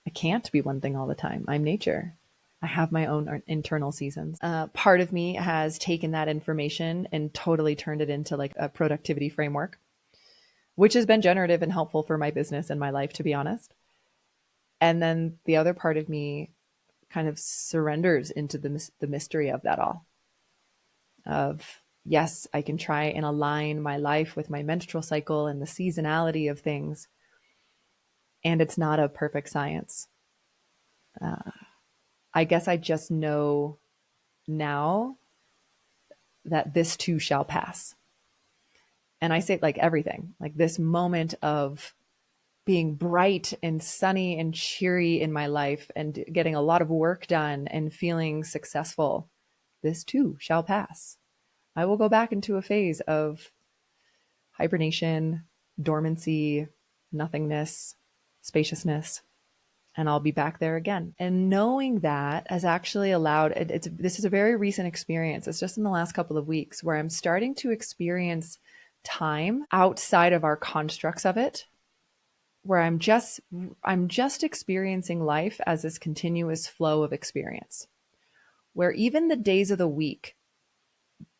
I can't be one thing all the time. I'm nature. I have my own internal seasons. Part of me has taken that information and totally turned it into like a productivity framework, which has been generative and helpful for my business and my life, to be honest. And then the other part of me kind of surrenders into the mystery of that all. Of, yes, I can try and align my life with my menstrual cycle and the seasonality of things. And it's not a perfect science. I guess I just know now that this too shall pass. And I say like everything, like this moment of being bright and sunny and cheery in my life and getting a lot of work done and feeling successful, this too shall pass. I will go back into a phase of hibernation, dormancy, nothingness, spaciousness, and I'll be back there again. And knowing that has actually allowed, this is a very recent experience. It's just in the last couple of weeks where I'm starting to experience time outside of our constructs of it, where I'm just experiencing life as this continuous flow of experience, where even the days of the week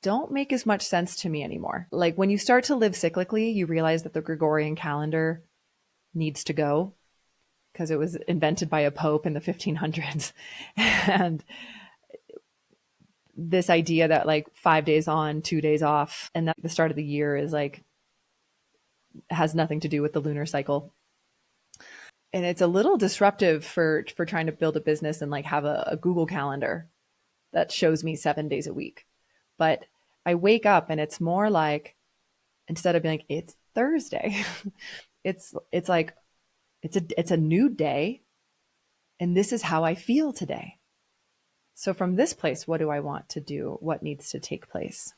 don't make as much sense to me anymore. Like when you start to live cyclically, you realize that the Gregorian calendar needs to go because it was invented by a pope in the 1500s. And this idea that like 5 days on, 2 days off, and that the start of the year is like, has nothing to do with the lunar cycle. And it's a little disruptive for trying to build a business and like have a Google calendar that shows me 7 days a week. But I wake up and it's more like, instead of being like, it's Thursday, it's like, it's a new day. And this is how I feel today. So from this place, what do I want to do? What needs to take place?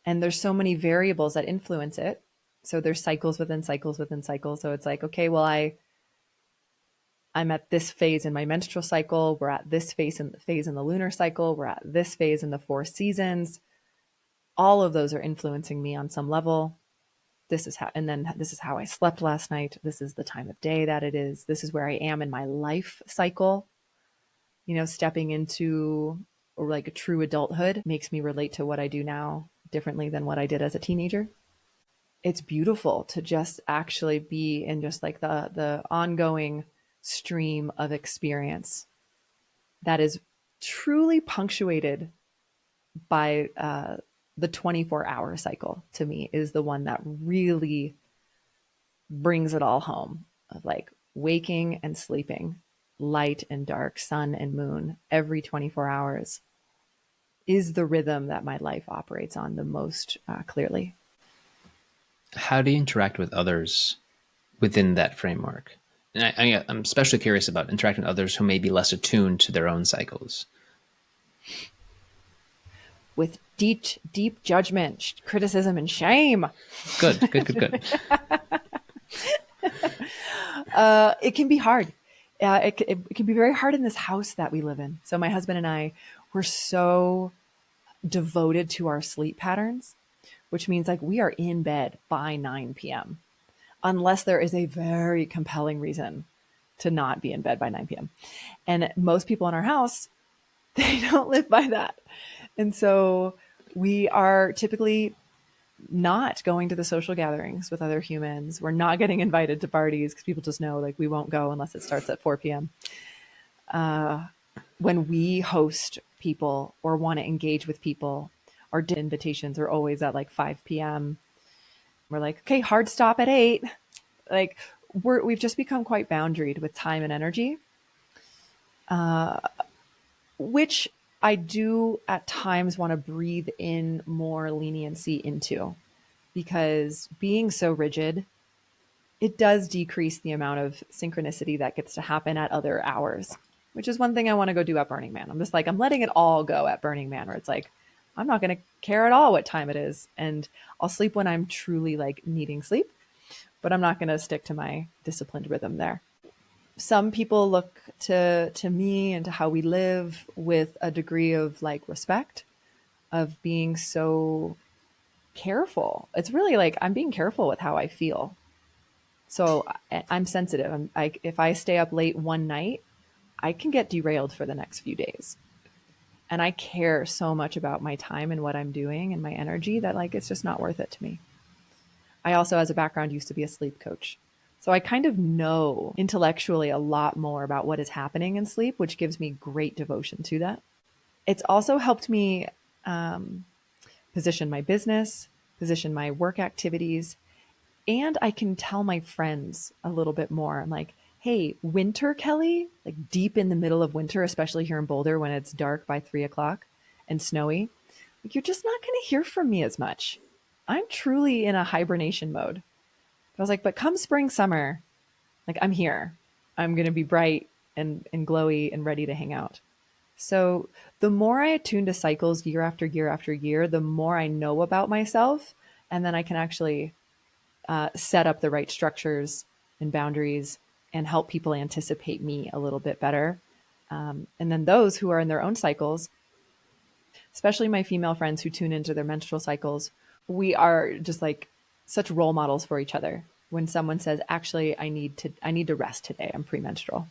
And there's so many variables that influence it. So there's cycles within cycles within cycles. So it's like, okay, well, I'm at this phase in my menstrual cycle. We're at this phase in the lunar cycle. We're at this phase in the 4 seasons. All of those are influencing me on some level. This is how I slept last night. This is the time of day that it is. This is where I am in my life cycle. You know, stepping into or like a true adulthood makes me relate to what I do now differently than what I did as a teenager. It's beautiful to just actually be in just like the ongoing stream of experience that is truly punctuated by the 24-hour cycle. To me is the one that really brings it all home, of like waking and sleeping, light and dark, sun and moon, every 24 hours is the rhythm that my life operates on the most clearly.
How do you interact with others within that framework? And I'm especially curious about interacting with others who may be less attuned to their own cycles.
With deep judgment, criticism, and shame.
Good.
It can be hard. It can be very hard in this house that we live in. So my husband and I were so devoted to our sleep patterns, which means like we are in bed by 9 p.m. unless there is a very compelling reason to not be in bed by 9 p.m. And most people in our house, they don't live by that. And so we are typically not going to the social gatherings with other humans. We're not getting invited to parties because people just know like we won't go unless it starts at 4 p.m. When we host people or want to engage with people, our invitations are always at like 5 p.m. We're like, okay, hard stop at 8. Like we've just become quite boundaried with time and energy, which I do at times want to breathe in more leniency into, because being so rigid, it does decrease the amount of synchronicity that gets to happen at other hours, which is one thing I want to go do at Burning Man. I'm just like, I'm letting it all go at Burning Man, where it's like, I'm not going to care at all what time it is. And I'll sleep when I'm truly like needing sleep, but I'm not going to stick to my disciplined rhythm there. Some people look to me and to how we live with a degree of like respect, of being so careful. It's really like I'm being careful with how I feel. So I'm sensitive. If I stay up late one night, I can get derailed for the next few days. And I care so much about my time and what I'm doing and my energy that like it's just not worth it to me. I also, as a background, used to be a sleep coach. So I kind of know intellectually a lot more about what is happening in sleep, which gives me great devotion to that. It's also helped me position my business, position my work activities, and I can tell my friends a little bit more. I'm like, hey, winter, Kelly, like deep in the middle of winter, especially here in Boulder when it's dark by 3 o'clock and snowy, like you're just not going to hear from me as much. I'm truly in a hibernation mode. I was like, but come spring, summer, like I'm here. I'm going to be bright and glowy and ready to hang out. So the more I attune to cycles year after year after year, the more I know about myself. And then I can actually set up the right structures and boundaries and help people anticipate me a little bit better. And then those who are in their own cycles, especially my female friends who tune into their menstrual cycles, we are just like such role models for each other. When someone says, actually, I need to rest today, I'm premenstrual.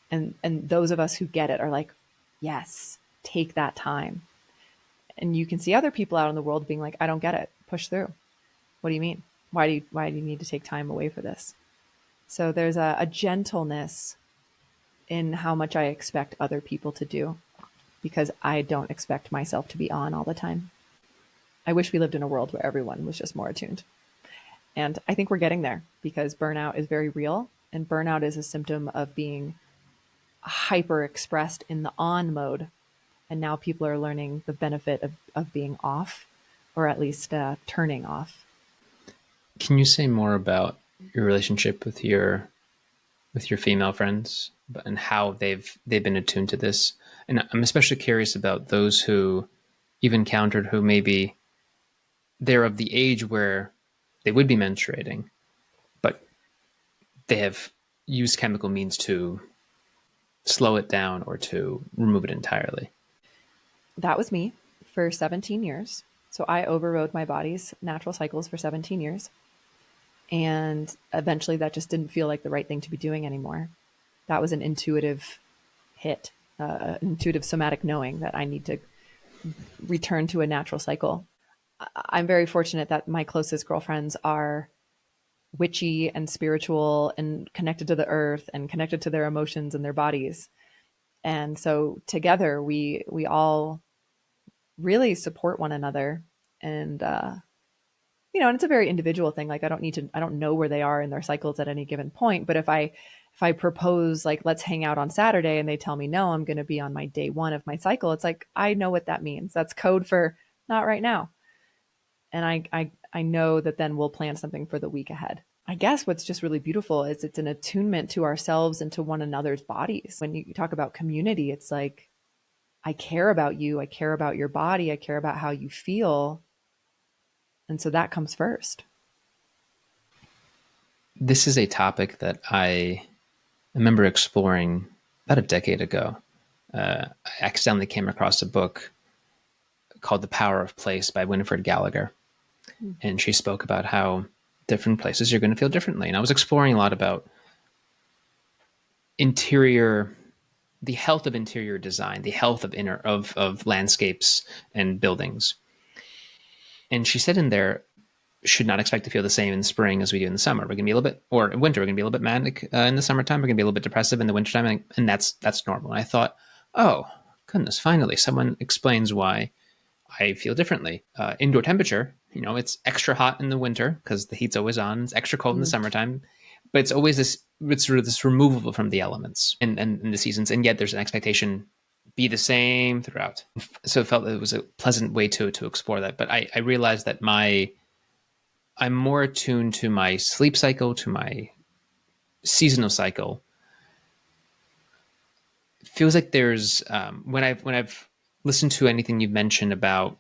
And those of us who get it are like, yes, take that time. And you can see other people out in the world being like, I don't get it. Push through. What do you mean? Why do you need to take time away for this? So there's a gentleness in how much I expect other people to do, because I don't expect myself to be on all the time. I wish we lived in a world where everyone was just more attuned. And I think we're getting there, because burnout is very real. And burnout is a symptom of being hyper expressed in the on mode. And now people are learning the benefit of being off, or at least turning off.
Can you say more about your relationship with your female friends and how they've been attuned to this? And I'm especially curious about those who you've encountered who maybe they're of the age where they would be menstruating, but they have used chemical means to slow it down or to remove it entirely.
That was me for 17 years. So I overrode my body's natural cycles for 17 years. And eventually that just didn't feel like the right thing to be doing anymore. That was an intuitive hit, intuitive somatic knowing that I need to return to a natural cycle. I'm very fortunate that my closest girlfriends are witchy and spiritual and connected to the earth and connected to their emotions and their bodies. And so together we all really support one another. And and it's a very individual thing. Like I don't know where they are in their cycles at any given point. But if I propose like, let's hang out on Saturday, and they tell me, no, I'm going to be on my day one of my cycle, it's like, I know what that means. That's code for not right now. And I know that then we'll plan something for the week ahead. I guess what's just really beautiful is it's an attunement to ourselves and to one another's bodies. When you talk about community, it's like, I care about you. I care about your body. I care about how you feel. And so that comes first.
This is a topic that I remember exploring about a decade ago. I accidentally came across a book called The Power of Place by Winifred Gallagher. And she spoke about how different places you're going to feel differently. And I was exploring a lot about the health of interior design, the health of landscapes and buildings. And she said in there, should not expect to feel the same in spring as we do in the summer. We're going to be a little bit, or in winter, we're going to be a little bit manic in the summertime. We're going to be a little bit depressive in the wintertime. And that's normal. And I thought, oh, goodness, finally, someone explains why I feel differently. Indoor temperature, it's extra hot in the winter because the heat's always on. It's extra cold in the summertime. but it's always it's sort of this removal from the elements and the seasons, and yet there's an expectation be the same throughout. So it felt it was a pleasant way to explore that. But I realized that I'm more attuned to my sleep cycle, to my seasonal cycle. It feels like there's when I've listened to anything you've mentioned about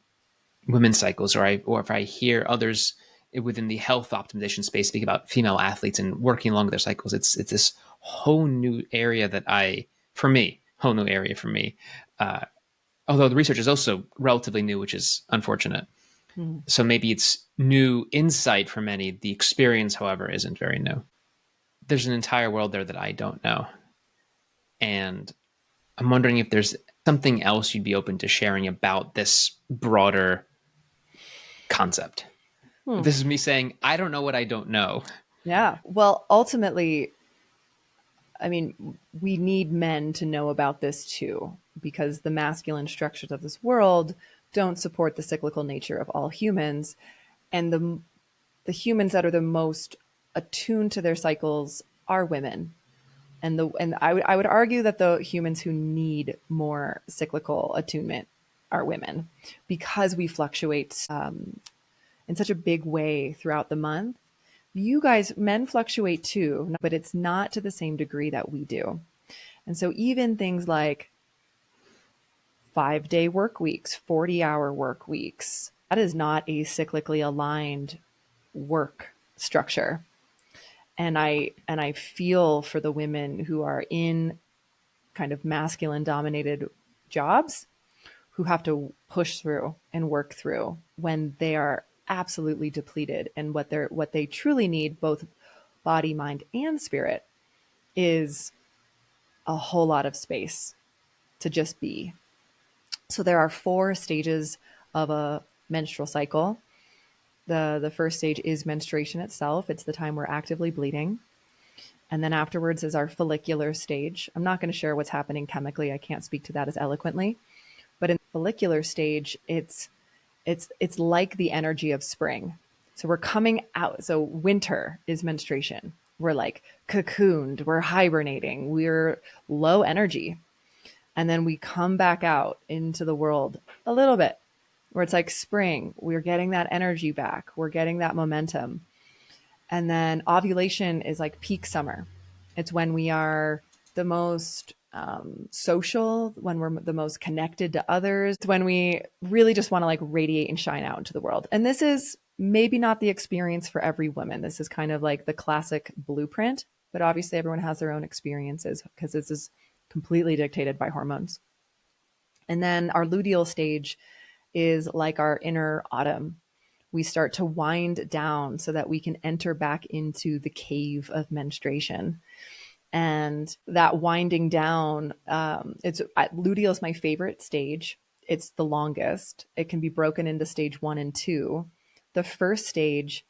women's cycles, or if I hear others within the health optimization space speak about female athletes and working along their cycles, it's this whole new area whole new area for me. Although the research is also relatively new, which is unfortunate.
Mm.
So maybe it's new insight for many. The experience, however, isn't very new. There's an entire world there that I don't know. And I'm wondering if there's something else you'd be open to sharing about this broader concept.
Hmm.
This is me saying, I don't know what I don't know.
Yeah. Well, ultimately, I mean, we need men to know about this too, because the masculine structures of this world don't support the cyclical nature of all humans. And the humans that are the most attuned to their cycles are women. And I would argue that the humans who need more cyclical attunement are women, because we fluctuate in such a big way throughout the month. You guys, men fluctuate too, but it's not to the same degree that we do. And so even things like 5-day work weeks, 40-hour work weeks, that is not a cyclically aligned work structure. And I feel for the women who are in kind of masculine dominated jobs, who have to push through and work through when they are absolutely depleted, and what they truly need, both body, mind, and spirit, is a whole lot of space to just be. So there are 4 stages of a menstrual cycle. The first stage is menstruation itself. It's the time we're actively bleeding. And then afterwards is our follicular stage. I'm not going to share what's happening chemically. I can't speak to that as eloquently. But in the follicular stage, it's like the energy of spring. So we're coming out. So winter is menstruation. We're like cocooned, we're hibernating, we're low energy. And then we come back out into the world a little bit, where it's like spring. We're getting that energy back. We're getting that momentum. And then ovulation is like peak summer. It's when we are the most social, when we're the most connected to others, it's when we really just want to like radiate and shine out into the world. And this is maybe not the experience for every woman. This is kind of like the classic blueprint, but obviously everyone has their own experiences, because this is completely dictated by hormones. And then our luteal stage is like our inner autumn. We start to wind down so that we can enter back into the cave of menstruation. And that winding down, luteal is my favorite stage. It's the longest. It can be broken into stage 1 and 2. The first stage,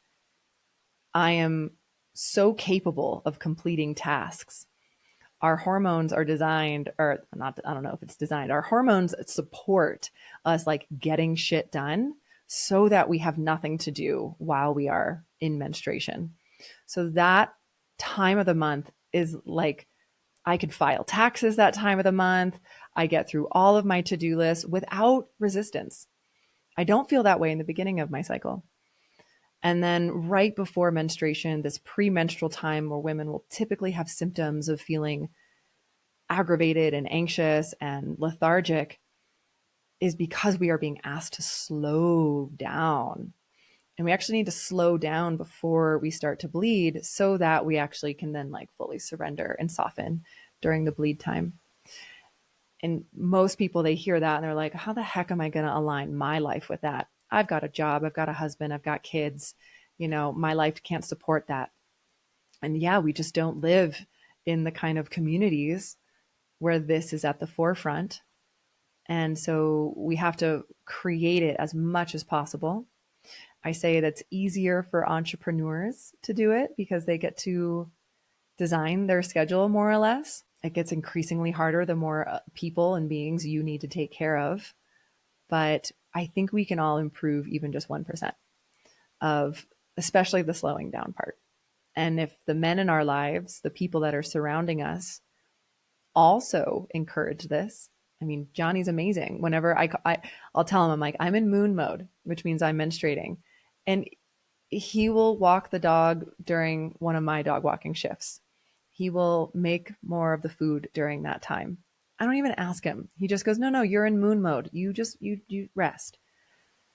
I am so capable of completing tasks. Our hormones are designed, or not, I don't know if it's designed, our hormones support us like getting shit done so that we have nothing to do while we are in menstruation. So that time of the month is like, I could file taxes that time of the month. I get through all of my to-do lists without resistance. I don't feel that way in the beginning of my cycle. And then right before menstruation, this premenstrual time where women will typically have symptoms of feeling aggravated and anxious and lethargic, is because we are being asked to slow down. And we actually need to slow down before we start to bleed, so that we actually can then like fully surrender and soften during the bleed time. And most people, they hear that and they're like, how the heck am I going to align my life with that? I've got a job, I've got a husband, I've got kids, my life can't support that. And yeah, we just don't live in the kind of communities where this is at the forefront. And so we have to create it as much as possible. I say that's easier for entrepreneurs to do it because they get to design their schedule more or less. It gets increasingly harder the more people and beings you need to take care of. But I think we can all improve even just 1% of, especially the slowing down part. And if the men in our lives, the people that are surrounding us, also encourage this, I mean, Johnny's amazing. Whenever I'll tell him, I'm like, I'm in moon mode, which means I'm menstruating. And he will walk the dog during one of my dog walking shifts. He will make more of the food during that time. I don't even ask him. He just goes, no, you're in moon mode. You rest.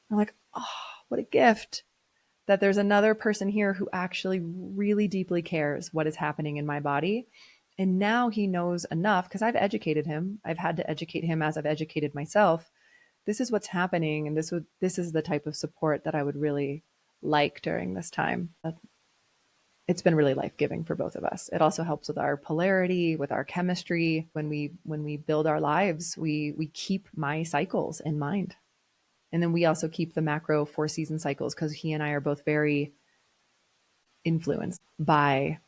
I'm like, oh, what a gift that there's another person here who actually really deeply cares what is happening in my body. And now he knows enough because I've educated him. I've had to educate him as I've educated myself. This is what's happening. And this is the type of support that I would really like during this time. It's been really life-giving for both of us. It also helps with our polarity, with our chemistry. When we build our lives, we keep my cycles in mind. And then we also keep the macro 4-season cycles because he and I are both very influenced by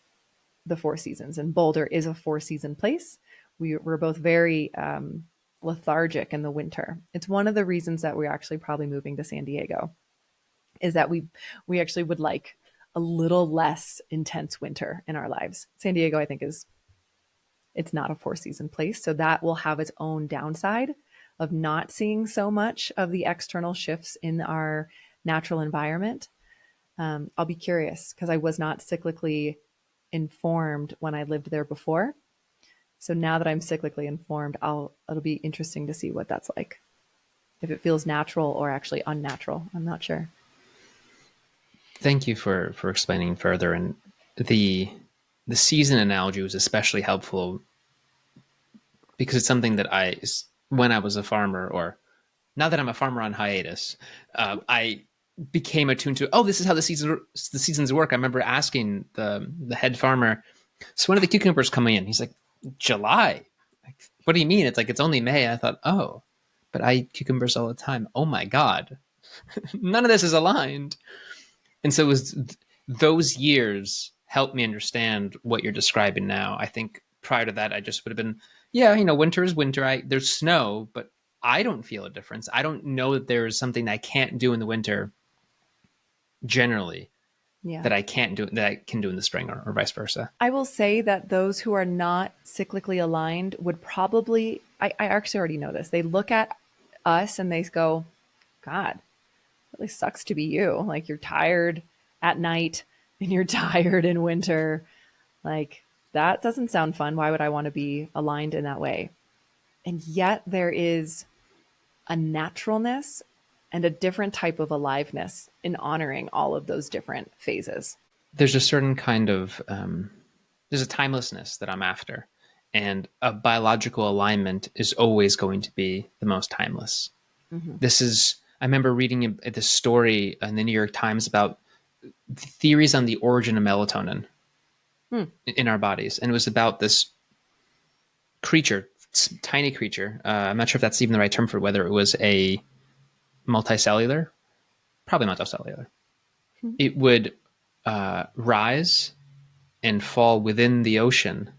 the 4 seasons. And Boulder is a 4-season place. We're both very lethargic in the winter. It's one of the reasons that we're actually probably moving to San Diego, is that we actually would like a little less intense winter in our lives. San Diego, I think, it's not a 4-season place. So that will have its own downside of not seeing so much of the external shifts in our natural environment. I'll be curious because I was not cyclically informed when I lived there before. So now that I'm cyclically informed, it'll be interesting to see what that's like. If it feels natural or actually unnatural, I'm not sure.
Thank you for explaining further. And the season analogy was especially helpful because it's something that when I was a farmer, or now that I'm a farmer on hiatus, I became attuned to, this is how the seasons work. I remember asking the head farmer, so when are the cucumbers coming in? He's like, July. Like, what do you mean? It's like, it's only May. I thought, but I eat cucumbers all the time. Oh my God. None of this is aligned. And so it was those years helped me understand what you're describing now. I think prior to that, I just would have been, winter is winter. There's snow, but I don't feel a difference. I don't know that there is something I can't do in the winter generally that I can't do, that I can do in the spring, or vice versa.
I will say that those who are not cyclically aligned would probably, I actually already know this. They look at us and they go, God, it really sucks to be you. Like, you're tired at night and you're tired in winter. Like, that doesn't sound fun. Why would I want to be aligned in that way? And yet there is a naturalness and a different type of aliveness in honoring all of those different phases.
There's a certain kind of, there's a timelessness that I'm after. And a biological alignment is always going to be the most timeless. Mm-hmm. I remember reading this story in the New York Times about theories on the origin of melatonin in our bodies. And it was about this creature, tiny creature. I'm not sure if that's even the right term for whether it was a multicellular, probably multicellular. It would rise and fall within the ocean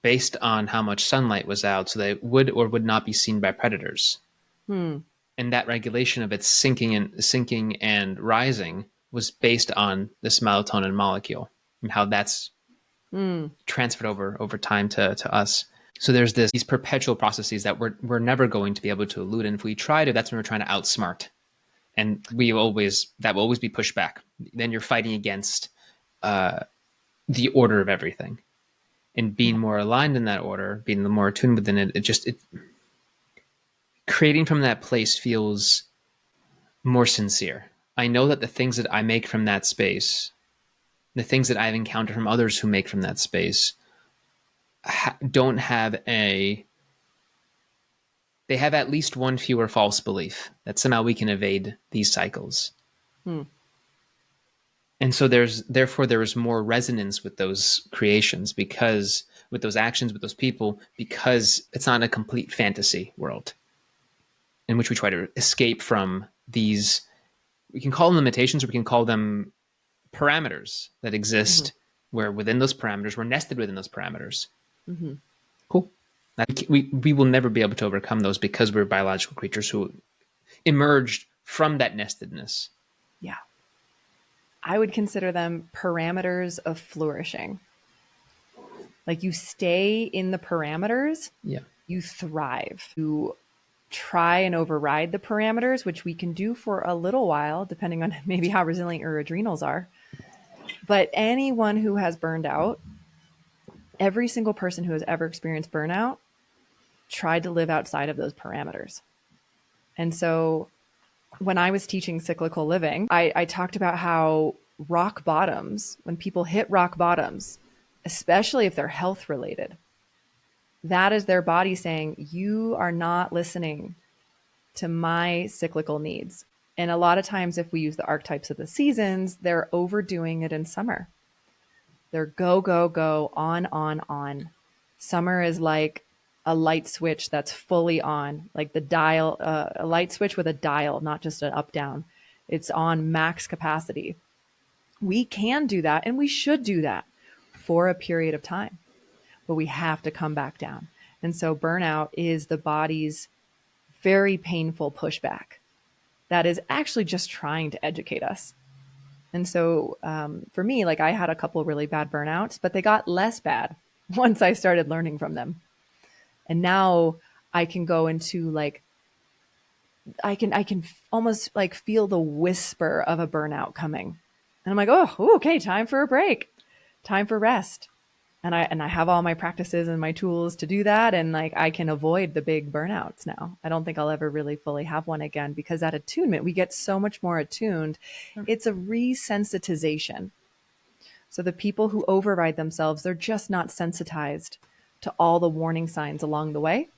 based on how much sunlight was out, so that it would or would not be seen by predators. And that regulation of its sinking and rising was based on this melatonin molecule and how that's transferred over time to us. So there's these perpetual processes that we're never going to be able to elude. And if we try to, that's when we're trying to outsmart. And that will always be pushed back. Then you're fighting against the order of everything. And being more aligned in that order, being more attuned within it, creating from that place feels more sincere. I know that the things that I make from that space, the things that I've encountered from others who make from that space, don't have they have at least one fewer false belief that somehow we can evade these cycles. And so there is more resonance with those creations, because with those actions, with those people, because it's not a complete fantasy world in which we try to escape from these, we can call them limitations, or we can call them parameters that exist, where within those parameters, we're nested within those parameters. Cool. We will never be able to overcome those because we're biological creatures who emerged from that nestedness.
Yeah. I would consider them parameters of flourishing. Like you stay in the parameters,
Yeah.
you thrive. You try and override the parameters, which we can do for a little while, depending on maybe how resilient your adrenals are. But anyone who has burned out, every single person who has ever experienced burnout tried to live outside of those parameters. And so when I was teaching cyclical living, I talked about how rock bottoms, when people hit rock bottoms, especially if they're health related, that is their body saying, you are not listening to my cyclical needs. And a lot of times, if we use the archetypes of the seasons, they're overdoing it in summer. They're go, go, go, on, on, on. Summer is like a light switch that's fully on, like the dial, a light switch with a dial, not just an up down. It's on max capacity. We can do that, and we should do that for a period of time, but we have to come back down. And so burnout is the body's very painful pushback that is actually just trying to educate us. And so for me, like I had a couple really bad burnouts, but they got less bad once I started learning from them. And now I can go into like, I can almost like feel the whisper of a burnout coming. And I'm like, oh, okay, time for a break, time for rest. And I have all my practices and my tools to do that. And like, I can avoid the big burnouts now. I don't think I'll ever really fully have one again, because that attunement, we get so much more attuned. It's a resensitization. So the people who override themselves, they're just not sensitized to all the warning signs along the way,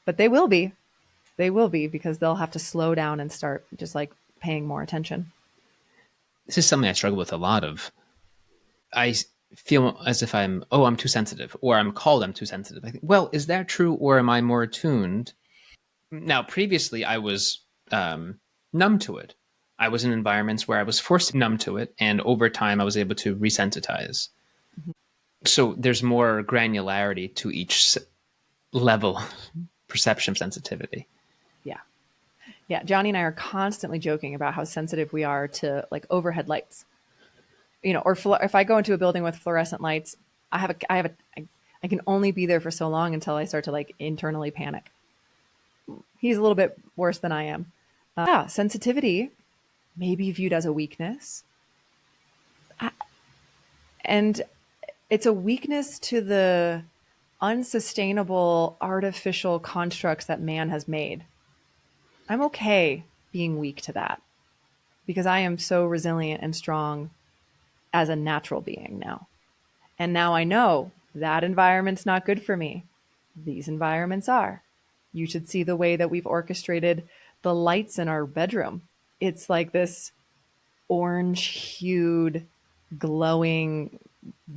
but they will be, because they'll have to slow down and start just like paying more attention.
This is something I struggle with a lot of. I feel as if I'm too sensitive, or I'm too sensitive. I think, well, is that true, or am I more attuned? Now, previously, I was numb to it. I was in environments where I was forced to numb to it, and over time, I was able to resensitize. Mm-hmm. So there's more granularity to each level perception of sensitivity.
Yeah. Yeah. Johnny and I are constantly joking about how sensitive we are to like overhead lights. You know, or if I go into a building with fluorescent lights, I can only be there for so long until I start to like internally panic. He's a little bit worse than I am. Sensitivity may be viewed as a weakness. And it's a weakness to the unsustainable artificial constructs that man has made. I'm okay being weak to that, because I am so resilient and strong as a natural being now. And now I know that environment's not good for me. These environments are. You should see the way that we've orchestrated the lights in our bedroom. It's like this orange hued, glowing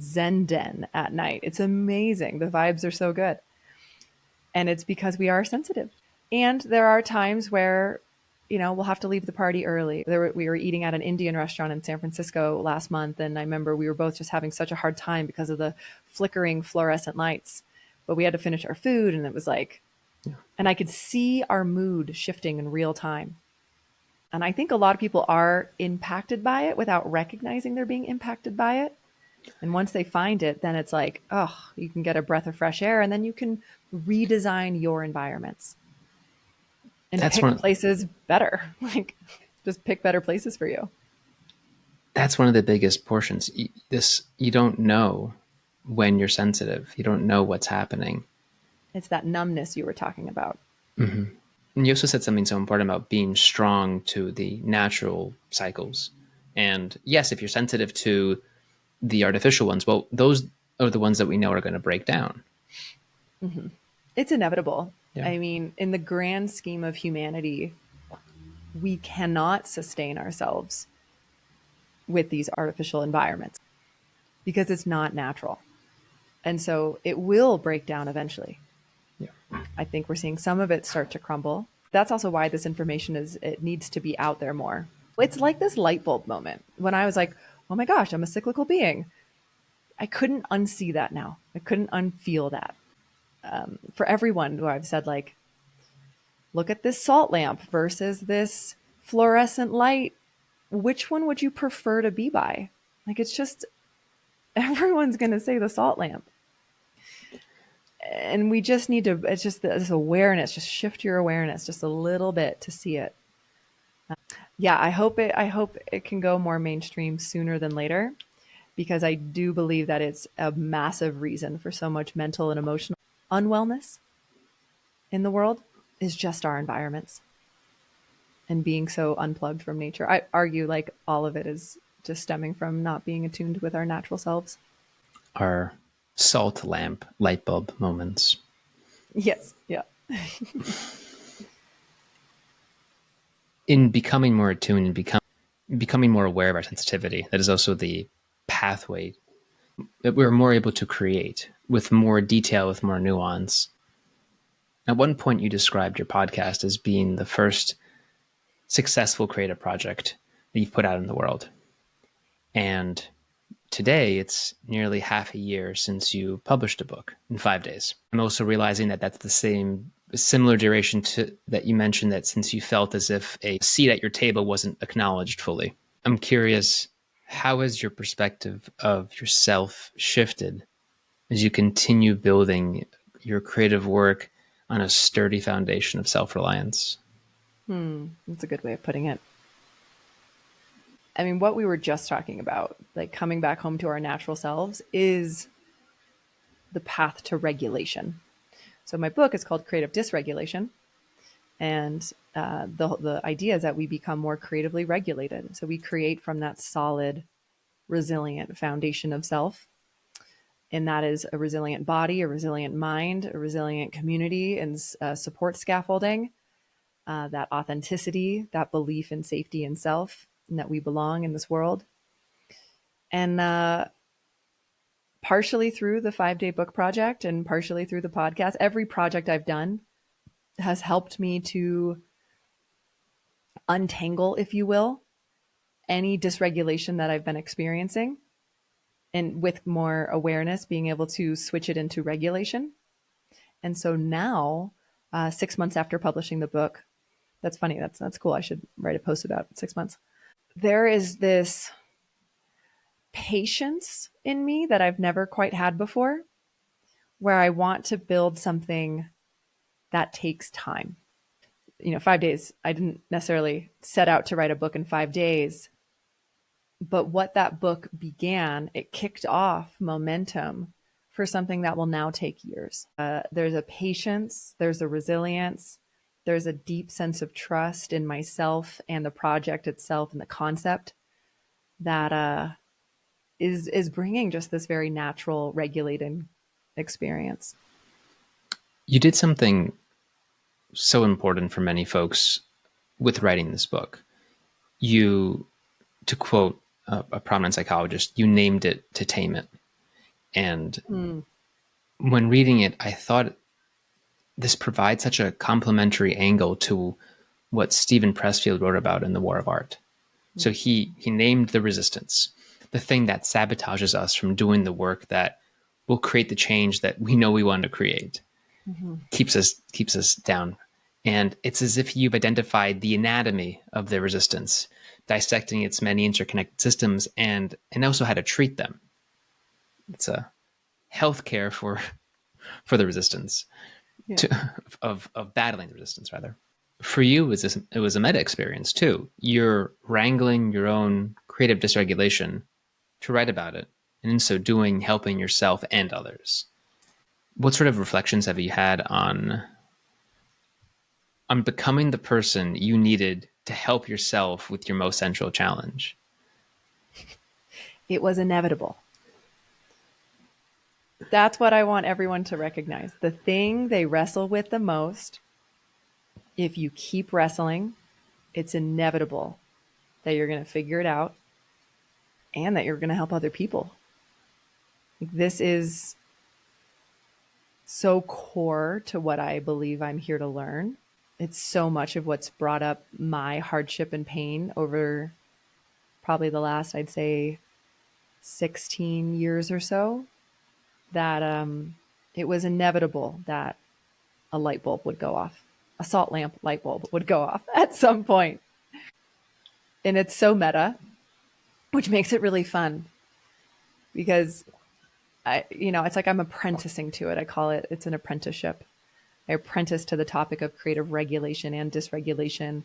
Zen den at night. It's amazing. The vibes are so good. And it's because we are sensitive. And there are times where, you know, we'll have to leave the party early. We were eating at an Indian restaurant in San Francisco last month. And I remember we were both just having such a hard time because of the flickering fluorescent lights. But we had to finish our food, and it was like, and I could see our mood shifting in real time. And I think a lot of people are impacted by it without recognizing they're being impacted by it. And once they find it, then it's like, oh, you can get a breath of fresh air, and then you can redesign your environments and pick places better. Like, just pick better places for you.
That's one of the biggest portions. You don't know when you're sensitive. You don't know what's happening.
It's that numbness you were talking about.
Mm-hmm. And you also said something so important about being strong to the natural cycles. And yes, if you're sensitive to the artificial ones, well, those are the ones that we know are going to break down.
Mm-hmm. It's inevitable. Yeah. I mean, in the grand scheme of humanity, we cannot sustain ourselves with these artificial environments because it's not natural. And so it will break down eventually. Yeah. I think we're seeing some of it start to crumble. That's also why this information it needs to be out there more. It's like this light bulb moment when I was like, oh my gosh, I'm a cyclical being. I couldn't unsee that now. I couldn't unfeel that. For everyone who I've said, like, look at this salt lamp versus this fluorescent light which one would you prefer to be by? Like, it's just, everyone's going to say the salt lamp. And we just need to, it's just this awareness, just shift your awareness just a little bit to see it. Yeah, I hope it can go more mainstream sooner than later, because I do believe that it's a massive reason for so much mental and emotional unwellness in the world is just our environments and being so unplugged from nature. I argue like all of it is just stemming from not being attuned with our natural selves.
Our salt lamp light bulb moments.
Yes. Yeah.
In becoming more attuned and becoming more aware of our sensitivity, that is also the pathway that we're more able to create with more detail, with more nuance. At one point, you described your podcast as being the first successful creative project that you've put out in the world. And today, it's nearly half a year since you published a book in 5 days. I'm also realizing that that's the similar duration to that you mentioned, that since you felt as if a seat at your table wasn't acknowledged fully. I'm curious, how has your perspective of yourself shifted as you continue building your creative work on a sturdy foundation of self-reliance?
That's a good way of putting it. I mean, what we were just talking about, like coming back home to our natural selves, is the path to regulation. So my book is called Creative Dysregulation. And the idea is that we become more creatively regulated. So we create from that solid, resilient foundation of self. And that is a resilient body, a resilient mind, a resilient community, and support scaffolding, that authenticity, that belief in safety and self, and that we belong in this world. And partially through the 5-day book project and partially through the podcast, every project I've done has helped me to untangle, if you will, any dysregulation that I've been experiencing, and with more awareness, being able to switch it into regulation. And so now, 6 months after publishing the book, that's funny. That's cool. I should write a post about 6 months. There is this patience in me that I've never quite had before, where I want to build something that takes time. 5 days, I didn't necessarily set out to write a book in 5 days, but what that book began, it kicked off momentum for something that will now take years. There's a patience, there's a resilience, there's a deep sense of trust in myself and the project itself and the concept that is bringing just this very natural, regulating experience.
You did something so important for many folks with writing this book. You, to quote a prominent psychologist, you named it to tame it. And when reading it, I thought this provides such a complementary angle to what Stephen Pressfield wrote about in The War of Art. So he named the resistance, the thing that sabotages us from doing the work that will create the change that we know we want to create, keeps us down. And it's as if you've identified the anatomy of the resistance, dissecting its many interconnected systems, and also how to treat them. It's a healthcare for the resistance, of battling the resistance, rather. For you, it was a meta experience too. You're wrangling your own creative dysregulation to write about it, and in so doing, helping yourself and others. What sort of reflections have you had on becoming the person you needed to help yourself with your most central challenge?
It was inevitable. That's what I want everyone to recognize. The thing they wrestle with the most, if you keep wrestling, it's inevitable that you're going to figure it out and that you're going to help other people. This is so core to what I believe I'm here to learn. It's so much of what's brought up my hardship and pain over probably the last, I'd say, 16 years or so, that it was inevitable that a light bulb would go off. A salt lamp light bulb would go off at some point. And it's so meta, which makes it really fun because it's like I'm apprenticing to it. I call it, it's an apprenticeship. I apprentice to the topic of creative regulation and dysregulation.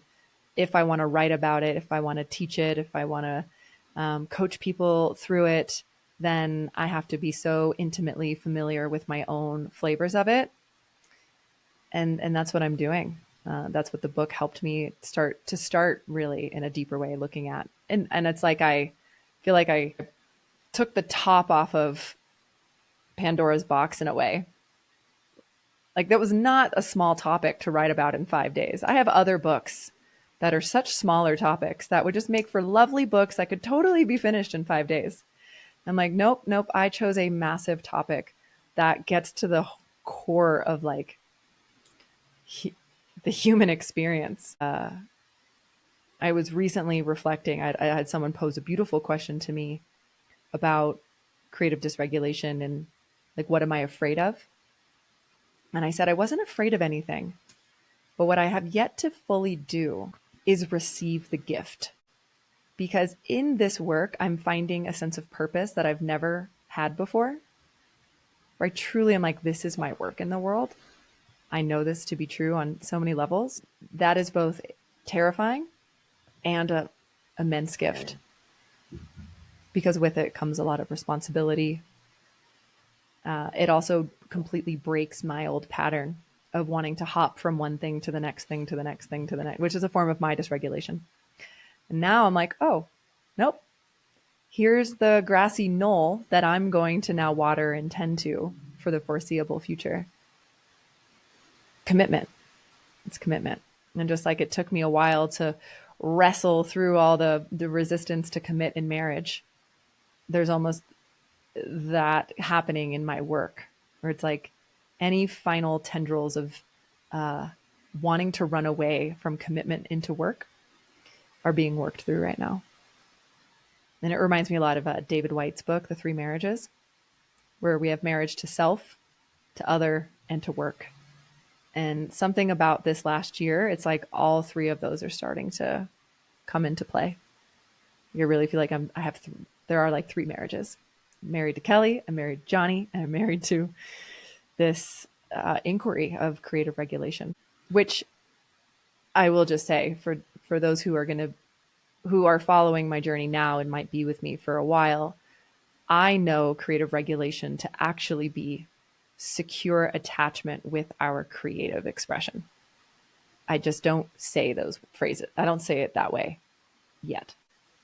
If I want to write about it, if I want to teach it, if I want to coach people through it, then I have to be so intimately familiar with my own flavors of it. And that's what I'm doing. That's what the book helped me start really in a deeper way looking at. And it's like, I feel like I took the top off of Pandora's box in a way. Like, that was not a small topic to write about in 5 days. I have other books that are such smaller topics that would just make for lovely books that could totally be finished in 5 days. I'm like, nope. I chose a massive topic that gets to the core of like the human experience. I was recently reflecting. I had someone pose a beautiful question to me about creative dysregulation and like, what am I afraid of? And I said, I wasn't afraid of anything, but what I have yet to fully do is receive the gift. Because in this work, I'm finding a sense of purpose that I've never had before, where I truly am like, this is my work in the world. I know this to be true on so many levels. That is both terrifying and an immense gift, because with it comes a lot of responsibility. It also completely breaks my old pattern of wanting to hop from one thing to the next thing to the next thing to the next, which is a form of my dysregulation. And now I'm like, oh, nope. Here's the grassy knoll that I'm going to now water and tend to for the foreseeable future. Commitment. It's commitment. And just like it took me a while to wrestle through all the resistance to commit in marriage, there's almost that happening in my work, where it's like any final tendrils of wanting to run away from commitment into work are being worked through right now. And it reminds me a lot of David White's book, The Three Marriages, where we have marriage to self, to other, and to work. And something about this last year, it's like all three of those are starting to come into play. You really feel like there are like three marriages. I'm married to Kelly, I'm married to Johnny, and I'm married to this inquiry of creative regulation, which I will just say for those who are following my journey now and might be with me for a while, I know creative regulation to actually be secure attachment with our creative expression. I just don't say those phrases. I don't say it that way yet,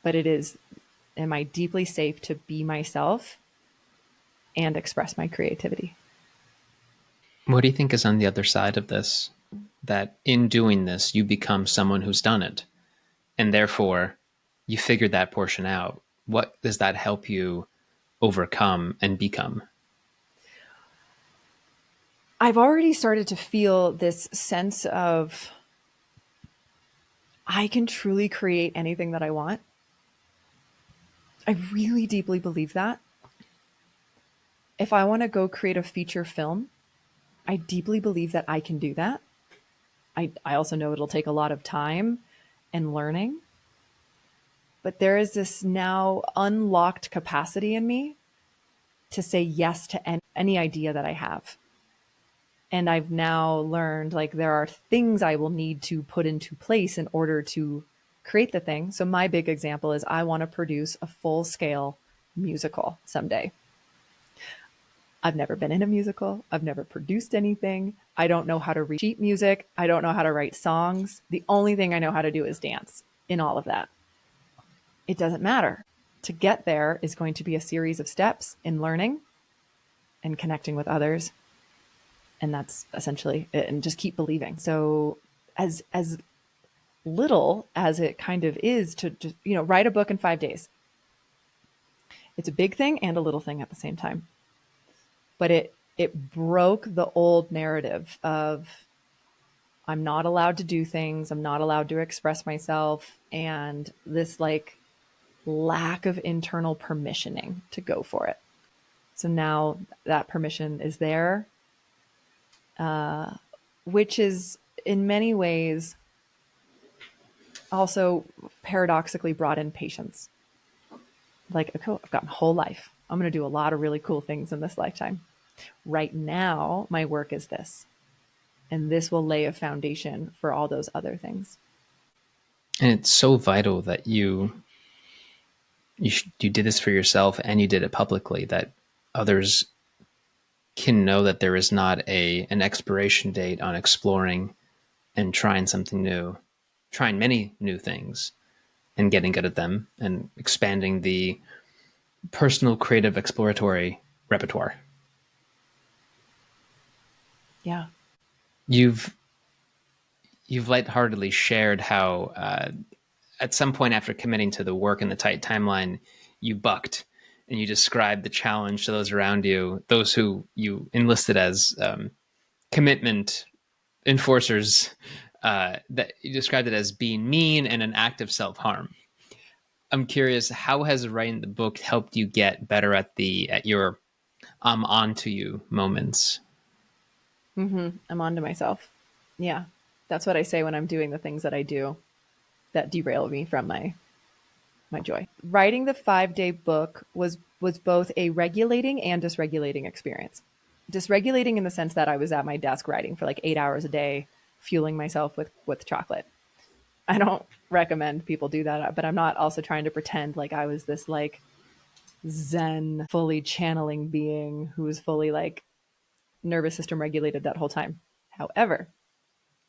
but it is, am I deeply safe to be myself and express my creativity?
What do you think is on the other side of this? That in doing this, you become someone who's done it, and therefore you figured that portion out. What does that help you overcome and become?
I've already started to feel this sense of I can truly create anything that I want. I really deeply believe that. If I want to go create a feature film, I deeply believe that I can do that. I also know it'll take a lot of time and learning. But there is this now unlocked capacity in me to say yes to any idea that I have. And I've now learned, like, there are things I will need to put into place in order to create the thing. So my big example is I want to produce a full-scale musical someday. I've never been in a musical. I've never produced anything. I don't know how to read sheet music. I don't know how to write songs. The only thing I know how to do is dance in all of that. It doesn't matter. To get there is going to be a series of steps in learning and connecting with others. And that's essentially it. And just keep believing. So as little as it kind of is to just, write a book in 5 days. It's a big thing and a little thing at the same time. But it broke the old narrative of I'm not allowed to do things. I'm not allowed to express myself. And this like lack of internal permissioning to go for it. So now that permission is there, which is in many ways also paradoxically brought in patience. Like, okay, I've got my whole life. I'm going to do a lot of really cool things in this lifetime. Right now, my work is this, and this will lay a foundation for all those other things.
And it's so vital that you did this for yourself and you did it publicly, that others can know that there is not an expiration date on exploring and trying something new, trying many new things and getting good at them and expanding the personal creative exploratory repertoire.
Yeah.
You've lightheartedly shared how at some point after committing to the work in the tight timeline, you bucked and you described the challenge to those around you, those who you enlisted as commitment enforcers, that you described it as being mean and an act of self-harm. I'm curious, how has writing the book helped you get better at your I'm on to you moments?
I'm on to myself. Yeah. That's what I say when I'm doing the things that I do that derail me from my joy. Writing the 5-day book was both a regulating and dysregulating experience. Dysregulating in the sense that I was at my desk writing for like 8 hours a day, fueling myself with chocolate. I don't recommend people do that, but I'm not also trying to pretend like I was this like Zen, fully channeling being who was fully like nervous system regulated that whole time. However,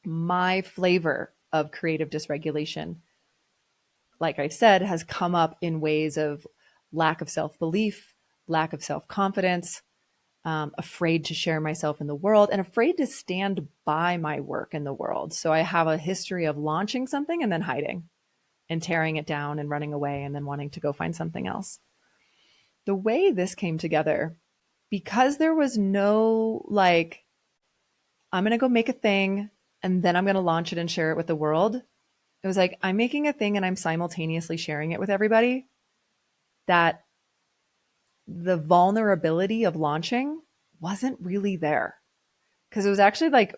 my flavor of creative dysregulation, like I said, has come up in ways of lack of self belief, lack of self confidence, afraid to share myself in the world, and afraid to stand by my work in the world. So I have a history of launching something and then hiding and tearing it down and running away and then wanting to go find something else. The way this came together, because there was no like, I'm going to go make a thing and then I'm going to launch it and share it with the world. It was like, I'm making a thing and I'm simultaneously sharing it with everybody. That the vulnerability of launching wasn't really there. Because it was actually like,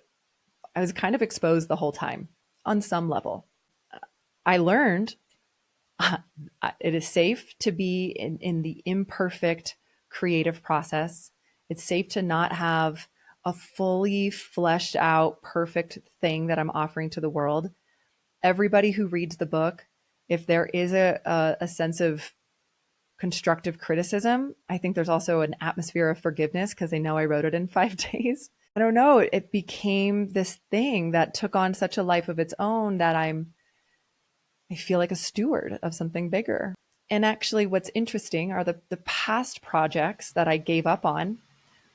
I was kind of exposed the whole time on some level. I learned it is safe to be in the imperfect creative process. It's safe to not have a fully fleshed out, perfect thing that I'm offering to the world. Everybody who reads the book, if there is a sense of constructive criticism, I think there's also an atmosphere of forgiveness because they know I wrote it in 5 days. I don't know. It became this thing that took on such a life of its own that I feel like a steward of something bigger. And actually, what's interesting are the past projects that I gave up on,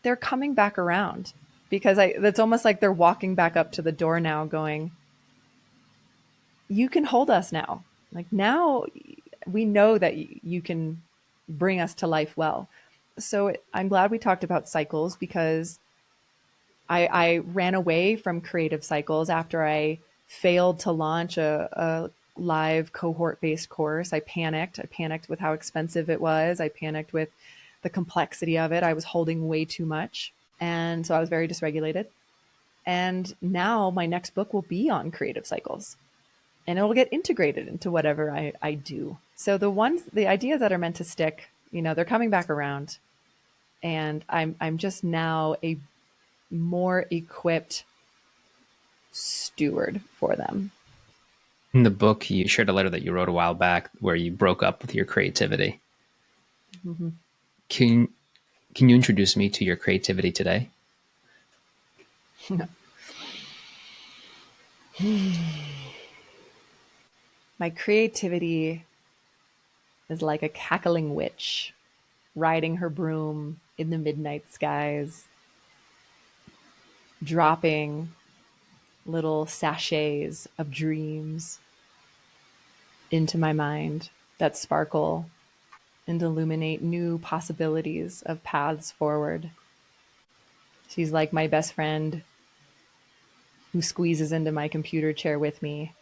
they're coming back around because it's almost like they're walking back up to the door now going, you can hold us now. Like now we know that you can bring us to life well. So I'm glad we talked about cycles because I ran away from creative cycles after I failed to launch a live cohort based course. I panicked. I panicked with how expensive it was. I panicked with the complexity of it. I was holding way too much. And so I was very dysregulated. And now my next book will be on creative cycles and it'll get integrated into whatever I do. So the ideas that are meant to stick, they're coming back around. And I'm just now a more equipped steward for them.
In the book, you shared a letter that you wrote a while back where you broke up with your creativity.
Mm-hmm.
Can you introduce me to your creativity today?
My creativity is like a cackling witch riding her broom in the midnight skies, dropping little sachets of dreams into my mind that sparkle and illuminate new possibilities of paths forward. She's like my best friend who squeezes into my computer chair with me,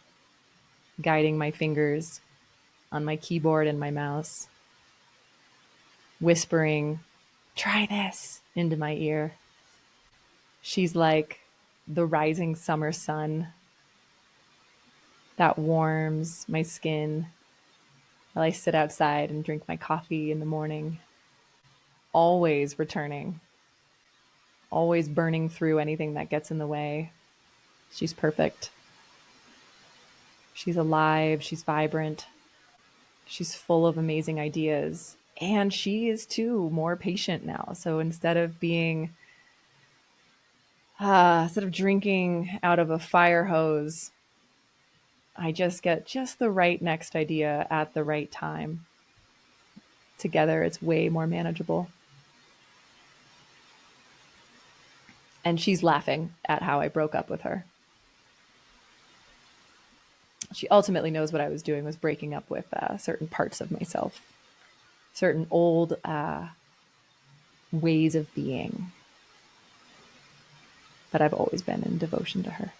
guiding my fingers on my keyboard and my mouse, whispering, try this, into my ear. She's like the rising summer sun that warms my skin while I sit outside and drink my coffee in the morning. Always returning, always burning through anything that gets in the way. She's perfect. She's alive. She's vibrant. She's full of amazing ideas. And she is too more patient now. So instead of drinking out of a fire hose, I just get just the right next idea at the right time. Together, it's way more manageable. And she's laughing at how I broke up with her. She ultimately knows what I was doing was breaking up with certain parts of myself, certain old ways of being. But I've always been in devotion to her.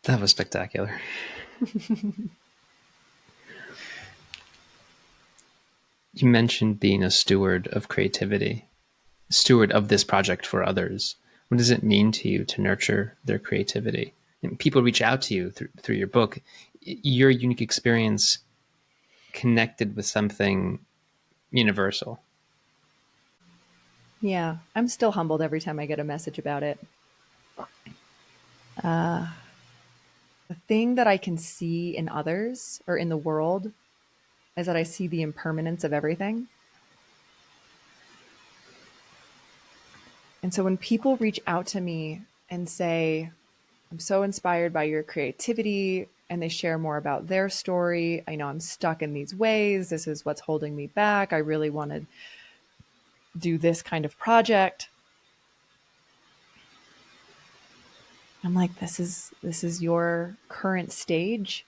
That was spectacular. You mentioned being a steward of creativity, steward of this project for others. What does it mean to you to nurture their creativity? And people reach out to you through your book. Your unique experience connected with something universal.
Yeah, I'm still humbled every time I get a message about it. The thing that I can see in others or in the world is that I see the impermanence of everything. And so when people reach out to me and say, I'm so inspired by your creativity, and they share more about their story, I know I'm stuck in these ways. This is what's holding me back. I really want to do this kind of project. I'm like, this is your current stage.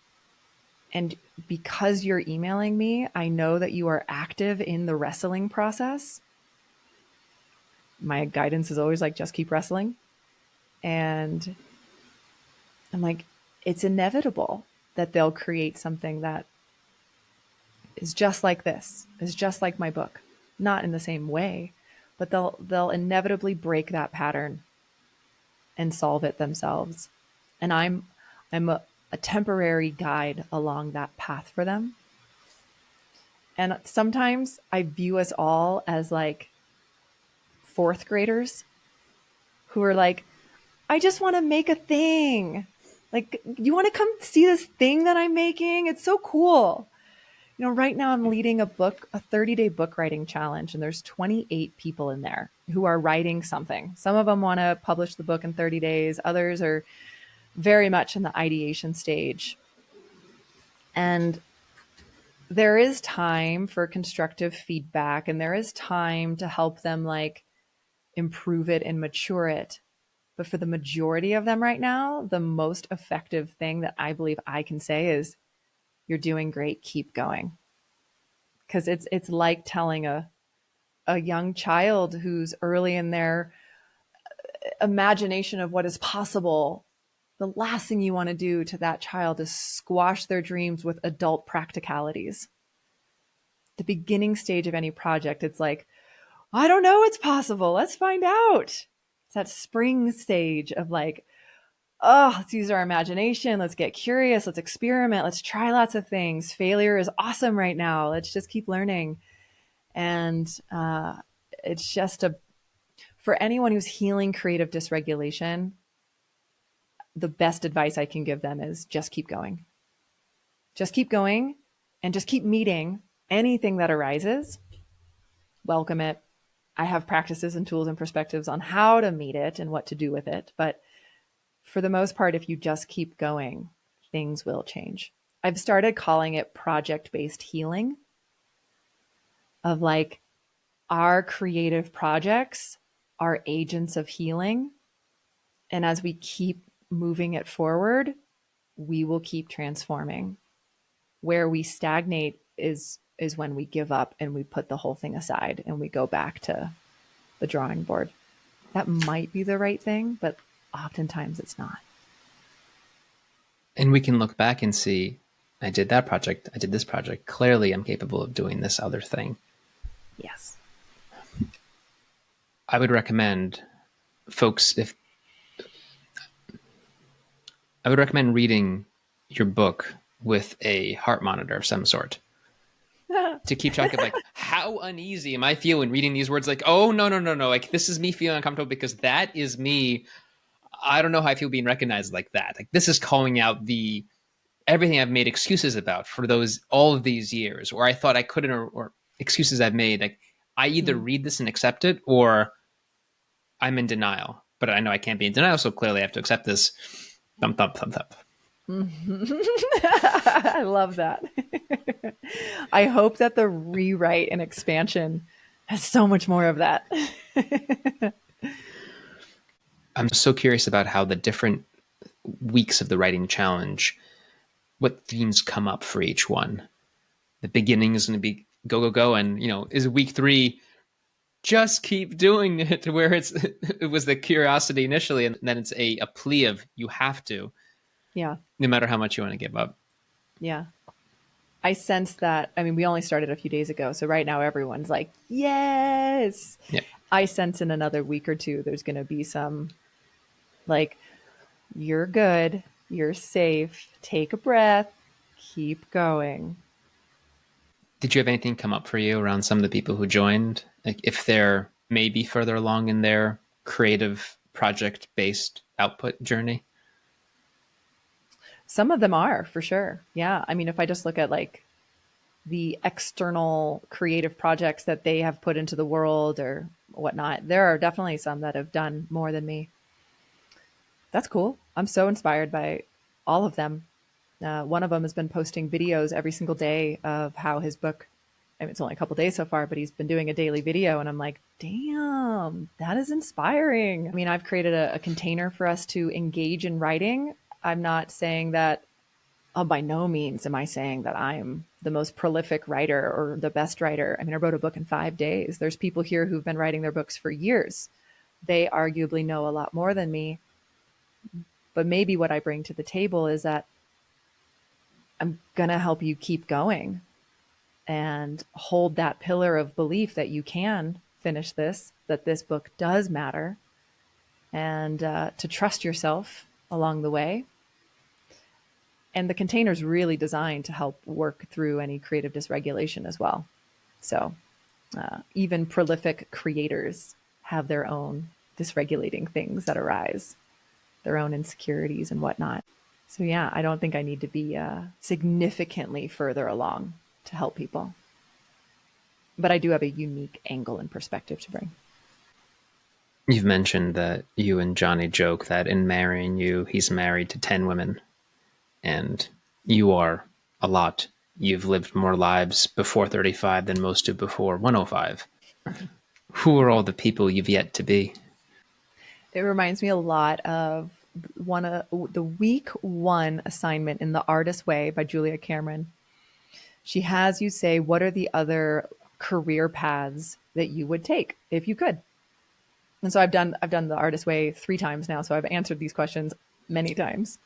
And because you're emailing me, I know that you are active in the wrestling process. My guidance is always like, just keep wrestling. And I'm like, it's inevitable that they'll create something that is just like this, is just like my book. Not in the same way, but they'll inevitably break that pattern and solve it themselves. And I'm a temporary guide along that path for them. And sometimes I view us all as like fourth graders who are like, I just want to make a thing. Like, you want to come see this thing that I'm making? It's so cool. You know, right now I'm leading a 30-day book writing challenge, and there's 28 people in there who are writing something. Some of them want to publish the book in 30 days. Others are very much in the ideation stage. And there is time for constructive feedback, and there is time to help them like improve it and mature it. But for the majority of them right now, the most effective thing that I believe I can say is, you're doing great, keep going. Because it's like telling a young child who's early in their imagination of what is possible, the last thing you want to do to that child is squash their dreams with adult practicalities. The beginning stage of any project, it's like, I don't know what's possible. Let's find out. It's that spring stage of like, oh, let's use our imagination. Let's get curious. Let's experiment. Let's try lots of things. Failure is awesome right now. Let's just keep learning. And it's just for anyone who's healing creative dysregulation, the best advice I can give them is just keep going. Just keep going and just keep meeting anything that arises. Welcome it. I have practices and tools and perspectives on how to meet it and what to do with it. But for the most part, if you just keep going, things will change. I've started calling it project-based healing, of like, our creative projects are agents of healing. And as we keep moving it forward, we will keep transforming. Where we stagnate is when we give up and we put the whole thing aside and we go back to the drawing board. That might be the right thing, but oftentimes it's not.
And we can look back and see, I did that project, I did this project. Clearly, I'm capable of doing this other thing.
Yes.
I would recommend folks, if I would recommend reading your book with a heart monitor of some sort to keep track of like how uneasy am I feeling reading these words. Like, oh no, no, no, no, like this is me feeling uncomfortable because that is me. I don't know how I feel being recognized like that. Like this is calling out the everything I've made excuses about for those all of these years, or I thought I couldn't, or excuses I've made. Like I either read this and accept it, or I'm in denial. But I know I can't be in denial, so clearly I have to accept this. Thump thump thump thump.
I love that. I hope that the rewrite and expansion has so much more of that.
I'm so curious about how the different weeks of the writing challenge, what themes come up for each one. The beginning is going to be go go go, and is week 3 just keep doing it, where it was the curiosity initially, and then it's a plea of you have to,
Yeah.
no matter how much you want to give up.
Yeah. I sense that. I mean, we only started a few days ago. So right now everyone's like, yes.
Yeah.
I sense in another week or two, there's going to be some like, you're good. You're safe. Take a breath. Keep going.
Did you have anything come up for you around some of the people who joined? Like if they're maybe further along in their creative project-based output journey?
Some of them are for sure. Yeah. I mean, if I just look at like the external creative projects that they have put into the world or whatnot, there are definitely some that have done more than me. That's cool. I'm so inspired by all of them. One of them has been posting videos every single day of how his book, I mean, it's only a couple days so far, but he's been doing a daily video. And I'm like, damn, that is inspiring. I mean, I've created a container for us to engage in writing. I'm not saying that, oh, by no means am I saying that I'm the most prolific writer or the best writer. I mean, I wrote a book in 5 days. There's people here who've been writing their books for years. They arguably know a lot more than me. But maybe what I bring to the table is that I'm going to help you keep going and hold that pillar of belief that you can finish this, that this book does matter, and to trust yourself along the way. And the container is really designed to help work through any creative dysregulation as well. So even prolific creators have their own dysregulating things that arise, their own insecurities and whatnot. So yeah, I don't think I need to be significantly further along to help people. But I do have a unique angle and perspective to bring.
You've mentioned that you and Johnny joke that in marrying you, he's married to 10 women. And you are a lot. You've lived more lives before 35 than most do before 105. Who are all the people you've yet to be?
It reminds me a lot of the week 1 assignment in The Artist Way by Julia Cameron. She has you say, what are the other career paths that you would take if you could? And so I've done The Artist Way 3 times now. So I've answered these questions many times.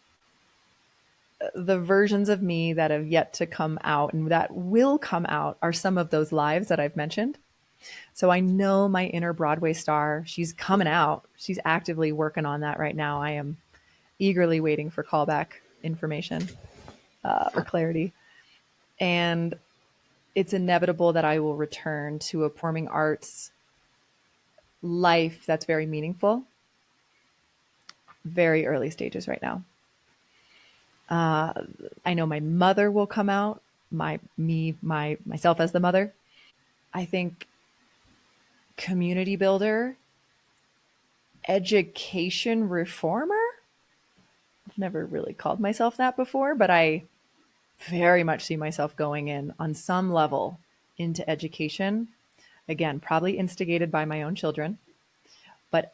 The versions of me that have yet to come out and that will come out are some of those lives that I've mentioned. So I know my inner Broadway star, she's coming out. She's actively working on that right now. I am eagerly waiting for callback information or clarity. And it's inevitable that I will return to a performing arts life that's very meaningful. Very early stages right now. I know my mother will come out, myself as the mother. I think community builder, education reformer. I've never really called myself that before, but I very much see myself going in on some level into education. Again, probably instigated by my own children, but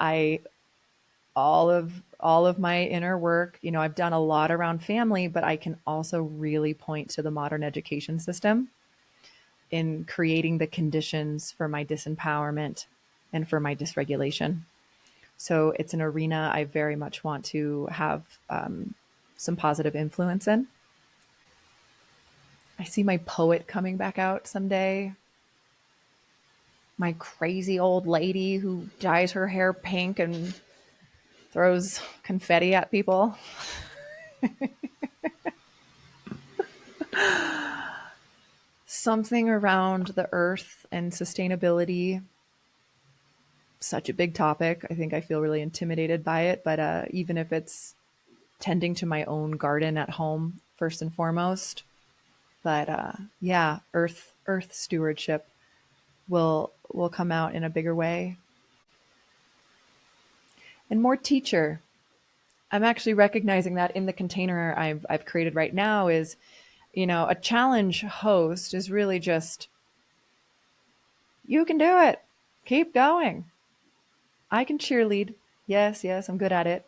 all of my inner work, I've done a lot around family, but I can also really point to the modern education system in creating the conditions for my disempowerment and for my dysregulation. So it's an arena I very much want to have some positive influence in. I see my poet coming back out someday. My crazy old lady who dyes her hair pink and throws confetti at people. Something around the earth and sustainability. Such a big topic. I think I feel really intimidated by it, but even if it's tending to my own garden at home first and foremost, but yeah, earth stewardship will come out in a bigger way. And more teacher. I'm actually recognizing that in the container I've created right now is, a challenge host is really just, you can do it. Keep going. I can cheerlead. Yes, yes, I'm good at it.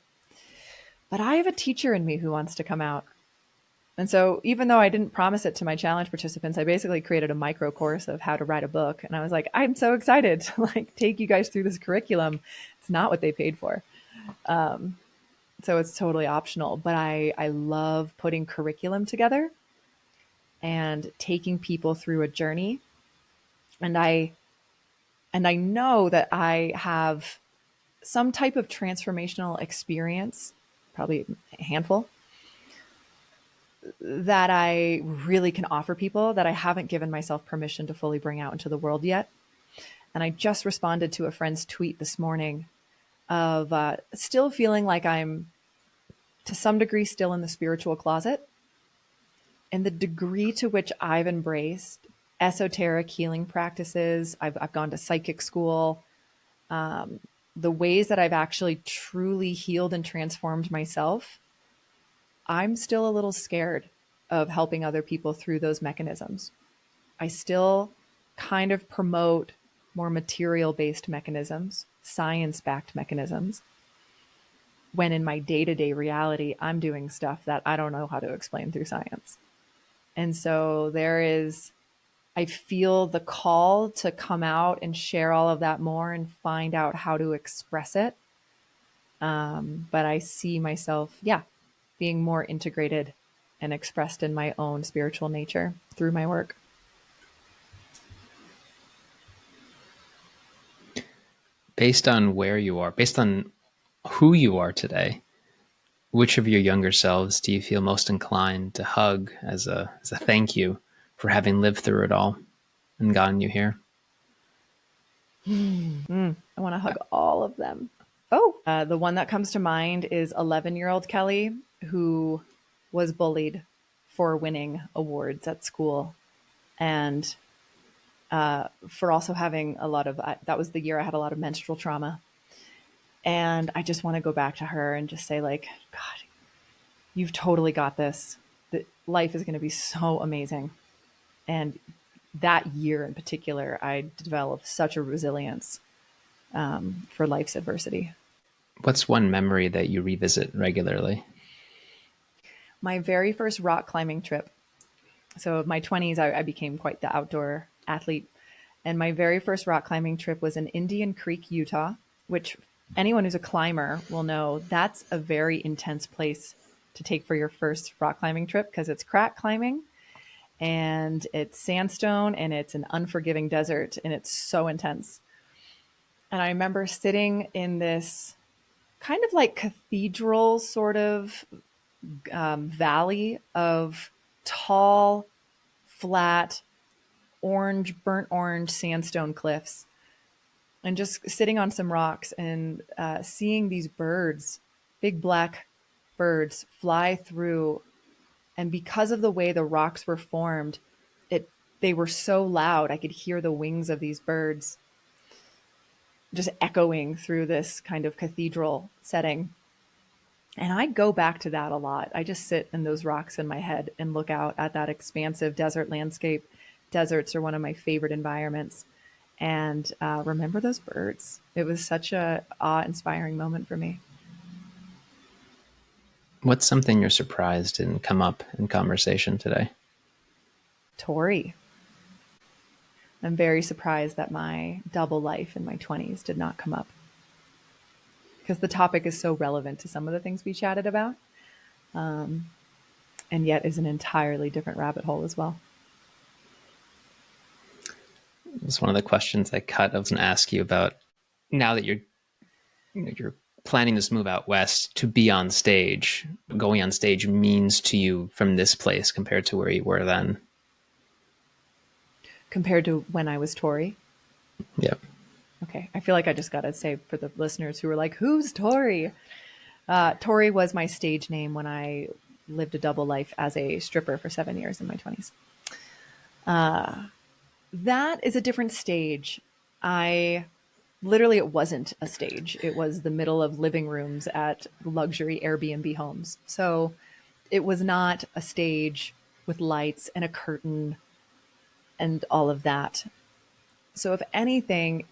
But I have a teacher in me who wants to come out. And so even though I didn't promise it to my challenge participants, I basically created a micro course of how to write a book. And I was like, I'm so excited to take you guys through this curriculum. It's not what they paid for. So it's totally optional, but I love putting curriculum together and taking people through a journey. And I know that I have some type of transformational experience, probably a handful, that I really can offer people that I haven't given myself permission to fully bring out into the world yet. And I just responded to a friend's tweet this morning of still feeling like I'm to some degree still in the spiritual closet, and the degree to which I've embraced esoteric healing practices. I've gone to psychic school. The ways that I've actually truly healed and transformed myself, I'm still a little scared of helping other people through those mechanisms. I still kind of promote more material-based mechanisms, science-backed mechanisms, when in my day-to-day reality, I'm doing stuff that I don't know how to explain through science. And so I feel the call to come out and share all of that more and find out how to express it. But I see myself, being more integrated and expressed in my own spiritual nature through my work.
Based on where you are, based on who you are today, which of your younger selves do you feel most inclined to hug as a thank you for having lived through it all and gotten you here?
I want to hug all of them. The one that comes to mind is 11-year-old Kelly, who was bullied for winning awards at school, and for also having that was the year I had a lot of menstrual trauma. And I just want to go back to her and just say, God, you've totally got this. Life is going to be so amazing. And that year in particular, I developed such a resilience for life's adversity.
What's one memory that you revisit regularly?
My very first rock climbing trip. So in my 20s, I became quite the outdoor athlete. And my very first rock climbing trip was in Indian Creek, Utah, which anyone who's a climber will know that's a very intense place to take for your first rock climbing trip, because it's crack climbing and it's sandstone and it's an unforgiving desert, and it's so intense. And I remember sitting in this kind of like cathedral sort of valley of tall, flat, burnt orange sandstone cliffs, and just sitting on some rocks and seeing these birds, big black birds, fly through. And because of the way the rocks were formed, they were so loud, I could hear the wings of these birds just echoing through this kind of cathedral setting. And I go back to that a lot. I just sit in those rocks in my head and look out at that expansive desert landscape. Deserts are one of my favorite environments. And remember those birds. It was such a awe-inspiring moment for me.
What's something you're surprised didn't come up in conversation today?
Tori. I'm very surprised that my double life in my 20s did not come up, because the topic is so relevant to some of the things we chatted about, and yet is an entirely different rabbit hole as well.
It's one of the questions I cut. I was going to ask you about, now that you're planning this move out west to be on stage, going on stage means to you from this place compared to where you were then?
Compared to when I was Tori?
Yep.
Okay. I feel like I just got to say for the listeners who were like, who's Tori? Tori was my stage name when I lived a double life as a stripper for 7 years in my 20s. That is a different stage. It wasn't a stage. It was the middle of living rooms at luxury Airbnb homes. So it was not a stage with lights and a curtain and all of that. So if anything,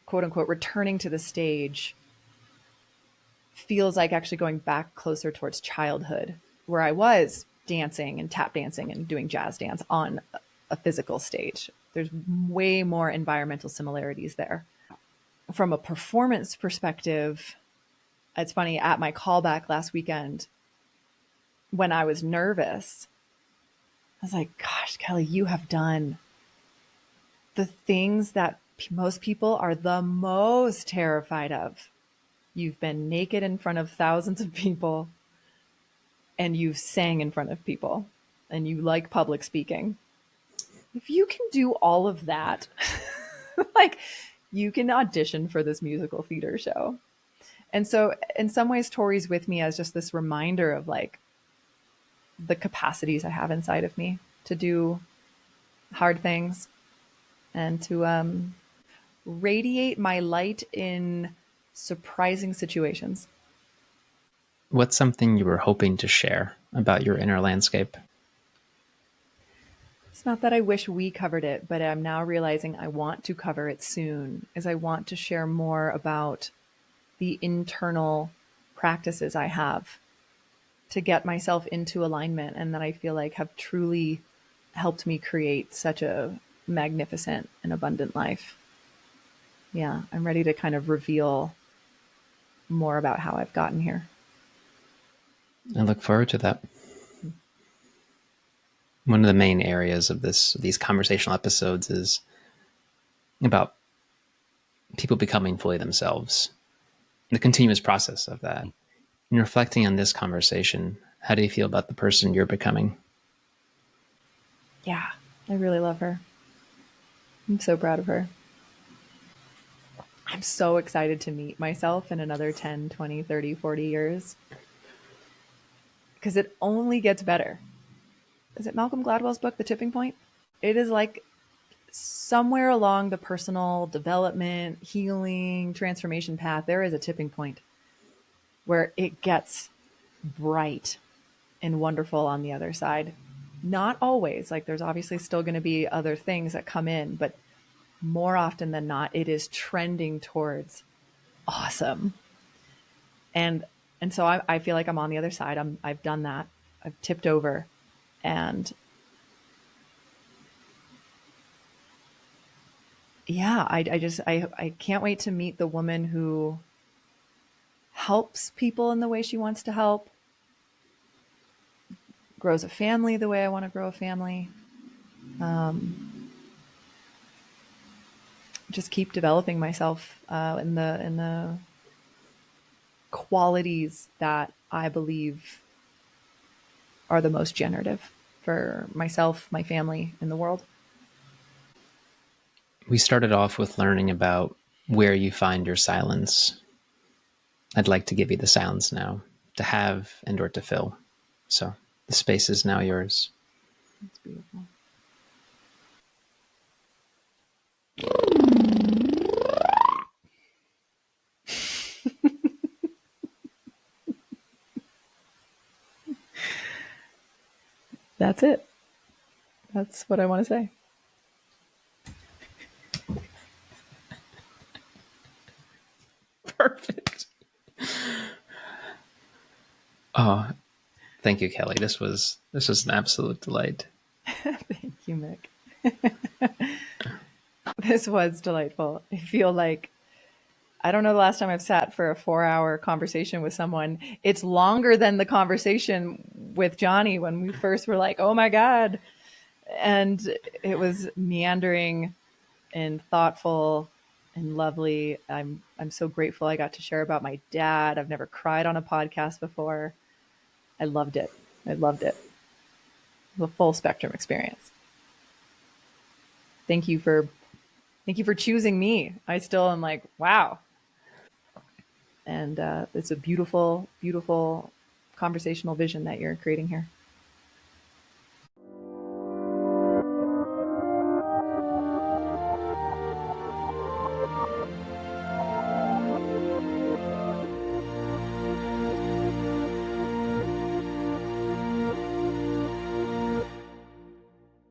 quote unquote, returning to the stage feels like actually going back closer towards childhood, where I was dancing and tap dancing and doing jazz dance on a physical stage. There's way more environmental similarities there. From a performance perspective, it's funny, at my callback last weekend, when I was nervous, I was like, gosh, Kelly, you have done the things that most people are the most terrified of. You've been naked in front of thousands of people, and you've sang in front of people, and you like public speaking. If you can do all of that, like, you can audition for this musical theater show. And so in some ways, Tori's with me as just this reminder of like the capacities I have inside of me to do hard things and to radiate my light in surprising situations.
What's something you were hoping to share about your inner landscape?
It's not that I wish we covered it, but I'm now realizing I want to cover it soon, as I want to share more about the internal practices I have to get myself into alignment, and that I feel like have truly helped me create such a magnificent and abundant life. Yeah, I'm ready to kind of reveal more about how I've gotten here.
I look forward to that. One of the main areas of these conversational episodes is about people becoming fully themselves, the continuous process of that. And reflecting on this conversation, how do you feel about the person you're becoming?
Yeah, I really love her. I'm so proud of her. I'm so excited to meet myself in another 10, 20, 30, 40 years. Because it only gets better. Is it Malcolm Gladwell's book, The Tipping Point? It is like somewhere along the personal development, healing, transformation path, there is a tipping point where it gets bright and wonderful on the other side. Not always. Like, there's obviously still going to be other things that come in, but more often than not, it is trending towards awesome. And so I feel like I'm on the other side. I've done that. I've tipped over, and yeah, I can't wait to meet the woman who helps people in the way she wants to help, grows a family the way I want to grow a family. Just keep developing myself in the qualities that I believe are the most generative for myself, my family, and the world.
We started off with learning about where you find your silence. I'd like to give you the silence now, to have and or to fill. So the space is now yours.
That's beautiful. That's it. That's what I want to say.
Perfect. Oh, thank you, Kelly. This was an absolute delight.
Thank you, Mick. This was delightful. I feel like, I don't know the last time I've sat for a 4-hour conversation with someone. It's longer than the conversation with Johnny when we first were like, oh my God. And it was meandering and thoughtful and lovely. I'm so grateful I got to share about my dad. I've never cried on a podcast before. I loved it. I loved it. The full spectrum experience. Thank you for choosing me. I still am like, wow. And it's a beautiful, beautiful conversational vision that you're creating here.